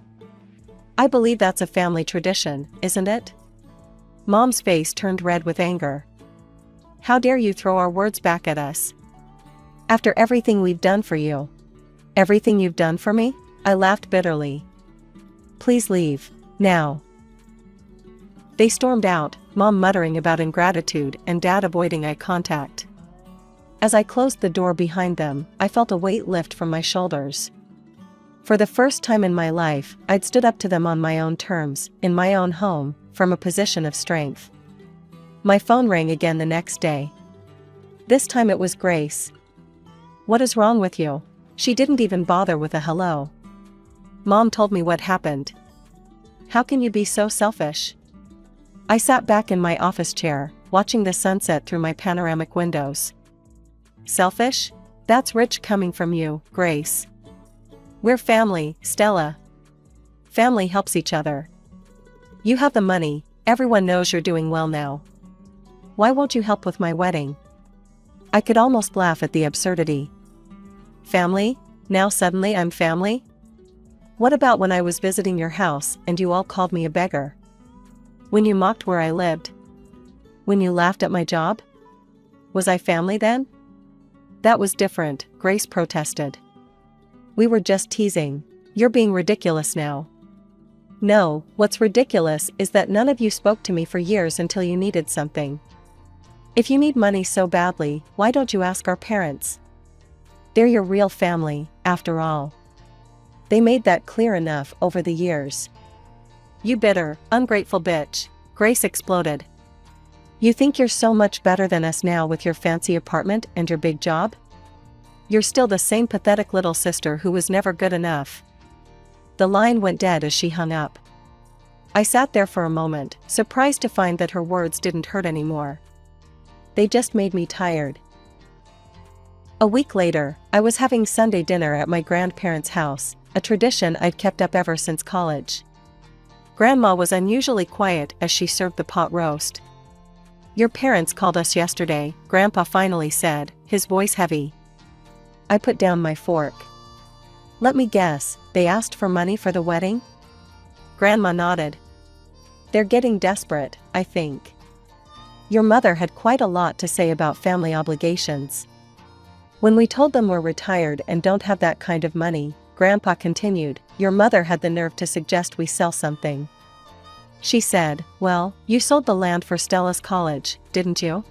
I believe that's a family tradition, isn't it? Mom's face turned red with anger. How dare you throw our words back at us? After everything we've done for you. Everything you've done for me? I laughed bitterly. Please leave, now. They stormed out, Mom muttering about ingratitude and Dad avoiding eye contact. As I closed the door behind them, I felt a weight lift from my shoulders. For the first time in my life, I'd stood up to them on my own terms, in my own home, from a position of strength. My phone rang again the next day. This time it was Grace. What is wrong with you? She didn't even bother with a hello. Mom told me what happened. How can you be so selfish? I sat back in my office chair, watching the sunset through my panoramic windows. Selfish? That's rich coming from you, Grace. We're family, Stella. Family helps each other. You have the money, everyone knows you're doing well now. Why won't you help with my wedding? I could almost laugh at the absurdity. Family? Now suddenly I'm family? What about when I was visiting your house and you all called me a beggar? When you mocked where I lived? When you laughed at my job? Was I family then? That was different, Grace protested. We were just teasing. You're being ridiculous now. No, what's ridiculous is that none of you spoke to me for years until you needed something. If you need money so badly, why don't you ask our parents? They're your real family, after all. They made that clear enough over the years. You bitter, ungrateful bitch, Grace exploded. You think you're so much better than us now with your fancy apartment and your big job? You're still the same pathetic little sister who was never good enough. The line went dead as she hung up. I sat there for a moment, surprised to find that her words didn't hurt anymore. They just made me tired. A week later, I was having Sunday dinner at my grandparents' house, a tradition I'd kept up ever since college. Grandma was unusually quiet as she served the pot roast. Your parents called us yesterday, Grandpa finally said, his voice heavy. I put down my fork. Let me guess, they asked for money for the wedding? Grandma nodded. They're getting desperate, I think. Your mother had quite a lot to say about family obligations. When we told them we're retired and don't have that kind of money, Grandpa continued, your mother had the nerve to suggest we sell something. She said, well, you sold the land for Stella's college, didn't you?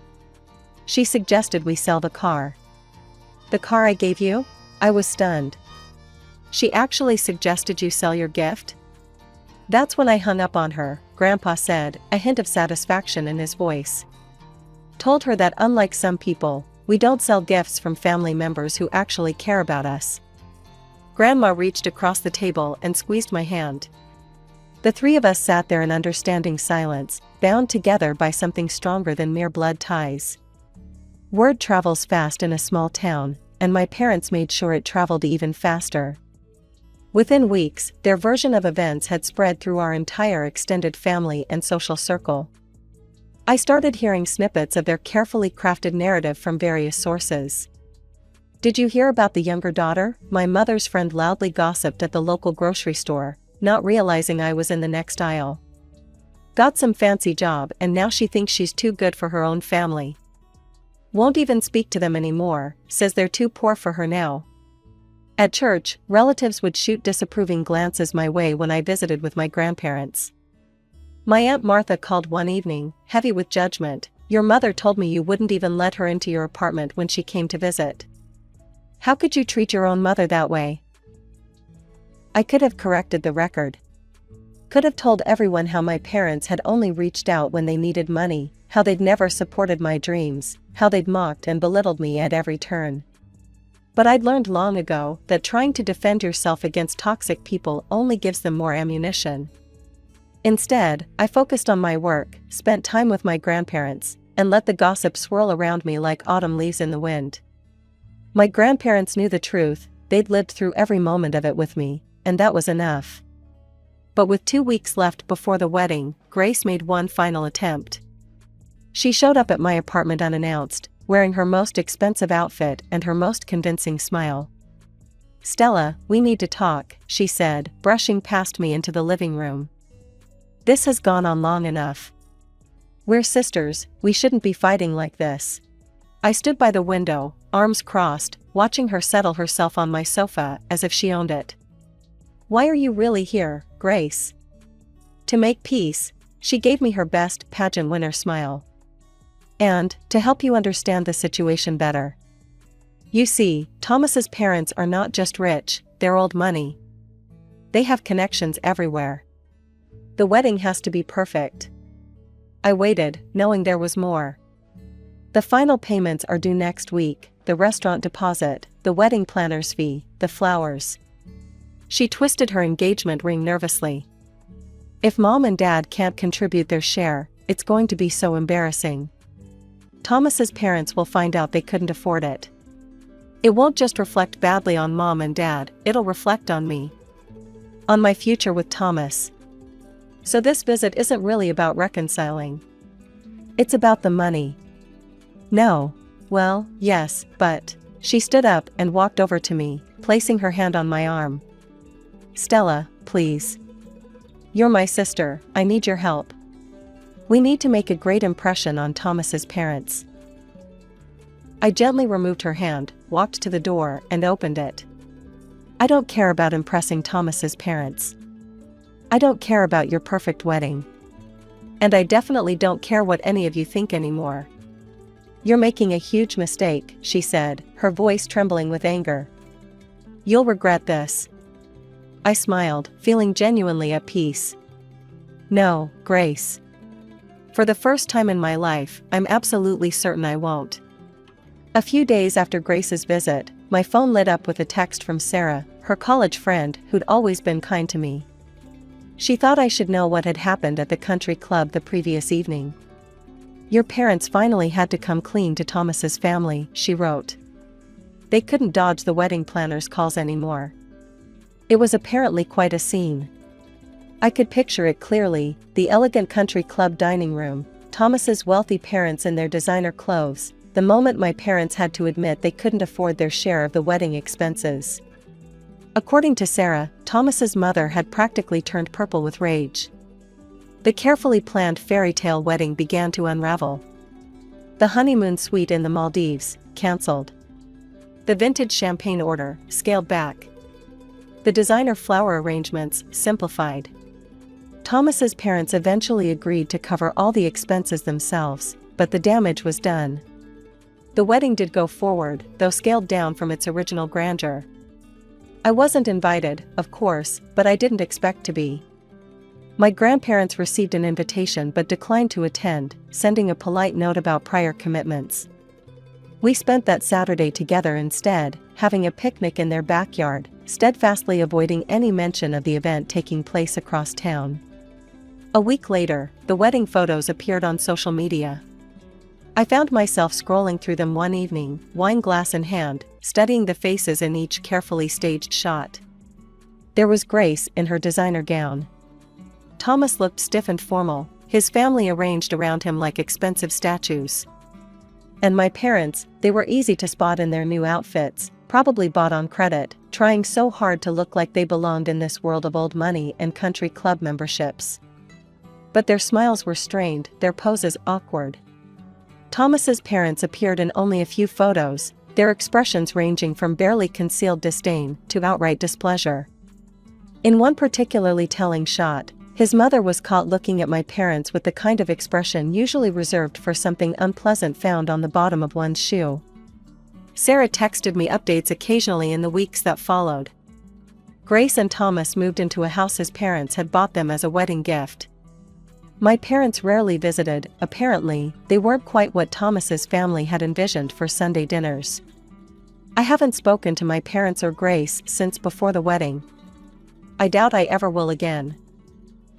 She suggested we sell the car. The car I gave you? I was stunned. She actually suggested you sell your gift? That's when I hung up on her, Grandpa said, a hint of satisfaction in his voice. Told her that unlike some people, we don't sell gifts from family members who actually care about us. Grandma reached across the table and squeezed my hand. The three of us sat there in understanding silence, bound together by something stronger than mere blood ties. Word travels fast in a small town, and my parents made sure it traveled even faster. Within weeks, their version of events had spread through our entire extended family and social circle. I started hearing snippets of their carefully crafted narrative from various sources. Did you hear about the younger daughter? My mother's friend loudly gossiped at the local grocery store, not realizing I was in the next aisle. Got some fancy job and now she thinks she's too good for her own family. Won't even speak to them anymore, says they're too poor for her now. At church, relatives would shoot disapproving glances my way when I visited with my grandparents. My Aunt Martha called one evening, heavy with judgment. Your mother told me you wouldn't even let her into your apartment when she came to visit. How could you treat your own mother that way? I could have corrected the record. Could have told everyone how my parents had only reached out when they needed money, how they'd never supported my dreams, how they'd mocked and belittled me at every turn. But I'd learned long ago that trying to defend yourself against toxic people only gives them more ammunition. Instead, I focused on my work, spent time with my grandparents, and let the gossip swirl around me like autumn leaves in the wind. My grandparents knew the truth, they'd lived through every moment of it with me, and that was enough. But with 2 weeks left before the wedding, Grace made one final attempt. She showed up at my apartment unannounced, wearing her most expensive outfit and her most convincing smile. "Stella, we need to talk," she said, brushing past me into the living room. "This has gone on long enough. We're sisters, we shouldn't be fighting like this." I stood by the window, arms crossed, watching her settle herself on my sofa as if she owned it. "Why are you really here, Grace?" "To make peace," she gave me her best pageant winner smile. "And, to help you understand the situation better. You see, Thomas's parents are not just rich, they're old money. They have connections everywhere. The wedding has to be perfect." I waited, knowing there was more. "The final payments are due next week, the restaurant deposit, the wedding planner's fee, the flowers." She twisted her engagement ring nervously. "If Mom and Dad can't contribute their share, it's going to be so embarrassing. Thomas's parents will find out they couldn't afford it. It won't just reflect badly on Mom and Dad, it'll reflect on me. On my future with Thomas. So this visit isn't really about reconciling. It's about the money." "No. Well, yes, but..." She stood up and walked over to me, placing her hand on my arm. "Stella, please. You're my sister, I need your help. We need to make a great impression on Thomas's parents." I gently removed her hand, walked to the door, and opened it. "I don't care about impressing Thomas's parents. I don't care about your perfect wedding. And I definitely don't care what any of you think anymore. You're making a huge mistake," she said, her voice trembling with anger. "You'll regret this." I smiled, feeling genuinely at peace. "No, Grace. For the first time in my life, I'm absolutely certain I won't." A few days after Grace's visit, my phone lit up with a text from Sarah, her college friend who'd always been kind to me. She thought I should know what had happened at the country club the previous evening. "Your parents finally had to come clean to Thomas's family," she wrote. "They couldn't dodge the wedding planner's calls anymore." It was apparently quite a scene. I could picture it clearly, the elegant country club dining room, Thomas's wealthy parents in their designer clothes, the moment my parents had to admit they couldn't afford their share of the wedding expenses. According to Sarah, Thomas's mother had practically turned purple with rage. The carefully planned fairy tale wedding began to unravel. The honeymoon suite in the Maldives, cancelled. The vintage champagne order, scaled back. The designer flower arrangements, simplified. Thomas's parents eventually agreed to cover all the expenses themselves, but the damage was done. The wedding did go forward, though scaled down from its original grandeur. I wasn't invited, of course, but I didn't expect to be. My grandparents received an invitation but declined to attend, sending a polite note about prior commitments. We spent that Saturday together instead, having a picnic in their backyard, steadfastly avoiding any mention of the event taking place across town. A week later, the wedding photos appeared on social media. I found myself scrolling through them one evening, wine glass in hand, studying the faces in each carefully staged shot. There was Grace in her designer gown. Thomas looked stiff and formal, his family arranged around him like expensive statues. And my parents, they were easy to spot in their new outfits, probably bought on credit, trying so hard to look like they belonged in this world of old money and country club memberships. But their smiles were strained, their poses awkward. Thomas's parents appeared in only a few photos, their expressions ranging from barely concealed disdain to outright displeasure. In one particularly telling shot, his mother was caught looking at my parents with the kind of expression usually reserved for something unpleasant found on the bottom of one's shoe. Sarah texted me updates occasionally in the weeks that followed. Grace and Thomas moved into a house his parents had bought them as a wedding gift. My parents rarely visited, apparently, they weren't quite what Thomas's family had envisioned for Sunday dinners. I haven't spoken to my parents or Grace since before the wedding. I doubt I ever will again.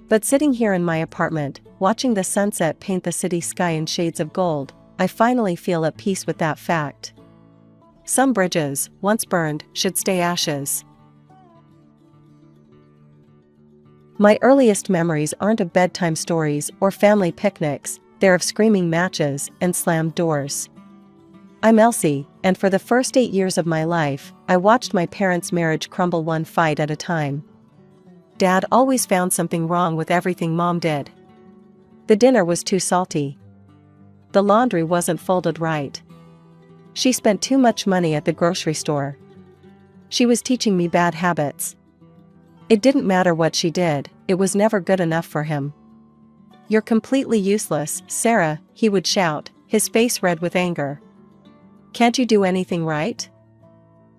But sitting here in my apartment, watching the sunset paint the city sky in shades of gold, I finally feel at peace with that fact. Some bridges, once burned, should stay ashes. My earliest memories aren't of bedtime stories or family picnics, they're of screaming matches and slammed doors. I'm Elsie, and for the first 8 years of my life, I watched my parents' marriage crumble one fight at a time. Dad always found something wrong with everything Mom did. The dinner was too salty. The laundry wasn't folded right. She spent too much money at the grocery store. She was teaching me bad habits. It didn't matter what she did, it was never good enough for him. "You're completely useless, Sarah," he would shout, his face red with anger. "Can't you do anything right?"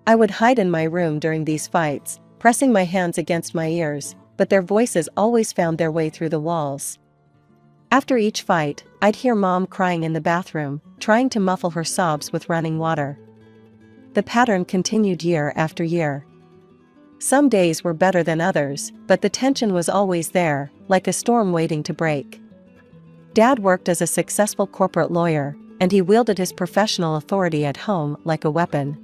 I would hide in my room during these fights, pressing my hands against my ears, but their voices always found their way through the walls. After each fight, I'd hear Mom crying in the bathroom, trying to muffle her sobs with running water. The pattern continued year after year. Some days were better than others, but the tension was always there, like a storm waiting to break. Dad worked as a successful corporate lawyer, and he wielded his professional authority at home like a weapon.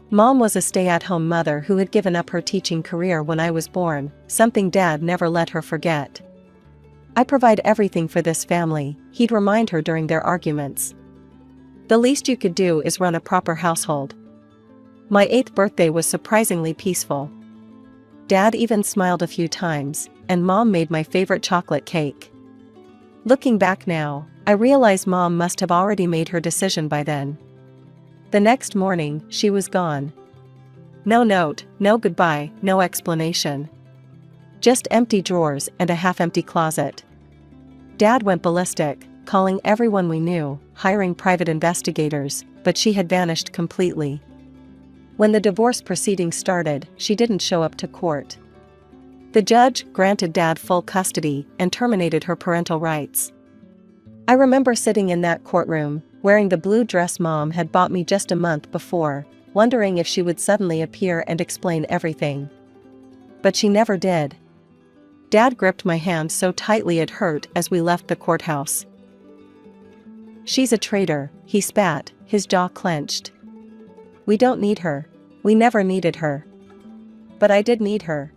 Mom was a stay-at-home mother who had given up her teaching career when I was born, something Dad never let her forget. "I provide everything for this family," he'd remind her during their arguments. "The least you could do is run a proper household." My 8th birthday was surprisingly peaceful. Dad even smiled a few times, and Mom made my favorite chocolate cake. Looking back now, I realize Mom must have already made her decision by then. The next morning, she was gone. No note, no goodbye, no explanation. Just empty drawers and a half-empty closet. Dad went ballistic, calling everyone we knew, hiring private investigators, but she had vanished completely. When the divorce proceedings started, she didn't show up to court. The judge granted Dad full custody and terminated her parental rights. I remember sitting in that courtroom, wearing the blue dress Mom had bought me just a month before, wondering if she would suddenly appear and explain everything. But she never did. Dad gripped my hand so tightly it hurt as we left the courthouse. "She's a traitor," he spat, his jaw clenched. "We don't need her. We never needed her." But I did need her.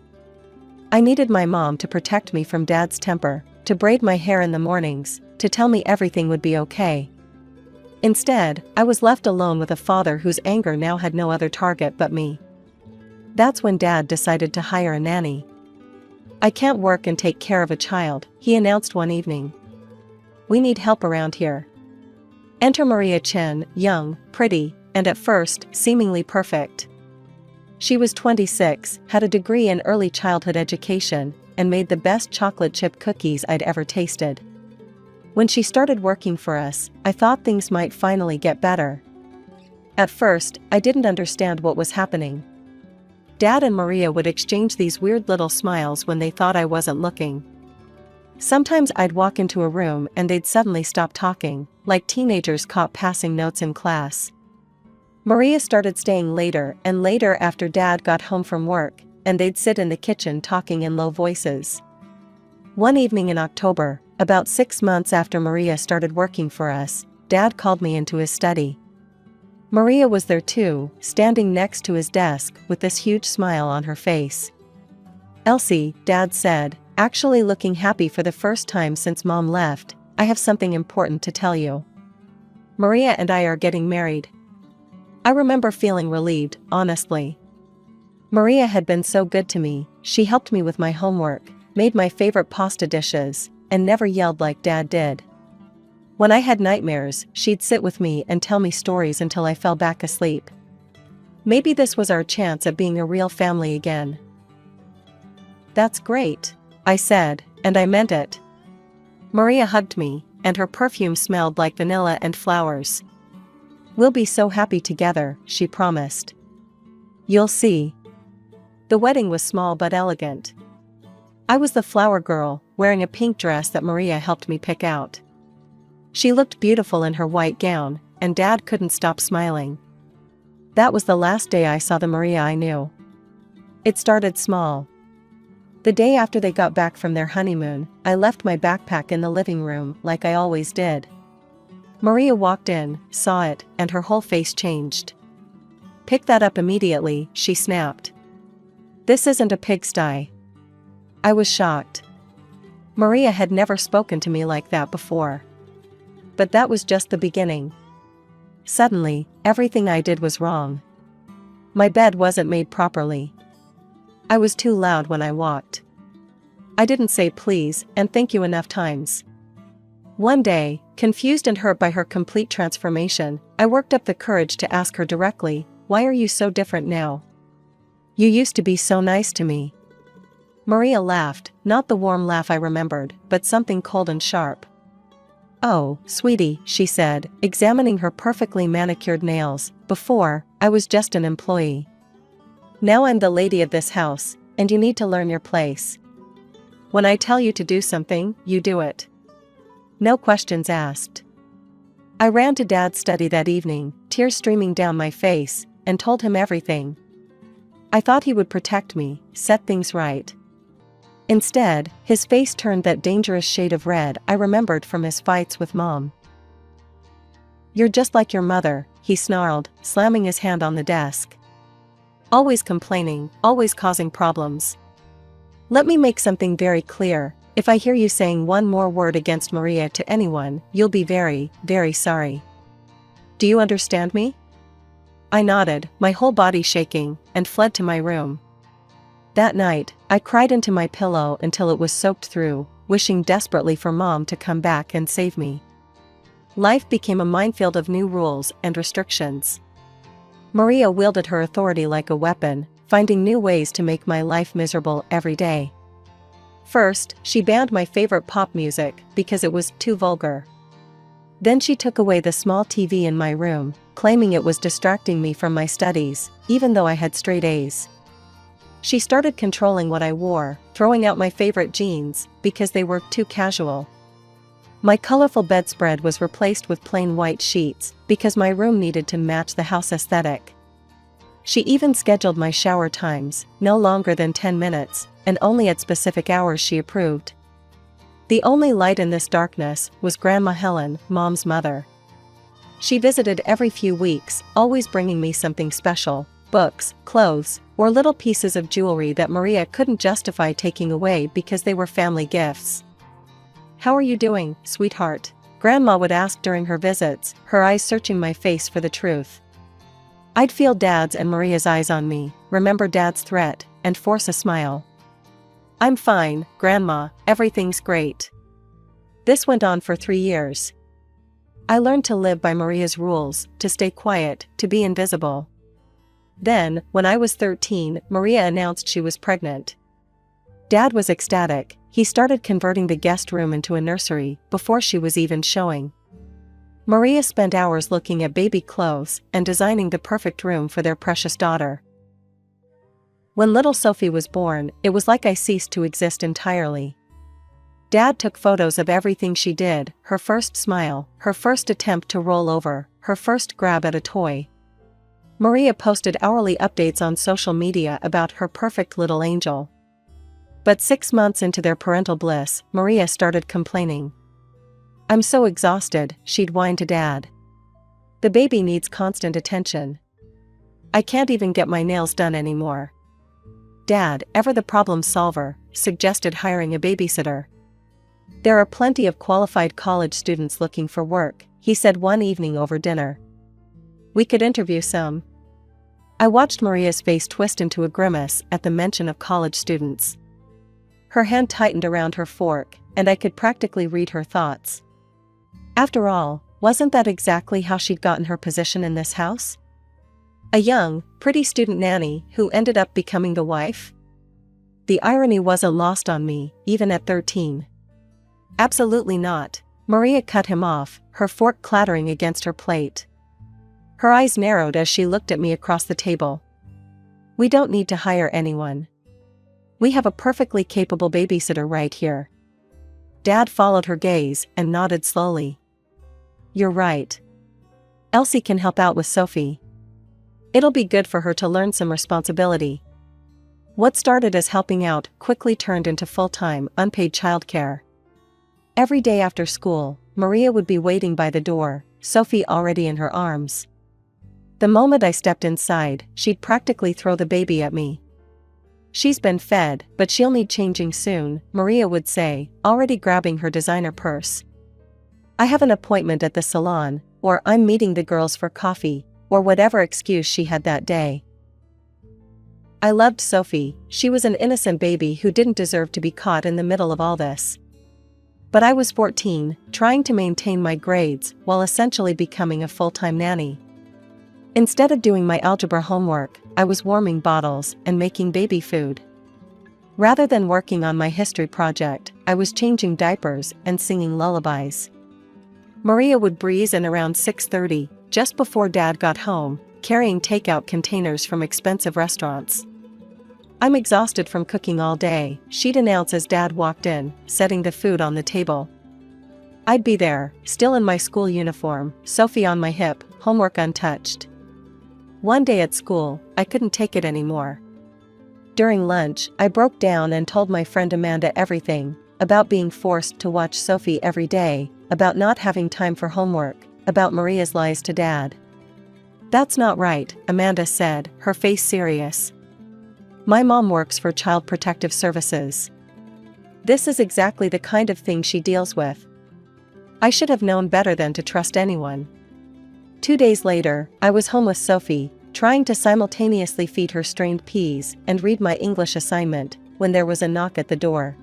I needed my mom to protect me from Dad's temper, to braid my hair in the mornings, to tell me everything would be okay. Instead, I was left alone with a father whose anger now had no other target but me. That's when Dad decided to hire a nanny. "I can't work and take care of a child," he announced one evening. "We need help around here." Enter Maria Chen, young, pretty, and at first, seemingly perfect. She was 26, had a degree in early childhood education, and made the best chocolate chip cookies I'd ever tasted. When she started working for us, I thought things might finally get better. At first, I didn't understand what was happening. Dad and Maria would exchange these weird little smiles when they thought I wasn't looking. Sometimes I'd walk into a room and they'd suddenly stop talking, like teenagers caught passing notes in class. Maria started staying later and later after Dad got home from work, and they'd sit in the kitchen talking in low voices. One evening in October, about 6 months after Maria started working for us, Dad called me into his study. Maria was there too, standing next to his desk with this huge smile on her face. "Elsie," Dad said, actually looking happy for the first time since Mom left, "I have something important to tell you. Maria and I are getting married." I remember feeling relieved, honestly. Maria had been so good to me. She helped me with my homework, made my favorite pasta dishes, and never yelled like Dad did. When I had nightmares, she'd sit with me and tell me stories until I fell back asleep. Maybe this was our chance at being a real family again. "That's great," I said, and I meant it. Maria hugged me, and her perfume smelled like vanilla and flowers. "We'll be so happy together," she promised. "You'll see." The wedding was small but elegant. I was the flower girl, wearing a pink dress that Maria helped me pick out. She looked beautiful in her white gown, and Dad couldn't stop smiling. That was the last day I saw the Maria I knew. It started small. The day after they got back from their honeymoon, I left my backpack in the living room like I always did. Maria walked in, saw it, and her whole face changed. Pick that up immediately, she snapped. This isn't a pigsty. I was shocked. Maria had never spoken to me like that before. But that was just the beginning. Suddenly, everything I did was wrong. My bed wasn't made properly. I was too loud when I walked. I didn't say please and thank you enough times. One day, confused and hurt by her complete transformation, I worked up the courage to ask her directly, "Why are you so different now? You used to be so nice to me." Maria laughed, not the warm laugh I remembered, but something cold and sharp. "Oh, sweetie," she said, examining her perfectly manicured nails. "Before, I was just an employee. Now I'm the lady of this house, and you need to learn your place. When I tell you to do something, you do it. No questions asked." I ran to Dad's study that evening, tears streaming down my face, and told him everything. I thought he would protect me, set things right. Instead, his face turned that dangerous shade of red I remembered from his fights with Mom. "You're just like your mother," he snarled, slamming his hand on the desk. "Always complaining, always causing problems. Let me make something very clear. If I hear you saying one more word against Maria to anyone, you'll be very, very sorry. Do you understand me?" I nodded, my whole body shaking, and fled to my room. That night, I cried into my pillow until it was soaked through, wishing desperately for Mom to come back and save me. Life became a minefield of new rules and restrictions. Maria wielded her authority like a weapon, finding new ways to make my life miserable every day. First, she banned my favorite pop music because it was too vulgar. Then she took away the small TV in my room, claiming it was distracting me from my studies, even though I had straight A's. She started controlling what I wore, throwing out my favorite jeans because they were too casual. My colorful bedspread was replaced with plain white sheets because my room needed to match the house aesthetic. She even scheduled my shower times, no longer than 10 minutes, and only at specific hours she approved. The only light in this darkness was Grandma Helen, Mom's mother. She visited every few weeks, always bringing me something special: books, clothes, or little pieces of jewelry that Maria couldn't justify taking away because they were family gifts. "How are you doing, sweetheart?" Grandma would ask during her visits, her eyes searching my face for the truth. I'd feel Dad's and Maria's eyes on me, remember Dad's threat, and force a smile. "I'm fine, Grandma, everything's great." This went on for 3 years. I learned to live by Maria's rules, to stay quiet, to be invisible. Then, when I was 13, Maria announced she was pregnant. Dad was ecstatic. He started converting the guest room into a nursery before she was even showing. Maria spent hours looking at baby clothes and designing the perfect room for their precious daughter. When little Sophie was born, it was like I ceased to exist entirely. Dad took photos of everything she did: her first smile, her first attempt to roll over, her first grab at a toy. Maria posted hourly updates on social media about her perfect little angel. But 6 months into their parental bliss, Maria started complaining. "I'm so exhausted," she'd whine to Dad. "The baby needs constant attention. I can't even get my nails done anymore." Dad, ever the problem solver, suggested hiring a babysitter. "There are plenty of qualified college students looking for work," he said one evening over dinner. "We could interview some." I watched Maria's face twist into a grimace at the mention of college students. Her hand tightened around her fork, and I could practically read her thoughts. After all, wasn't that exactly how she'd gotten her position in this house? A young, pretty student nanny who ended up becoming the wife? The irony wasn't lost on me, even at 13. "Absolutely not," Maria cut him off, her fork clattering against her plate. Her eyes narrowed as she looked at me across the table. "We don't need to hire anyone. We have a perfectly capable babysitter right here." Dad followed her gaze and nodded slowly. "You're right. Elsie can help out with Sophie. It'll be good for her to learn some responsibility." What started as helping out quickly turned into full-time, unpaid childcare. Every day after school, Maria would be waiting by the door, Sophie already in her arms. The moment I stepped inside, she'd practically throw the baby at me. "She's been fed, but she'll need changing soon," Maria would say, already grabbing her designer purse. "I have an appointment at the salon," or "I'm meeting the girls for coffee," or whatever excuse she had that day. I loved Sophie. She was an innocent baby who didn't deserve to be caught in the middle of all this. But I was 14, trying to maintain my grades while essentially becoming a full-time nanny. Instead of doing my algebra homework, I was warming bottles and making baby food. Rather than working on my history project, I was changing diapers and singing lullabies. Maria would breeze in around 6:30, just before Dad got home, carrying takeout containers from expensive restaurants. "I'm exhausted from cooking all day," she'd announce as Dad walked in, setting the food on the table. I'd be there, still in my school uniform, Sophie on my hip, homework untouched. One day at school, I couldn't take it anymore. During lunch, I broke down and told my friend Amanda everything, about being forced to watch Sophie every day, about not having time for homework, about Maria's lies to Dad. "That's not right," Amanda said, her face serious. "My mom works for Child Protective Services. This is exactly the kind of thing she deals with. I should have known better than to trust anyone." 2 days later, I was home with Sophie, trying to simultaneously feed her strained peas and read my English assignment, when there was a knock at the door.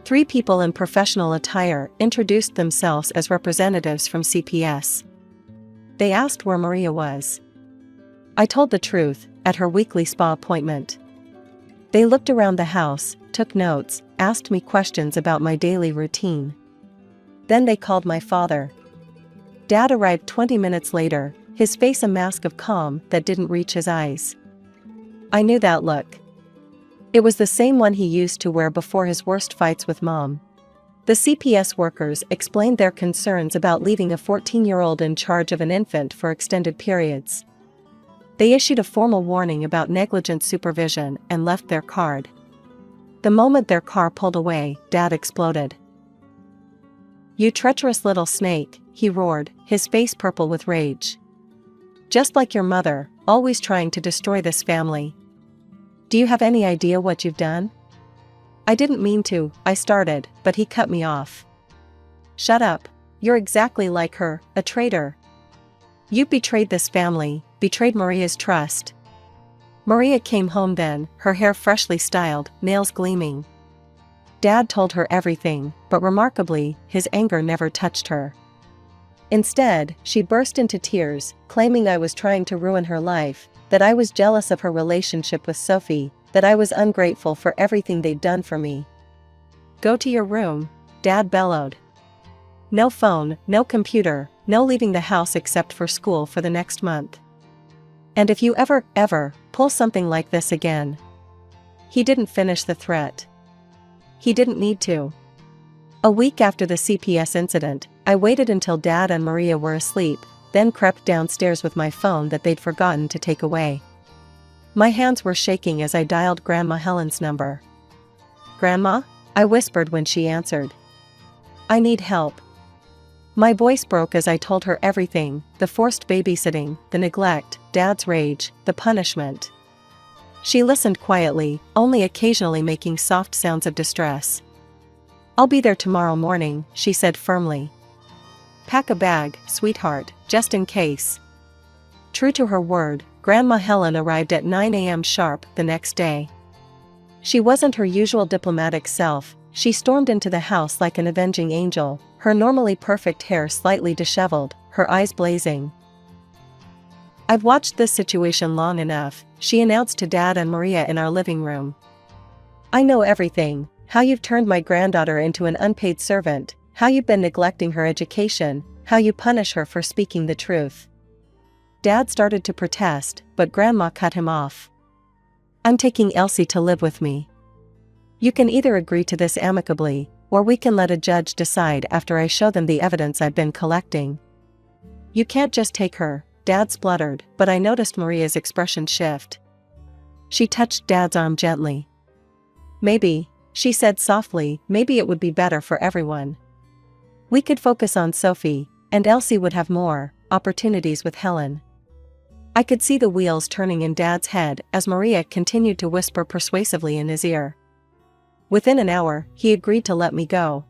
3 people in professional attire introduced themselves as representatives from CPS. They asked where Maria was. I told the truth, at her weekly spa appointment. They looked around the house, took notes, asked me questions about my daily routine. Then they called my father. Dad arrived 20 minutes later, his face a mask of calm that didn't reach his eyes. I knew that look. It was the same one he used to wear before his worst fights with Mom. The CPS workers explained their concerns about leaving a 14-year-old in charge of an infant for extended periods. They issued a formal warning about negligent supervision and left their card. The moment their car pulled away, Dad exploded. "You treacherous little snake," he roared, his face purple with rage. "Just like your mother, always trying to destroy this family. Do you have any idea what you've done?" "I didn't mean to," I started, but he cut me off. "Shut up. You're exactly like her, a traitor. You betrayed this family, betrayed Maria's trust." Maria came home then, her hair freshly styled, nails gleaming. Dad told her everything, but remarkably, his anger never touched her. Instead, she burst into tears, claiming I was trying to ruin her life, that I was jealous of her relationship with Sophie, that I was ungrateful for everything they'd done for me. "Go to your room," Dad bellowed. "No phone, no computer, no leaving the house except for school for the next month. And if you ever pull something like this again." He didn't finish the threat. He didn't need to. A week after the CPS incident, I waited until Dad and Maria were asleep, then crept downstairs with my phone that they'd forgotten to take away. My hands were shaking as I dialed Grandma Helen's number. "Grandma?" I whispered when she answered. "I need help." My voice broke as I told her everything, the forced babysitting, the neglect, Dad's rage, the punishment. She listened quietly, only occasionally making soft sounds of distress. "I'll be there tomorrow morning," she said firmly. "Pack a bag, sweetheart, just in case." True to her word, Grandma Helen arrived at 9 a.m. sharp the next day. She wasn't her usual diplomatic self. She stormed into the house like an avenging angel, her normally perfect hair slightly disheveled, her eyes blazing. "I've watched this situation long enough," she announced to Dad and Maria in our living room. "I know everything, how you've turned my granddaughter into an unpaid servant, how you've been neglecting her education, how you punish her for speaking the truth." Dad started to protest, but Grandma cut him off. "I'm taking Elsie to live with me. You can either agree to this amicably, or we can let a judge decide after I show them the evidence I've been collecting." "You can't just take her," Dad spluttered, but I noticed Maria's expression shift. She touched Dad's arm gently. "Maybe," she said softly, "maybe it would be better for everyone. We could focus on Sophie, and Elsie would have more opportunities with Helen." I could see the wheels turning in Dad's head as Maria continued to whisper persuasively in his ear. Within an hour, he agreed to let me go.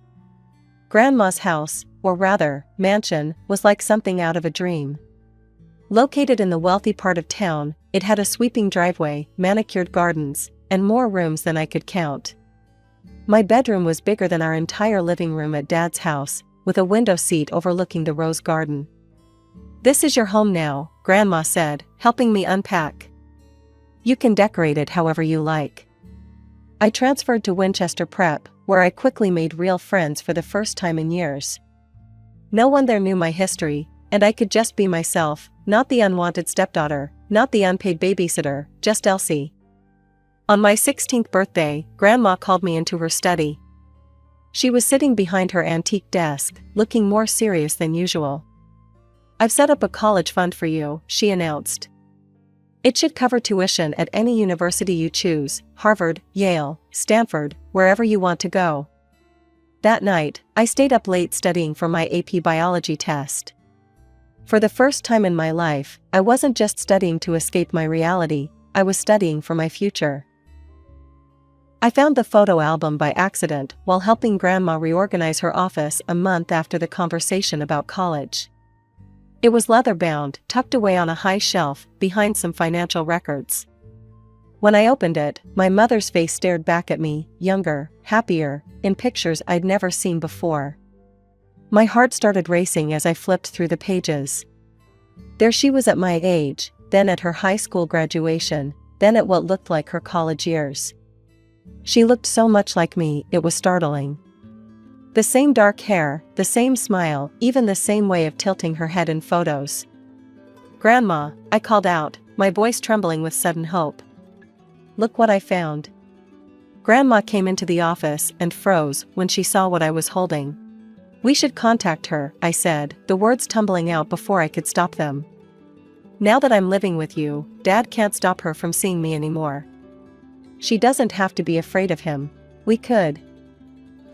Grandma's house, or rather, mansion, was like something out of a dream. Located in the wealthy part of town, it had a sweeping driveway, manicured gardens, and more rooms than I could count. My bedroom was bigger than our entire living room at Dad's house, with a window seat overlooking the rose garden. "This is your home now," Grandma said, helping me unpack. "You can decorate it however you like." I transferred to Winchester Prep, where I quickly made real friends for the first time in years. No one there knew my history, and I could just be myself, not the unwanted stepdaughter, not the unpaid babysitter, just Elsie. On my 16th birthday, Grandma called me into her study. She was sitting behind her antique desk, looking more serious than usual. "I've set up a college fund for you," she announced. "It should cover tuition at any university you choose, Harvard, Yale, Stanford, wherever you want to go." That night, I stayed up late studying for my AP biology test. For the first time in my life, I wasn't just studying to escape my reality, I was studying for my future. I found the photo album by accident while helping Grandma reorganize her office a month after the conversation about college. It was leather-bound, tucked away on a high shelf, behind some financial records. When I opened it, my mother's face stared back at me, younger, happier, in pictures I'd never seen before. My heart started racing as I flipped through the pages. There she was at my age, then at her high school graduation, then at what looked like her college years. She looked so much like me, it was startling. The same dark hair, the same smile, even the same way of tilting her head in photos. "Grandma," I called out, my voice trembling with sudden hope. "Look what I found." Grandma came into the office and froze when she saw what I was holding. "We should contact her," I said, the words tumbling out before I could stop them. "Now that I'm living with you, Dad can't stop her from seeing me anymore. She doesn't have to be afraid of him. We could."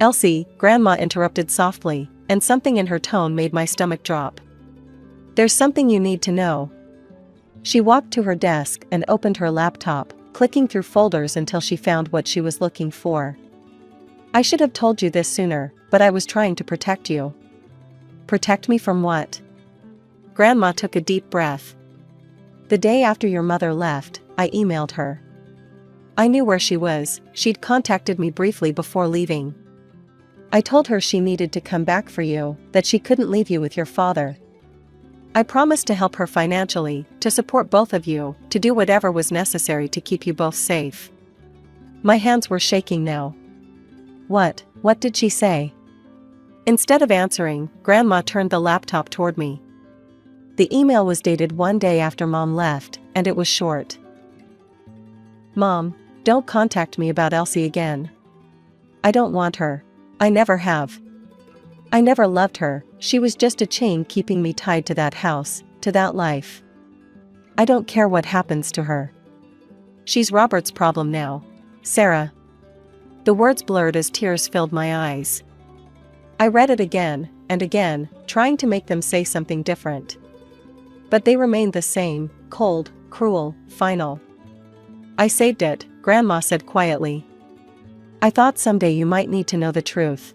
"Elsie," Grandma interrupted softly, and something in her tone made my stomach drop. "There's something you need to know." She walked to her desk and opened her laptop, clicking through folders until she found what she was looking for. "I should have told you this sooner, but I was trying to protect you." "Protect me from what?" Grandma took a deep breath. "The day after your mother left, I emailed her. I knew where she was, she'd contacted me briefly before leaving. I told her she needed to come back for you, that she couldn't leave you with your father. I promised to help her financially, to support both of you, to do whatever was necessary to keep you both safe." My hands were shaking now. What did she say?" Instead of answering, Grandma turned the laptop toward me. The email was dated one day after Mom left, and it was short. "Mom, don't contact me about Elsie again. I don't want her. I never have. I never loved her, she was just a chain keeping me tied to that house, to that life. I don't care what happens to her. She's Robert's problem now. Sarah." The words blurred as tears filled my eyes. I read it again, and again, trying to make them say something different. But they remained the same, cold, cruel, final. "I saved it," Grandma said quietly. "I thought someday you might need to know the truth."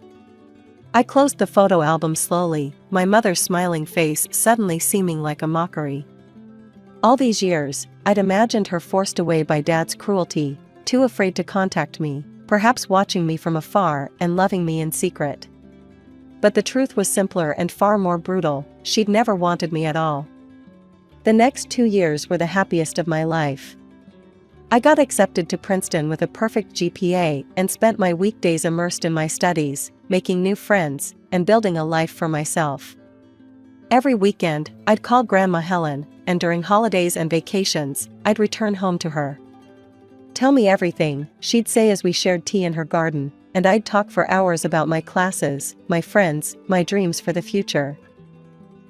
I closed the photo album slowly, my mother's smiling face suddenly seeming like a mockery. All these years, I'd imagined her forced away by Dad's cruelty, too afraid to contact me, perhaps watching me from afar and loving me in secret. But the truth was simpler and far more brutal, she'd never wanted me at all. The next 2 years were the happiest of my life. I got accepted to Princeton with a perfect GPA and spent my weekdays immersed in my studies, making new friends, and building a life for myself. Every weekend, I'd call Grandma Helen, and during holidays and vacations, I'd return home to her. "Tell me everything," she'd say as we shared tea in her garden, and I'd talk for hours about my classes, my friends, my dreams for the future.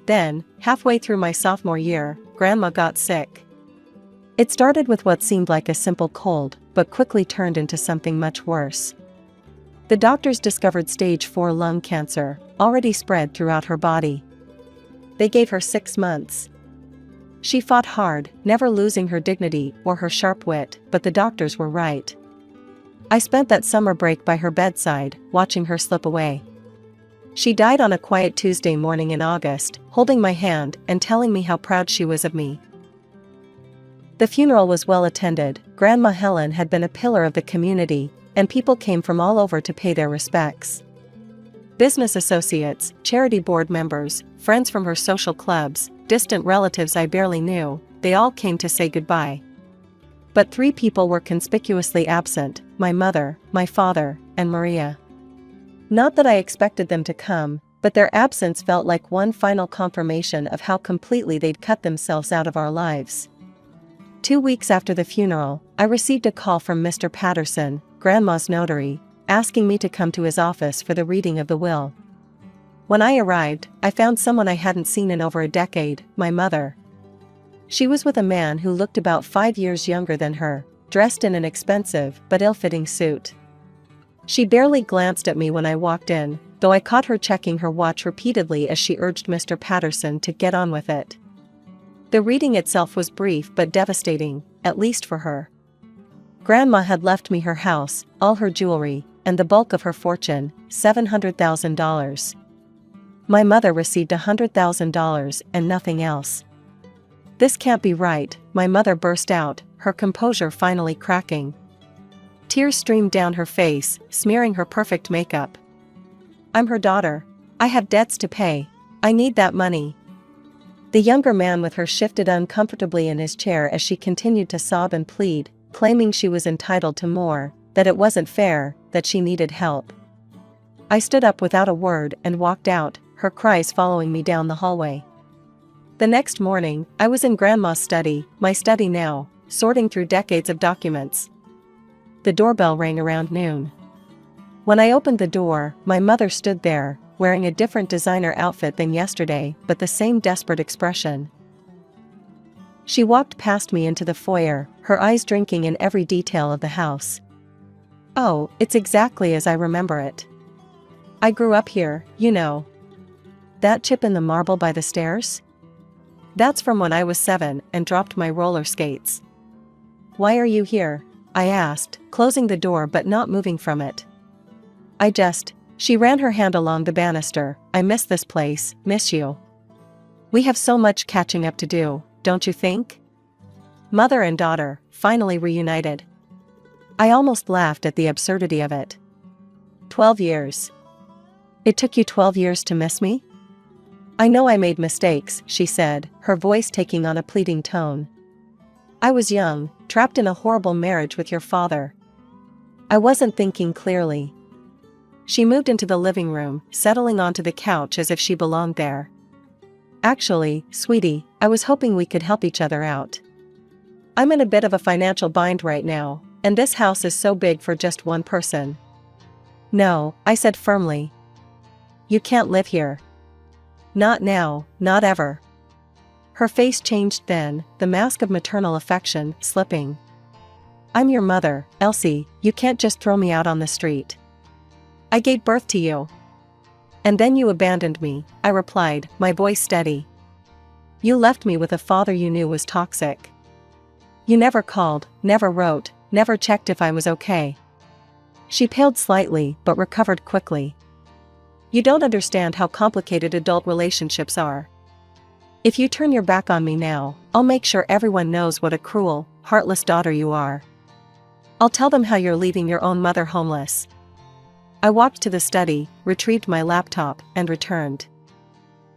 Then, halfway through my sophomore year, Grandma got sick. It started with what seemed like a simple cold, but quickly turned into something much worse. The doctors discovered stage 4 lung cancer, already spread throughout her body. They gave her 6 months. She fought hard, never losing her dignity or her sharp wit, but the doctors were right. I spent that summer break by her bedside, watching her slip away. She died on a quiet Tuesday morning in August, holding my hand and telling me how proud she was of me. The funeral was well attended. Grandma Helen had been a pillar of the community, and people came from all over to pay their respects. Business associates, charity board members, friends from her social clubs, distant relatives I barely knew, they all came to say goodbye. But 3 people were conspicuously absent: my mother, my father, and Maria. Not that I expected them to come, but their absence felt like one final confirmation of how completely they'd cut themselves out of our lives. 2 weeks after the funeral, I received a call from Mr. Patterson, Grandma's notary, asking me to come to his office for the reading of the will. When I arrived, I found someone I hadn't seen in over a decade: my mother. She was with a man who looked about 5 years younger than her, dressed in an expensive but ill-fitting suit. She barely glanced at me when I walked in, though I caught her checking her watch repeatedly as she urged Mr. Patterson to get on with it. The reading itself was brief but devastating, at least for her. Grandma had left me her house, all her jewelry, and the bulk of her fortune, $700,000. My mother received $100,000 and nothing else. This can't be right, my mother burst out, her composure finally cracking. Tears streamed down her face, smearing her perfect makeup. I'm her daughter. I have debts to pay. I need that money. The younger man with her shifted uncomfortably in his chair as she continued to sob and plead, claiming she was entitled to more, that it wasn't fair, that she needed help. I stood up without a word and walked out, her cries following me down the hallway. The next morning, I was in Grandma's study, my study now, sorting through decades of documents. The doorbell rang around noon. When I opened the door, my mother stood there, wearing a different designer outfit than yesterday, but the same desperate expression. She walked past me into the foyer, her eyes drinking in every detail of the house. Oh, it's exactly as I remember it. I grew up here, you know. That chip in the marble by the stairs? That's from when I was 7 and dropped my roller skates. Why are you here? I asked, closing the door but not moving from it. She ran her hand along the banister. I miss this place, miss you. We have so much catching up to do, don't you think? Mother and daughter, finally reunited. I almost laughed at the absurdity of it. 12 years. It took you 12 years to miss me? I know I made mistakes, she said, her voice taking on a pleading tone. I was young, trapped in a horrible marriage with your father. I wasn't thinking clearly. She moved into the living room, settling onto the couch as if she belonged there. Actually, sweetie, I was hoping we could help each other out. I'm in a bit of a financial bind right now, and this house is so big for just one person. No, I said firmly. You can't live here. Not now, not ever. Her face changed then, the mask of maternal affection slipping. I'm your mother, Elsie, you can't just throw me out on the street. I gave birth to you. And then you abandoned me, I replied, my voice steady. You left me with a father you knew was toxic. You never called, never wrote, never checked if I was okay. She paled slightly but recovered quickly. You don't understand how complicated adult relationships are. If you turn your back on me now, I'll make sure everyone knows what a cruel, heartless daughter you are. I'll tell them how you're leaving your own mother homeless. I walked to the study, retrieved my laptop, and returned.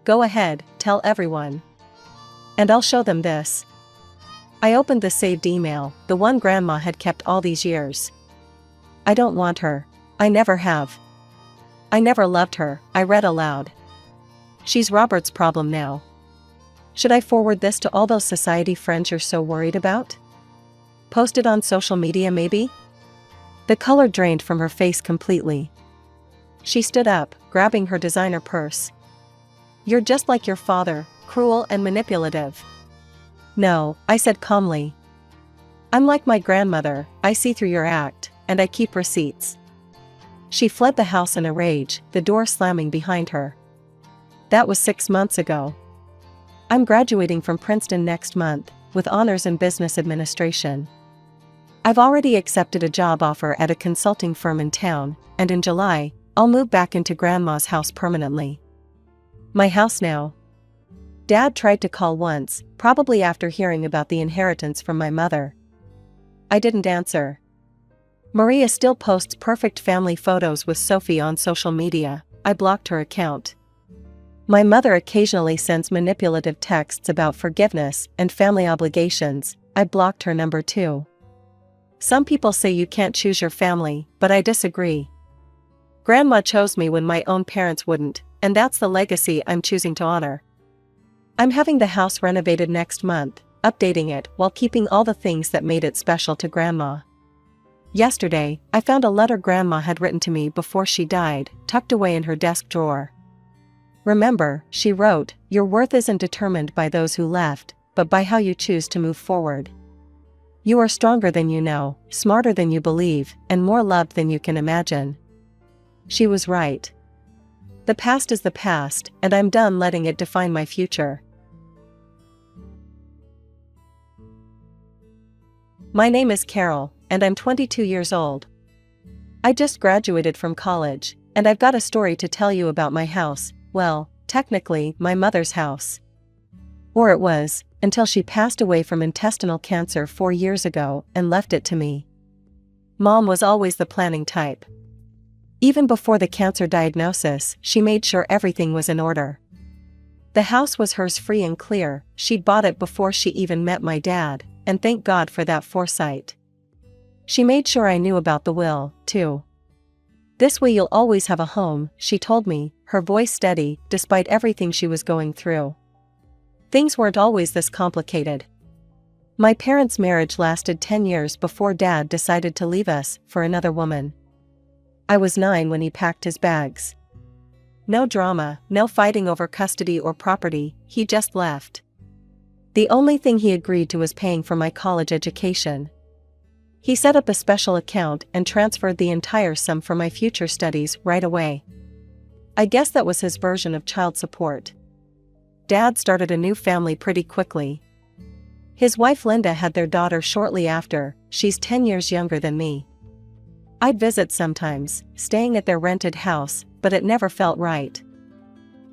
Go ahead, tell everyone. And I'll show them this. I opened the saved email, the one Grandma had kept all these years. I don't want her. I never have. I never loved her, I read aloud. She's Robert's problem now. Should I forward this to all those society friends you're so worried about? Post it on social media maybe? The color drained from her face completely. She stood up, grabbing her designer purse. You're just like your father, cruel and manipulative. No, I said calmly. I'm like my grandmother, I see through your act, and I keep receipts. She fled the house in a rage, the door slamming behind her. That was 6 months ago. I'm graduating from Princeton next month, with honors in business administration. I've already accepted a job offer at a consulting firm in town, and in July, I'll move back into Grandma's house permanently. My house now. Dad tried to call once, probably after hearing about the inheritance from my mother. I didn't answer. Maria still posts perfect family photos with Sophie on social media. I blocked her account. My mother occasionally sends manipulative texts about forgiveness and family obligations. I blocked her number too. Some people say you can't choose your family, but I disagree. Grandma chose me when my own parents wouldn't, and that's the legacy I'm choosing to honor. I'm having the house renovated next month, updating it while keeping all the things that made it special to Grandma. Yesterday, I found a letter Grandma had written to me before she died, tucked away in her desk drawer. Remember, she wrote, your worth isn't determined by those who left, but by how you choose to move forward. You are stronger than you know, smarter than you believe, and more loved than you can imagine. She was right. The past is the past, and I'm done letting it define my future. My name is Carol, and I'm 22 years old. I just graduated from college, and I've got a story to tell you about my house. Well, technically, my mother's house. Or it was, until she passed away from intestinal cancer 4 years ago and left it to me. Mom was always the planning type. Even before the cancer diagnosis, she made sure everything was in order. The house was hers free and clear. She'd bought it before she even met my dad, and thank God for that foresight. She made sure I knew about the will, too. This way you'll always have a home, she told me, her voice steady, despite everything she was going through. Things weren't always this complicated. My parents' marriage lasted 10 years before Dad decided to leave us for another woman. I was 9 when he packed his bags. No drama, no fighting over custody or property, he just left. The only thing he agreed to was paying for my college education. He set up a special account and transferred the entire sum for my future studies right away. I guess that was his version of child support. Dad started a new family pretty quickly. His wife Linda had their daughter shortly after. She's 10 years younger than me. I'd visit sometimes, staying at their rented house, but it never felt right.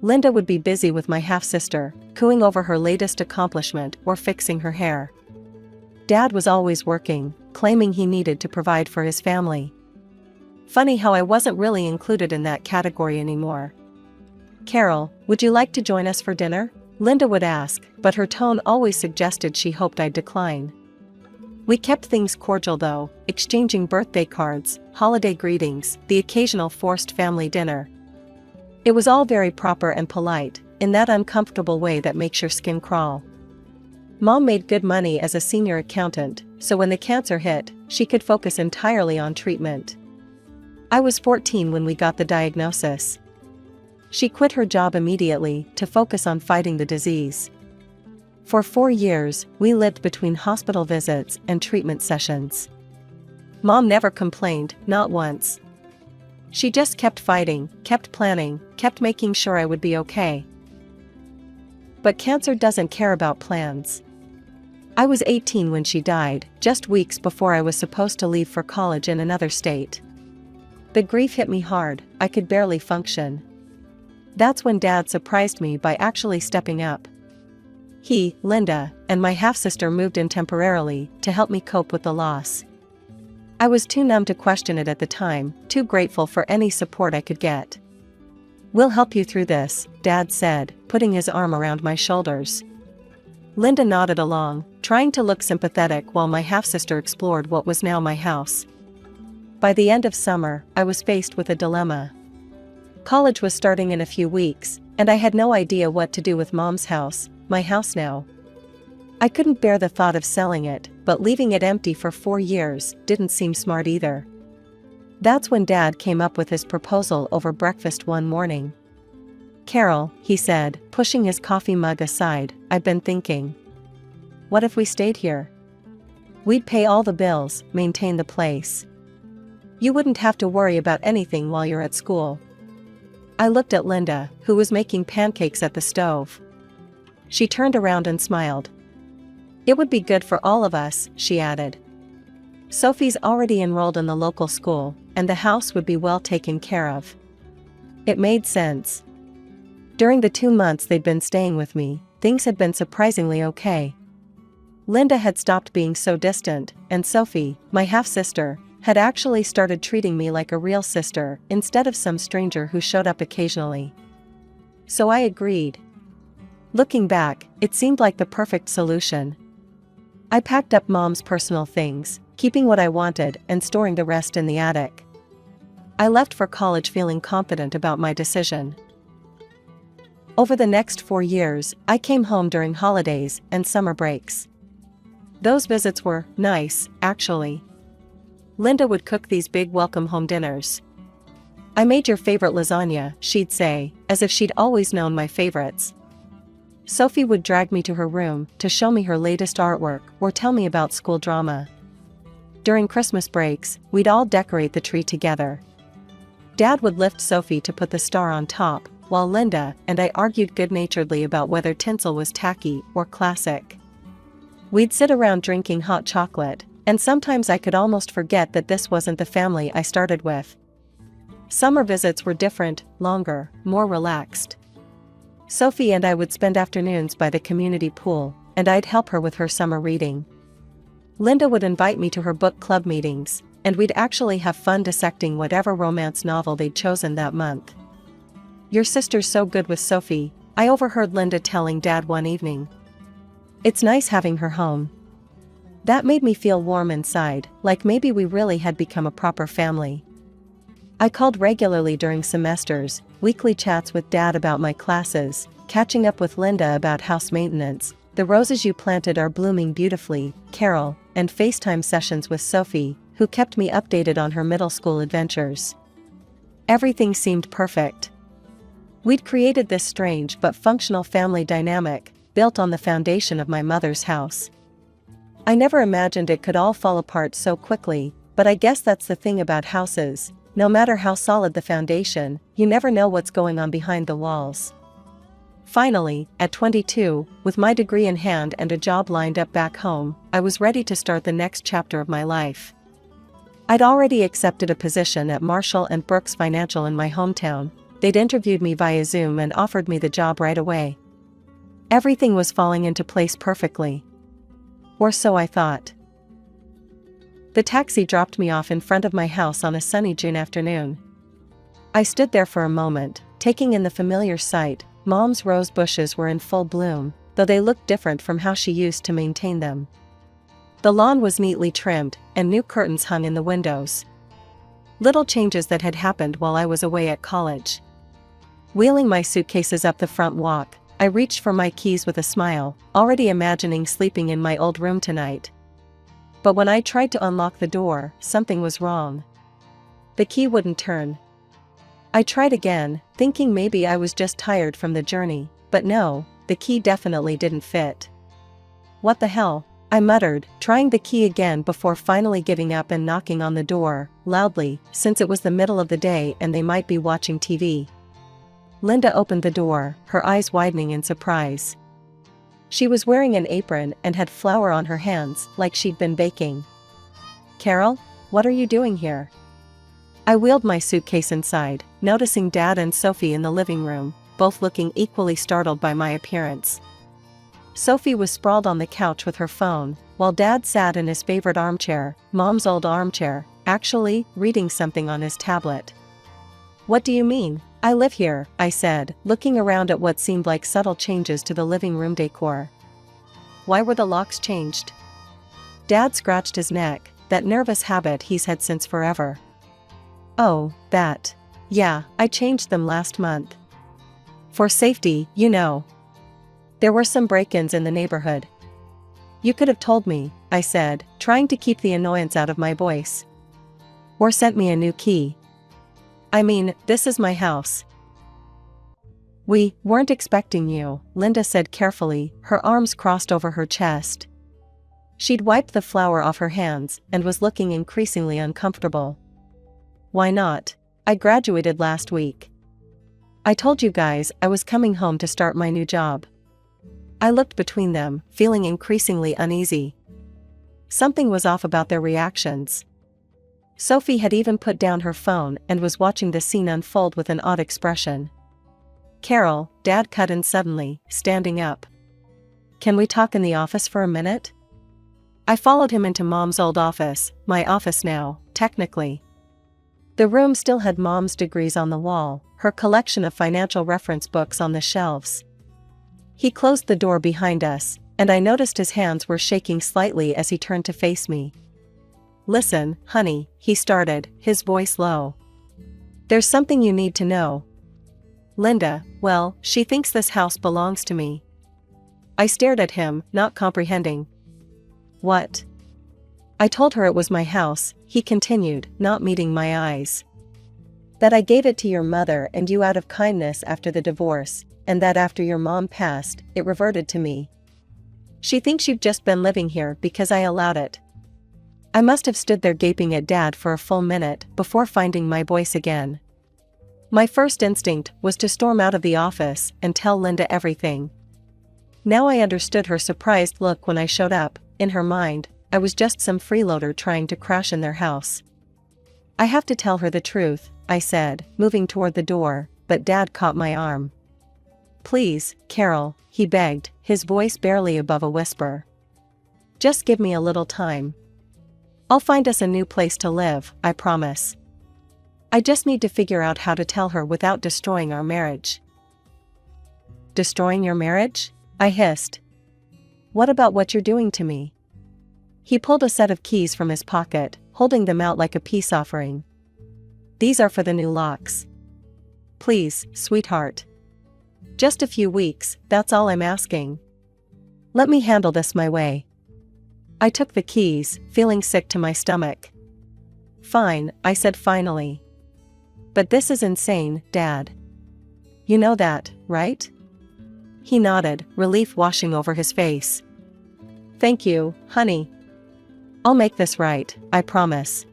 Linda would be busy with my half-sister, cooing over her latest accomplishment or fixing her hair. Dad was always working, claiming he needed to provide for his family. Funny how I wasn't really included in that category anymore. Carol, would you like to join us for dinner? Linda would ask, but her tone always suggested she hoped I'd decline. We kept things cordial though, exchanging birthday cards, holiday greetings, the occasional forced family dinner. It was all very proper and polite, in that uncomfortable way that makes your skin crawl. Mom made good money as a senior accountant, so when the cancer hit, she could focus entirely on treatment. I was 14 when we got the diagnosis. She quit her job immediately to focus on fighting the disease. For 4 years, we lived between hospital visits and treatment sessions. Mom never complained, not once. She just kept fighting, kept planning, kept making sure I would be okay. But cancer doesn't care about plans. I was 18 when she died, just weeks before I was supposed to leave for college in another state. The grief hit me hard, I could barely function. That's when Dad surprised me by actually stepping up. He, Linda, and my half-sister moved in temporarily to help me cope with the loss. I was too numb to question it at the time, too grateful for any support I could get. "We'll help you through this," Dad said, putting his arm around my shoulders. Linda nodded along, trying to look sympathetic while my half-sister explored what was now my house. By the end of summer, I was faced with a dilemma. College was starting in a few weeks, and I had no idea what to do with Mom's house, my house now. I couldn't bear the thought of selling it, but leaving it empty for 4 years didn't seem smart either. That's when Dad came up with his proposal over breakfast one morning. "Carol," he said, pushing his coffee mug aside, "I've been thinking. What if we stayed here? We'd pay all the bills, maintain the place. You wouldn't have to worry about anything while you're at school." I looked at Linda, who was making pancakes at the stove. She turned around and smiled. "It would be good for all of us," she added. "Sophie's already enrolled in the local school, and the house would be well taken care of." It made sense. During the 2 months they'd been staying with me, things had been surprisingly okay. Linda had stopped being so distant, and Sophie, my half-sister, had actually started treating me like a real sister instead of some stranger who showed up occasionally. So I agreed. Looking back, it seemed like the perfect solution. I packed up Mom's personal things, keeping what I wanted and storing the rest in the attic. I left for college feeling confident about my decision. Over the next 4 years, I came home during holidays and summer breaks. Those visits were nice, actually. Linda would cook these big welcome home dinners. "I made your favorite lasagna," she'd say, as if she'd always known my favorites. Sophie would drag me to her room to show me her latest artwork or tell me about school drama. During Christmas breaks, we'd all decorate the tree together. Dad would lift Sophie to put the star on top, while Linda and I argued good-naturedly about whether tinsel was tacky or classic. We'd sit around drinking hot chocolate, and sometimes I could almost forget that this wasn't the family I started with. Summer visits were different, longer, more relaxed. Sophie and I would spend afternoons by the community pool, and I'd help her with her summer reading. Linda would invite me to her book club meetings, and we'd actually have fun dissecting whatever romance novel they'd chosen that month. "Your sister's so good with Sophie," I overheard Linda telling Dad one evening. "It's nice having her home." That made me feel warm inside, like maybe we really had become a proper family. I called regularly during semesters, weekly chats with Dad about my classes, catching up with Linda about house maintenance, "The roses you planted are blooming beautifully, Carol," and FaceTime sessions with Sophie, who kept me updated on her middle school adventures. Everything seemed perfect. We'd created this strange but functional family dynamic, built on the foundation of my mother's house. I never imagined it could all fall apart so quickly, but I guess that's the thing about houses. No matter how solid the foundation, you never know what's going on behind the walls. Finally, at 22, with my degree in hand and a job lined up back home, I was ready to start the next chapter of my life. I'd already accepted a position at Marshall & Brooks Financial in my hometown. They'd interviewed me via Zoom and offered me the job right away. Everything was falling into place perfectly. Or so I thought. The taxi dropped me off in front of my house on a sunny June afternoon. I stood there for a moment, taking in the familiar sight. Mom's rose bushes were in full bloom, though they looked different from how she used to maintain them. The lawn was neatly trimmed, and new curtains hung in the windows. Little changes that had happened while I was away at college. Wheeling my suitcases up the front walk, I reached for my keys with a smile, already imagining sleeping in my old room tonight. But when I tried to unlock the door, something was wrong. The key wouldn't turn. I tried again, thinking maybe I was just tired from the journey, but no, the key definitely didn't fit. "What the hell?" I muttered, trying the key again before finally giving up and knocking on the door, loudly, since it was the middle of the day and they might be watching TV. Linda opened the door, her eyes widening in surprise. She was wearing an apron and had flour on her hands, like she'd been baking. "Carol, what are you doing here?" I wheeled my suitcase inside, noticing Dad and Sophie in the living room, both looking equally startled by my appearance. Sophie was sprawled on the couch with her phone, while Dad sat in his favorite armchair, Mom's old armchair, actually, reading something on his tablet. "What do you mean? I live here," I said, looking around at what seemed like subtle changes to the living room decor. "Why were the locks changed?" Dad scratched his neck, that nervous habit he's had since forever. "Oh, that. Yeah, I changed them last month. For safety, you know. There were some break-ins in the neighborhood." "You could have told me," I said, trying to keep the annoyance out of my voice. "Or sent me a new key. I mean, this is my house." "We weren't expecting you," Linda said carefully, her arms crossed over her chest. She'd wiped the flour off her hands and was looking increasingly uncomfortable. "Why not? I graduated last week. I told you guys I was coming home to start my new job." I looked between them, feeling increasingly uneasy. Something was off about their reactions. Sophie had even put down her phone and was watching the scene unfold with an odd expression. "Carol," Dad cut in suddenly, standing up. "Can we talk in the office for a minute?" I followed him into Mom's old office, my office now, technically. The room still had Mom's degrees on the wall, her collection of financial reference books on the shelves. He closed the door behind us, and I noticed his hands were shaking slightly as he turned to face me. "Listen, honey," he started, his voice low. "There's something you need to know. Linda, well, she thinks this house belongs to me." I stared at him, not comprehending. "What?" "I told her it was my house," he continued, not meeting my eyes. "That I gave it to your mother and you out of kindness after the divorce, and that after your mom passed, it reverted to me. She thinks you've just been living here because I allowed it." I must have stood there gaping at Dad for a full minute before finding my voice again. My first instinct was to storm out of the office and tell Linda everything. Now I understood her surprised look when I showed up. In her mind, I was just some freeloader trying to crash in their house. "I have to tell her the truth," I said, moving toward the door, but Dad caught my arm. "Please, Carol," he begged, his voice barely above a whisper. "Just give me a little time. I'll find us a new place to live, I promise. I just need to figure out how to tell her without destroying our marriage." "Destroying your marriage?" I hissed. "What about what you're doing to me?" He pulled a set of keys from his pocket, holding them out like a peace offering. "These are for the new locks. Please, sweetheart. Just a few weeks, that's all I'm asking. Let me handle this my way." I took the keys, feeling sick to my stomach. "Fine," I said finally. "But this is insane, Dad. You know that, right?" He nodded, relief washing over his face. "Thank you, honey. I'll make this right, I promise."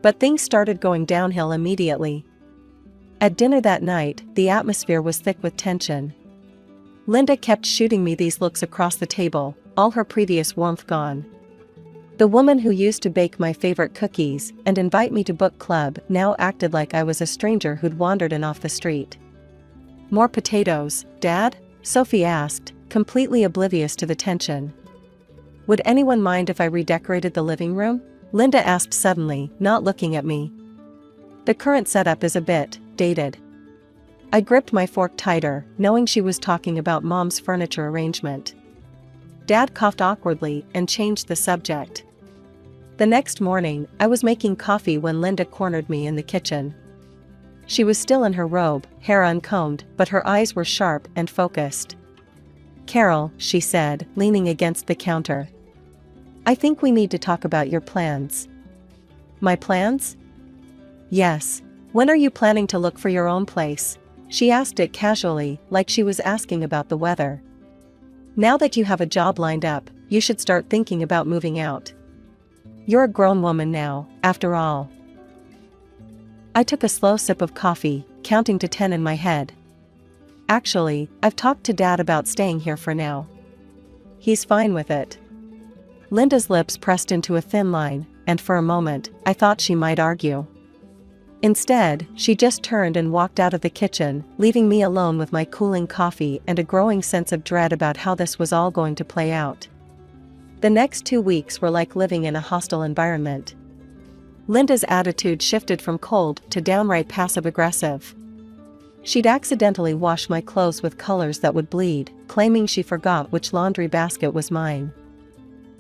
But things started going downhill immediately. At dinner that night, the atmosphere was thick with tension. Linda kept shooting me these looks across the table, all her previous warmth gone. The woman who used to bake my favorite cookies and invite me to book club now acted like I was a stranger who'd wandered in off the street. "More potatoes, Dad?" Sophie asked, completely oblivious to the tension. "Would anyone mind if I redecorated the living room?" Linda asked suddenly, not looking at me. "The current setup is a bit dated." I gripped my fork tighter, knowing she was talking about Mom's furniture arrangement. Dad coughed awkwardly and changed the subject. The next morning, I was making coffee when Linda cornered me in the kitchen. She was still in her robe, hair uncombed, but her eyes were sharp and focused. "Carol," she said, leaning against the counter. "I think we need to talk about your plans." "My plans?" "Yes. When are you planning to look for your own place?" She asked it casually, like she was asking about the weather. "Now that you have a job lined up, you should start thinking about moving out. You're a grown woman now, after all." I took a slow sip of coffee, counting to 10 in my head. "Actually, I've talked to Dad about staying here for now. He's fine with it." Linda's lips pressed into a thin line, and for a moment, I thought she might argue. Instead, she just turned and walked out of the kitchen, leaving me alone with my cooling coffee and a growing sense of dread about how this was all going to play out. The next 2 weeks were like living in a hostile environment. Linda's attitude shifted from cold to downright passive-aggressive. She'd accidentally wash my clothes with colors that would bleed, claiming she forgot which laundry basket was mine.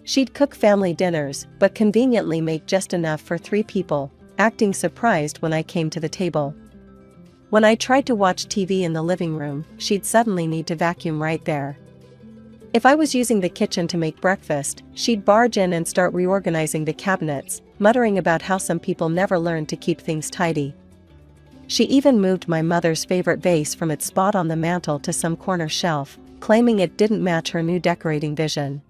She'd cook family dinners, but conveniently make just enough for 3 people, acting surprised when I came to the table. When I tried to watch TV in the living room, she'd suddenly need to vacuum right there. If I was using the kitchen to make breakfast, she'd barge in and start reorganizing the cabinets, muttering about how some people never learn to keep things tidy. She even moved my mother's favorite vase from its spot on the mantel to some corner shelf, claiming it didn't match her new decorating vision.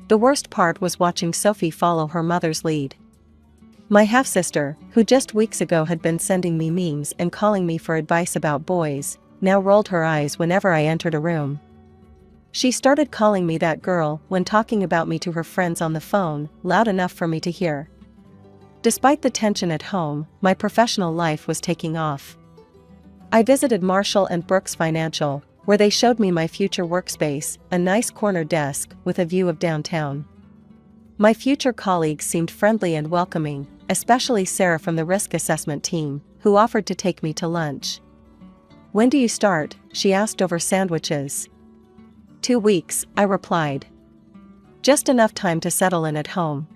The worst part was watching Sophie follow her mother's lead. My half-sister, who just weeks ago had been sending me memes and calling me for advice about boys, now rolled her eyes whenever I entered a room. She started calling me that girl when talking about me to her friends on the phone, loud enough for me to hear. Despite the tension at home, my professional life was taking off. I visited Marshall and Brooks Financial, where they showed me my future workspace, a nice corner desk with a view of downtown. My future colleagues seemed friendly and welcoming, especially Sarah from the risk assessment team, who offered to take me to lunch. "When do you start?" she asked over sandwiches. 2 weeks, I replied. Just enough time to settle in at home.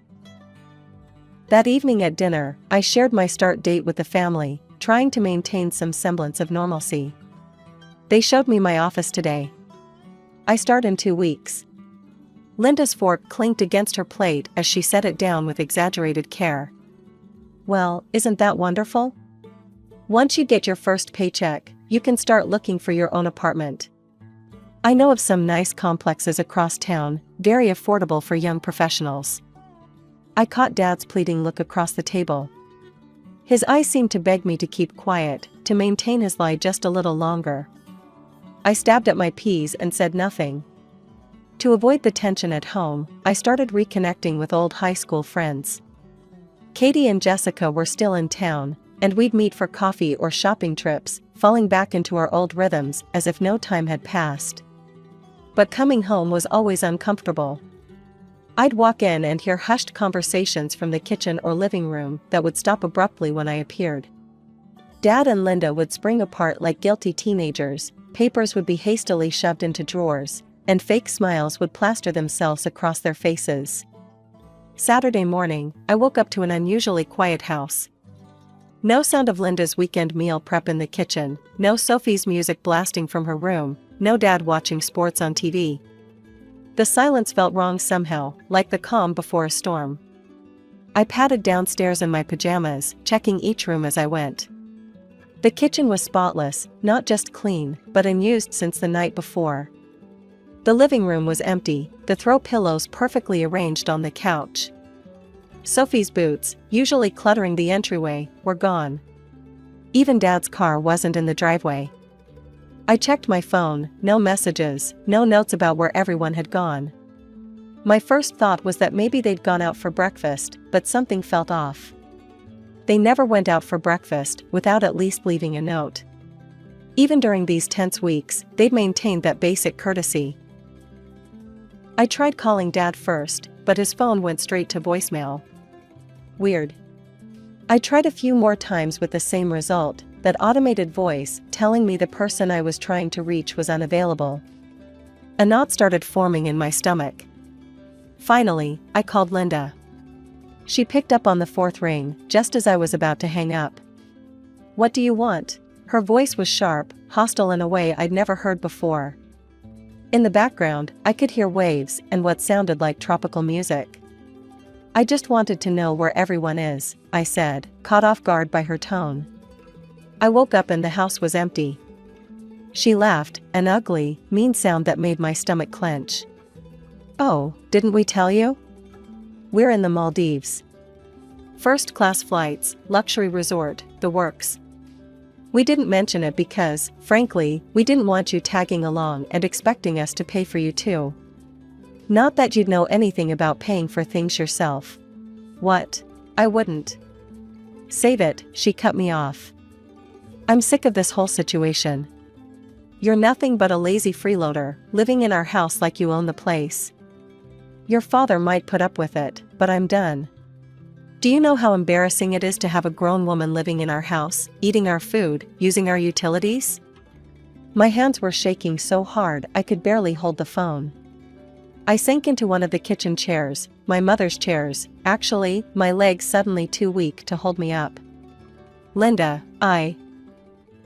That evening at dinner, I shared my start date with the family, trying to maintain some semblance of normalcy. "They showed me my office today. I start in 2 weeks. Linda's fork clinked against her plate as she set it down with exaggerated care. "Well, isn't that wonderful? Once you get your first paycheck, you can start looking for your own apartment. I know of some nice complexes across town, very affordable for young professionals." I caught Dad's pleading look across the table. His eyes seemed to beg me to keep quiet, to maintain his lie just a little longer. I stabbed at my peas and said nothing. To avoid the tension at home, I started reconnecting with old high school friends. Katie and Jessica were still in town, and we'd meet for coffee or shopping trips, falling back into our old rhythms as if no time had passed. But coming home was always uncomfortable. I'd walk in and hear hushed conversations from the kitchen or living room that would stop abruptly when I appeared. Dad and Linda would spring apart like guilty teenagers, papers would be hastily shoved into drawers, and fake smiles would plaster themselves across their faces. Saturday morning, I woke up to an unusually quiet house. No sound of Linda's weekend meal prep in the kitchen, no Sophie's music blasting from her room, no Dad watching sports on TV. The silence felt wrong somehow, like the calm before a storm. I padded downstairs in my pajamas, checking each room as I went. The kitchen was spotless, not just clean, but unused since the night before. The living room was empty, the throw pillows perfectly arranged on the couch. Sophie's boots, usually cluttering the entryway, were gone. Even Dad's car wasn't in the driveway. I checked my phone, no messages, no notes about where everyone had gone. My first thought was that maybe they'd gone out for breakfast, but something felt off. They never went out for breakfast without at least leaving a note. Even during these tense weeks, they'd maintained that basic courtesy. I tried calling Dad first, but his phone went straight to voicemail. Weird. I tried a few more times with the same result, that automated voice telling me the person I was trying to reach was unavailable. A knot started forming in my stomach. Finally, I called Linda. She picked up on the 4th ring, just as I was about to hang up. "What do you want?" Her voice was sharp, hostile in a way I'd never heard before. In the background, I could hear waves and what sounded like tropical music. "I just wanted to know where everyone is," I said, caught off guard by her tone. I woke up and the house was empty. She laughed, an ugly, mean sound that made my stomach clench. "Oh, didn't we tell you? We're in the Maldives. First-class flights, luxury resort, the works. We didn't mention it because, frankly, we didn't want you tagging along and expecting us to pay for you too. Not that you'd know anything about paying for things yourself." "What? I wouldn't." "Save it," she cut me off. "I'm sick of this whole situation. You're nothing but a lazy freeloader, living in our house like you own the place. Your father might put up with it, but I'm done. Do you know how embarrassing it is to have a grown woman living in our house, eating our food, using our utilities?" My hands were shaking so hard I could barely hold the phone. I sank into one of the kitchen chairs, my mother's chairs, actually, my legs suddenly too weak to hold me up. "Linda,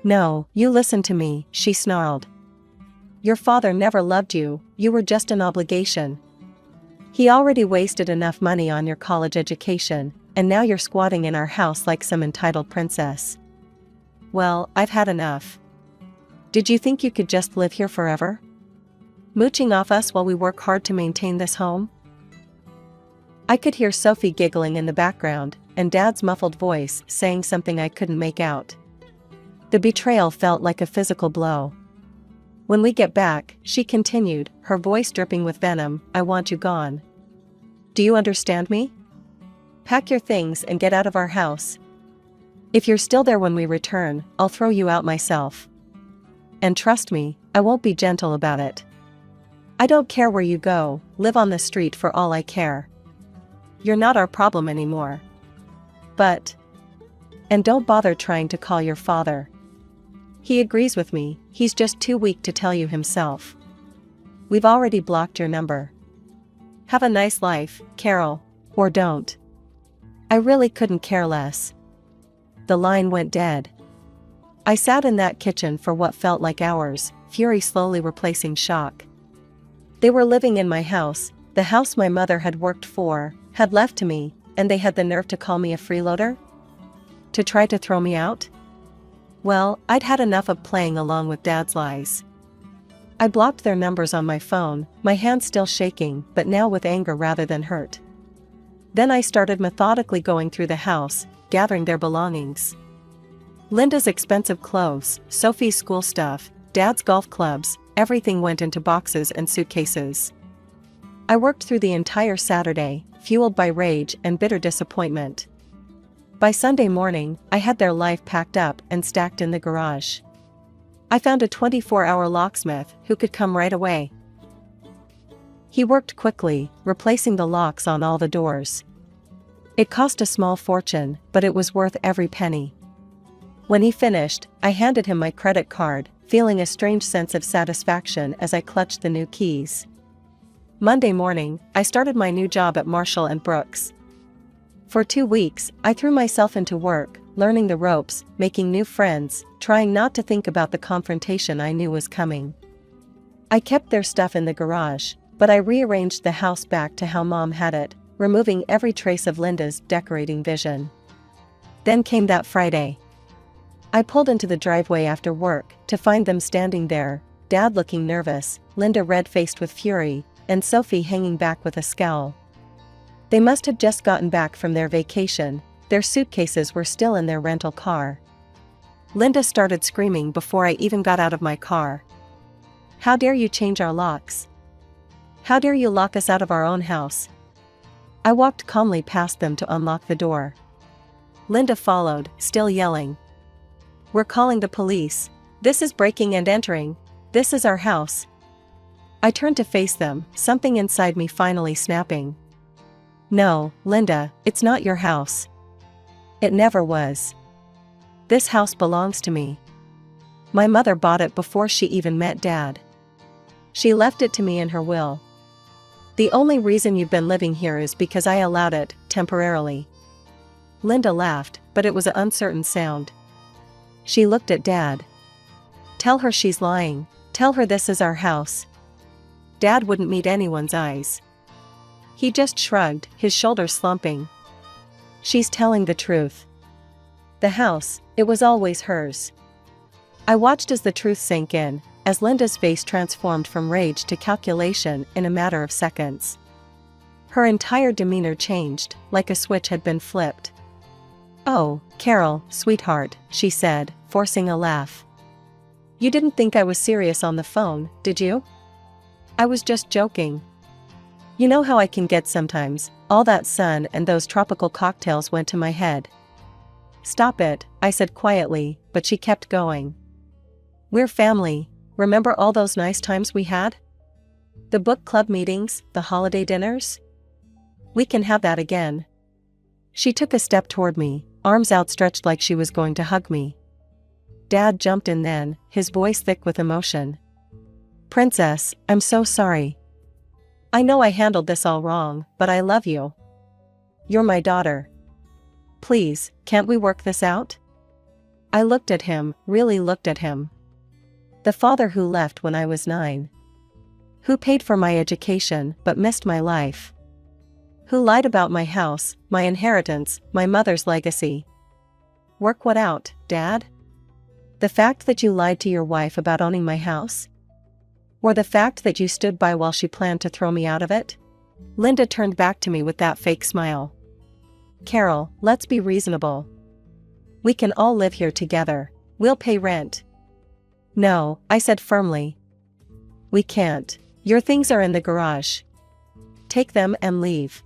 No, you listen to me," she snarled. "Your father never loved you, you were just an obligation. He already wasted enough money on your college education, and now you're squatting in our house like some entitled princess. Well, I've had enough. Did you think you could just live here forever? Mooching off us while we work hard to maintain this home?" I could hear Sophie giggling in the background, and Dad's muffled voice saying something I couldn't make out. The betrayal felt like a physical blow. When we get back, she continued, her voice dripping with venom, I want you gone. Do you understand me? Pack your things and get out of our house. If you're still there when we return, I'll throw you out myself. And trust me, I won't be gentle about it. I don't care where you go, live on the street for all I care. You're not our problem anymore. And don't bother trying to call your father. He agrees with me, he's just too weak to tell you himself. We've already blocked your number. Have a nice life, Carol, or don't. I really couldn't care less. The line went dead. I sat in that kitchen for what felt like hours, fury slowly replacing shock. They were living in my house, the house my mother had worked for, had left to me, and they had the nerve to call me a freeloader? To try to throw me out? Well, I'd had enough of playing along with Dad's lies. I blocked their numbers on my phone, my hands still shaking, but now with anger rather than hurt. Then I started methodically going through the house, gathering their belongings. Linda's expensive clothes, Sophie's school stuff, Dad's golf clubs, everything went into boxes and suitcases. I worked through the entire Saturday, fueled by rage and bitter disappointment. By Sunday morning, I had their life packed up and stacked in the garage. I found a 24-hour locksmith who could come right away. He worked quickly, replacing the locks on all the doors. It cost a small fortune, but it was worth every penny. When he finished, I handed him my credit card, feeling a strange sense of satisfaction as I clutched the new keys. Monday morning, I started my new job at Marshall & Brooks. For 2 weeks, I threw myself into work, learning the ropes, making new friends, trying not to think about the confrontation I knew was coming. I kept their stuff in the garage, but I rearranged the house back to how Mom had it, removing every trace of Linda's decorating vision. Then came that Friday. I pulled into the driveway after work, to find them standing there, Dad looking nervous, Linda red-faced with fury, and Sophie hanging back with a scowl. They must have just gotten back from their vacation, their suitcases were still in their rental car. Linda started screaming before I even got out of my car. How dare you change our locks? How dare you lock us out of our own house? I walked calmly past them to unlock the door. Linda followed, still yelling. We're calling the police. This is breaking and entering. This is our house. I turned to face them, something inside me finally snapping. No, Linda, it's not your house. It never was. This house belongs to me. My mother bought it before she even met Dad. She left it to me in her will. The only reason you've been living here is because I allowed it, temporarily. Linda laughed, but it was an uncertain sound. She looked at Dad. Tell her she's lying. Tell her this is our house. Dad wouldn't meet anyone's eyes. He just shrugged, his shoulders slumping. She's telling the truth. The house, it was always hers. I watched as the truth sank in, as Linda's face transformed from rage to calculation in a matter of seconds. Her entire demeanor changed, like a switch had been flipped. Oh, Carol, sweetheart, she said, forcing a laugh. You didn't think I was serious on the phone, did you? I was just joking. You know how I can get sometimes, all that sun and those tropical cocktails went to my head. Stop it, I said quietly, but she kept going. We're family, remember all those nice times we had? The book club meetings, the holiday dinners? We can have that again. She took a step toward me, arms outstretched like she was going to hug me. Dad jumped in then, his voice thick with emotion. Princess, I'm so sorry. I know I handled this all wrong, but I love you. You're my daughter. Please, can't we work this out? I looked at him, really looked at him. The father who left when I was 9. Who paid for my education but missed my life. Who lied about my house, my inheritance, my mother's legacy. Work what out, Dad? The fact that you lied to your wife about owning my house? Or the fact that you stood by while she planned to throw me out of it? Linda turned back to me with that fake smile. Carol, let's be reasonable. We can all live here together. We'll pay rent. No, I said firmly. We can't. Your things are in the garage. Take them and leave.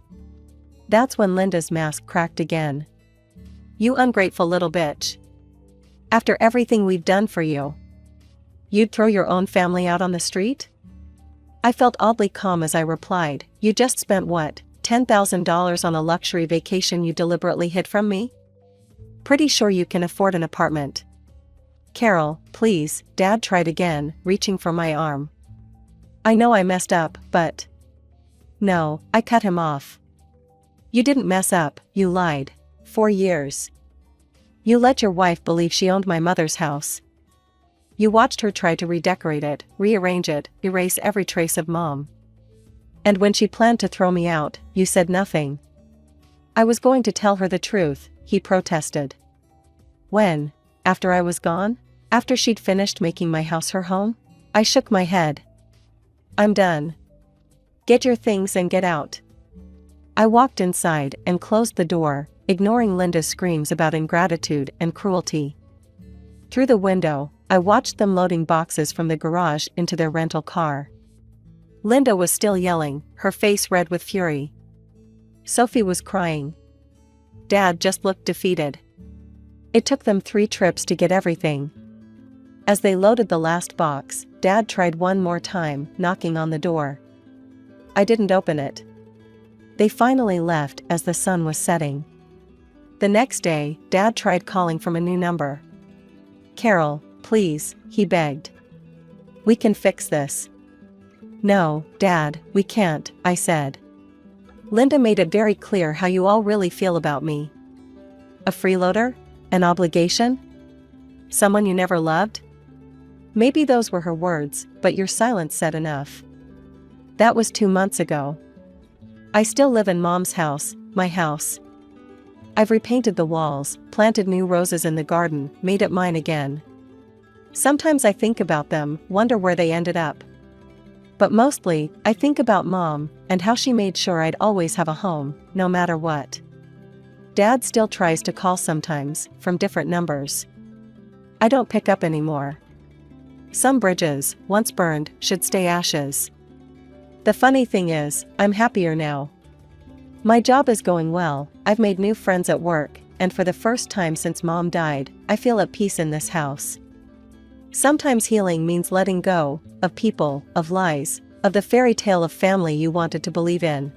That's when Linda's mask cracked again. You ungrateful little bitch. After everything we've done for you, you'd throw your own family out on the street? I felt oddly calm as I replied, you just spent what, $10,000 on a luxury vacation you deliberately hid from me? Pretty sure you can afford an apartment. Carol, please, Dad tried again, reaching for my arm. I know I messed up, but... No, I cut him off. You didn't mess up, you lied. 4 years. You let your wife believe she owned my mother's house. You watched her try to redecorate it, rearrange it, erase every trace of Mom. And when she planned to throw me out, you said nothing. I was going to tell her the truth, he protested. When? After I was gone? After she'd finished making my house her home? I shook my head. I'm done. Get your things and get out. I walked inside and closed the door, ignoring Linda's screams about ingratitude and cruelty. Through the window, I watched them loading boxes from the garage into their rental car. Linda was still yelling, her face red with fury. Sophie was crying. Dad just looked defeated. It took them 3 trips to get everything. As they loaded the last box, Dad tried one more time, knocking on the door. I didn't open it. They finally left as the sun was setting. The next day, Dad tried calling from a new number. Carol, please, he begged. We can fix this. No, Dad, we can't, I said. Linda made it very clear how you all really feel about me. A freeloader? An obligation? Someone you never loved? Maybe those were her words, but your silence said enough. That was 2 months ago. I still live in Mom's house, my house. I've repainted the walls, planted new roses in the garden, made it mine again. Sometimes I think about them, wonder where they ended up. But mostly, I think about Mom, and how she made sure I'd always have a home, no matter what. Dad still tries to call sometimes, from different numbers. I don't pick up anymore. Some bridges, once burned, should stay ashes. The funny thing is, I'm happier now. My job is going well, I've made new friends at work, and for the first time since Mom died, I feel at peace in this house. Sometimes healing means letting go, of people, of lies, of the fairy tale of family you wanted to believe in.